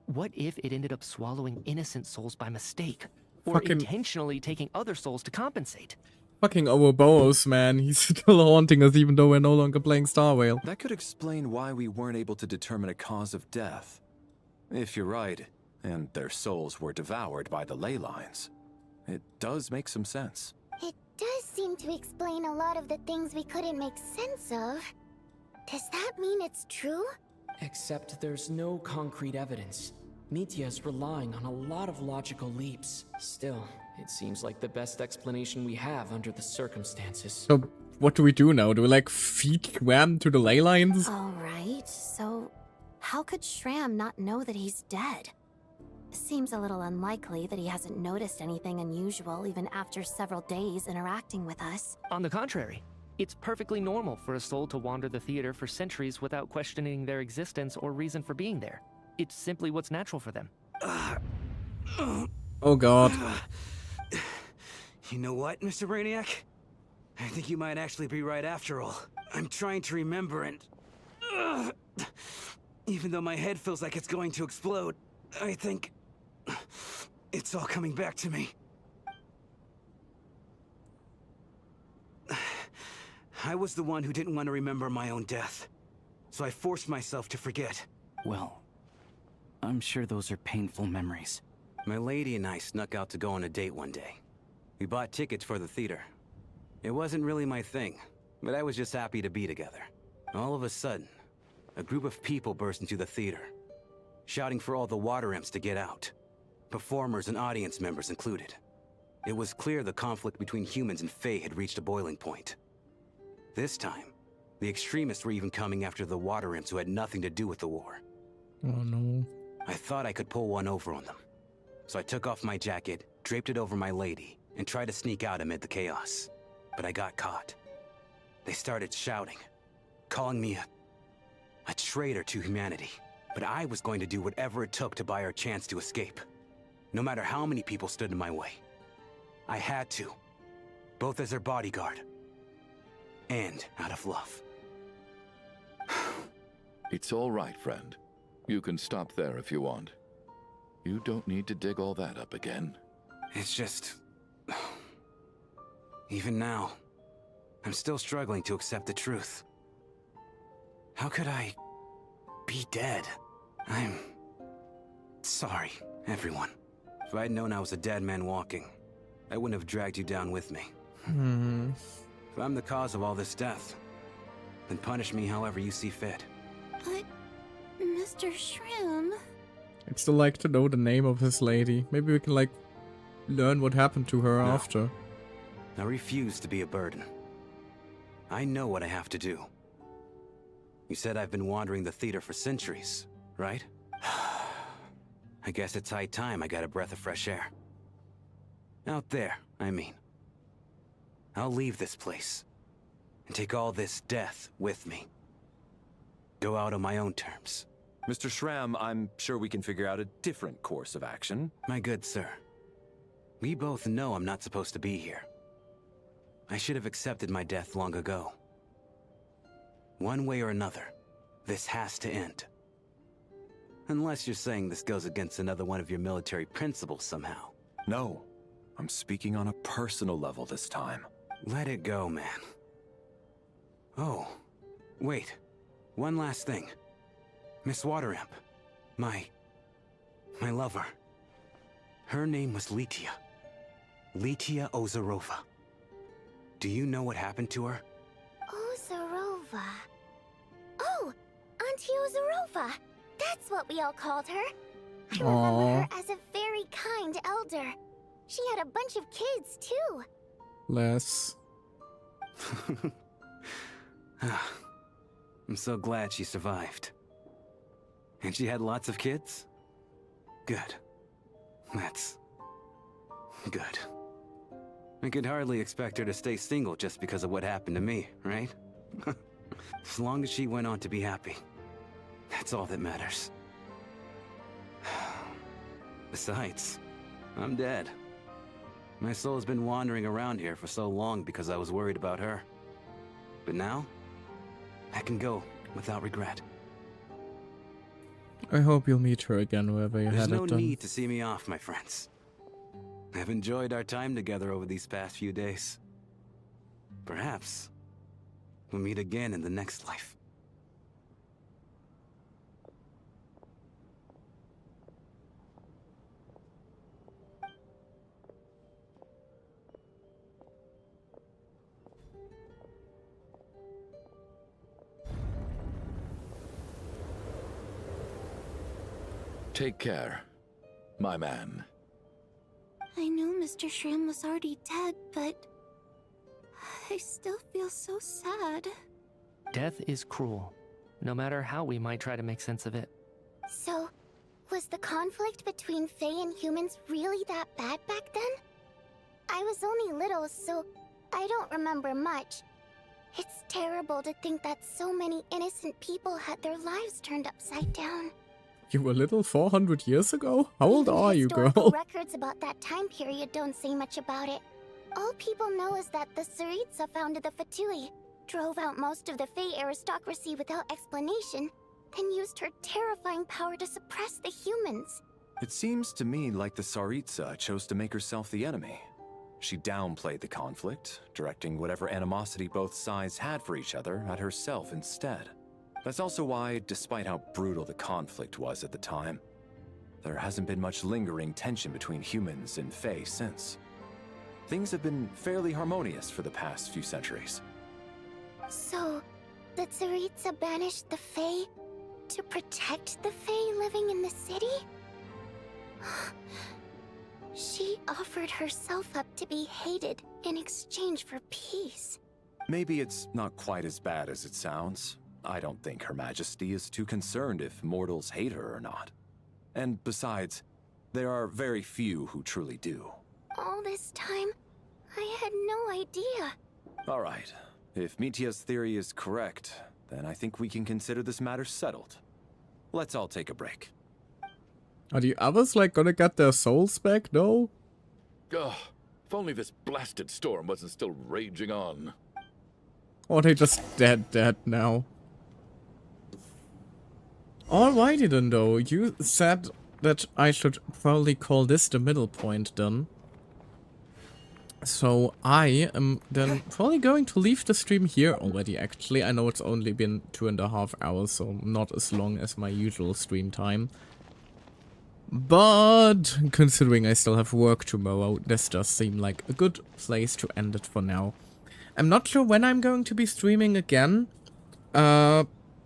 what if it ended up swallowing innocent souls by mistake? Or intentionally taking other souls to compensate? Fucking Ouroboros, man. He's still haunting us even though we're no longer playing Star Whale. That could explain why we weren't able to determine a cause of death. If you're right, and their souls were devoured by the ley lines, it does make some sense. It does seem to explain a lot of the things we couldn't make sense of. Does that mean it's true? Except there's no concrete evidence. Mitya is relying on a lot of logical leaps. Still, it seems like the best explanation we have under the circumstances. So, what do we do now? Do we, like, feed Schwam to the ley lines? Alright, so how could Shram not know that he's dead? Seems a little unlikely that he hasn't noticed anything unusual even after several days interacting with us. On the contrary, it's perfectly normal for a soul to wander the theater for centuries without questioning their existence or reason for being there. It's simply what's natural for them. Oh god. You know what, Mr. Brainiac? I think you might actually be right after all. I'm trying to remember and... even though my head feels like it's going to explode, I think... it's all coming back to me. I was the one who didn't want to remember my own death, so I forced myself to forget. Well, I'm sure those are painful memories. My lady and I snuck out to go on a date one day. We bought tickets for the theater. It wasn't really my thing, but I was just happy to be together. All of a sudden, a group of people burst into the theater, shouting for all the water imps to get out. Performers and audience members included. It was clear the conflict between humans and Fae had reached a boiling point. This time, the extremists were even coming after the water imps who had nothing to do with the war. Oh no. I thought I could pull one over on them. So I took off my jacket, draped it over my lady, and tried to sneak out amid the chaos. But I got caught. They started shouting, calling me a traitor to humanity. But I was going to do whatever it took to buy our chance to escape. No matter how many people stood in my way. I had to. Both as their bodyguard. And out of love. It's all right, friend. You can stop there if you want. You don't need to dig all that up again. It's just... even now, I'm still struggling to accept the truth. How could I be dead? I'm sorry, everyone. If I'd known I was a dead man walking, I wouldn't have dragged you down with me. If I'm the cause of all this death, then punish me however you see fit. But, Mr. Shroom... I'd still like to know the name of his lady. Maybe we can, like, learn what happened to her after. I refuse to be a burden. I know what I have to do. You said I've been wandering the theater for centuries, right? I guess it's high time I got a breath of fresh air. Out there, I mean. I'll leave this place and take all this death with me. Go out on my own terms. Mr. Schramm, I'm sure we can figure out a different course of action. My good sir, we both know I'm not supposed to be here. I should have accepted my death long ago. One way or another, This has to end. Unless you're saying this goes against another one of your military principles somehow. No, I'm speaking on a personal level this time. Let it go, man. Oh, wait. One last thing. Miss Wateramp. My lover. Her name was Letia. Letia Ozarova. Do you know what happened to her? Ozarova. Oh, Auntie Ozarova. That's what we all called her. I remember her as a very kind elder. She had a bunch of kids, too. Less. I'm so glad she survived. And she had lots of kids? Good. That's good. I could hardly expect her to stay single just because of what happened to me, right? As long as she went on to be happy. That's all that matters. Besides, I'm dead. My soul's been wandering around here for so long because I was worried about her. But now, I can go without regret. I hope you'll meet her again wherever you There's had no it done. need to see me off, my friends. I've enjoyed our time together over these past few days. Perhaps we'll meet again in the next life. Take care, my man. I knew Mr. Shram was already dead, but I still feel so sad. Death is cruel, no matter how we might try to make sense of it. So, was the conflict between Fae and humans really that bad back then? I was only little, so I don't remember much. It's terrible to think that so many innocent people had their lives turned upside down. You were little 400 years ago? How old are you, Historical girl? records about that time period don't say much about it. All people know is that the Tsaritsa founded the Fatui, drove out most of the Fae aristocracy without explanation, then used her terrifying power to suppress the humans. It seems to me like the Tsaritsa chose to make herself the enemy. She downplayed the conflict, directing whatever animosity both sides had for each other at herself instead. That's also why, despite how brutal the conflict was at the time, there hasn't been much lingering tension between humans and Fae since. Things have been fairly harmonious for the past few centuries. So, the Tsaritsa banished the Fae to protect the Fae living in the city? She offered herself up to be hated in exchange for peace. Maybe it's not quite as bad as it sounds. I don't think Her Majesty is too concerned if mortals hate her or not. And besides, there are very few who truly do. All this time, I had no idea. All right. If Mitia's theory is correct, then I think we can consider this matter settled. Let's all take a break. Are the others like gonna get their souls back? No? Ugh, if only this blasted storm wasn't still raging on. Or they just dead now. Alrighty then though, you said that I should probably call this the middle point then. So I am then probably going to leave the stream here already actually. I know it's only been 2.5 hours, so not as long as my usual stream time. But considering I still have work tomorrow, this does seem like a good place to end it for now. I'm not sure when I'm going to be streaming again.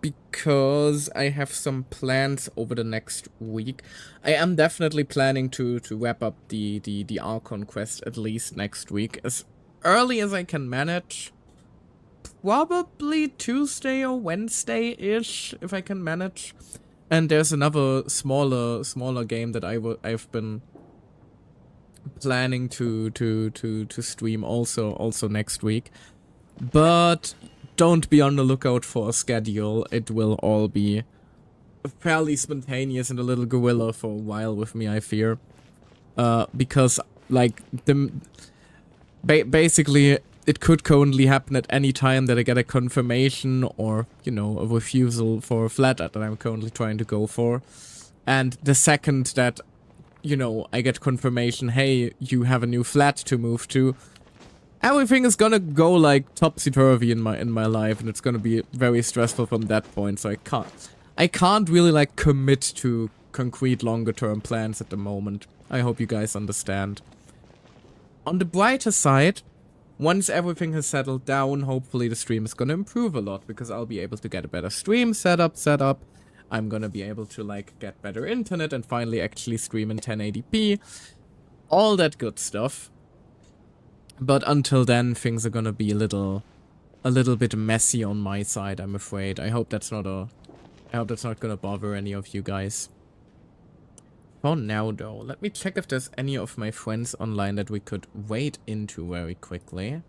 Because I have some plans over the next week. I am definitely planning to wrap up the Archon quest at least next week. As early as I can manage. Probably Tuesday or Wednesday-ish, if I can manage. And there's another smaller game that I've been planning to stream also next week. But don't be on the lookout for a schedule. It will all be fairly spontaneous and a little guerrilla for a while with me, I fear. Because, like, basically, it could currently happen at any time that I get a confirmation or, you know, a refusal for a flat that I'm currently trying to go for. And the second that, you know, I get confirmation, hey, you have a new flat to move to, everything is gonna go like topsy-turvy in my life, and it's gonna be very stressful from that point. So I can't really like commit to concrete longer-term plans at the moment. I hope you guys understand. On the brighter side, once everything has settled down, hopefully the stream is gonna improve a lot, because I'll be able to get a better stream setup. I'm gonna be able to like get better internet and finally actually stream in 1080p. All that good stuff. But until then, things are gonna be a little bit messy on my side, I'm afraid. I hope that's not gonna bother any of you guys. For now, though, let me check if there's any of my friends online that we could wade into very quickly.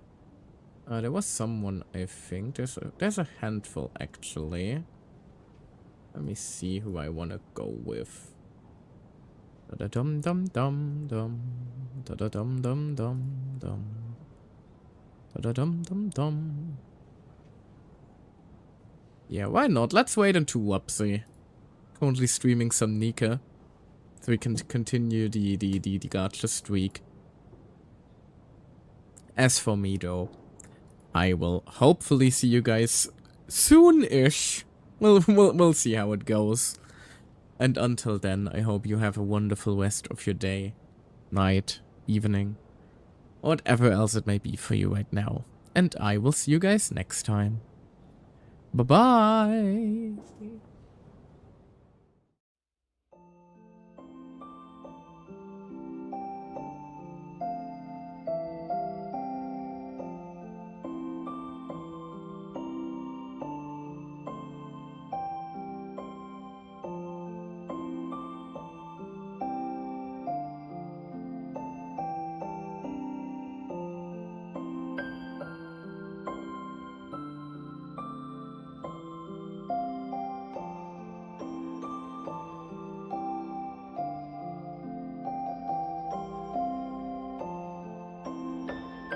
There was someone, I think. There's a handful, actually. Let me see who I want to go with. Da-da-dum-dum-dum-dum. Da-da-dum-dum-dum-dum. Da-da-dum-dum-dum. Yeah, why not? Let's wait into Wupsi. Currently streaming some Nika. So we can continue the gacha streak. As for me, though, I will hopefully see you guys soon-ish. We'll see how it goes. And until then, I hope you have a wonderful rest of your day, night, evening, whatever else it may be for you right now. And I will see you guys next time. Bye-bye!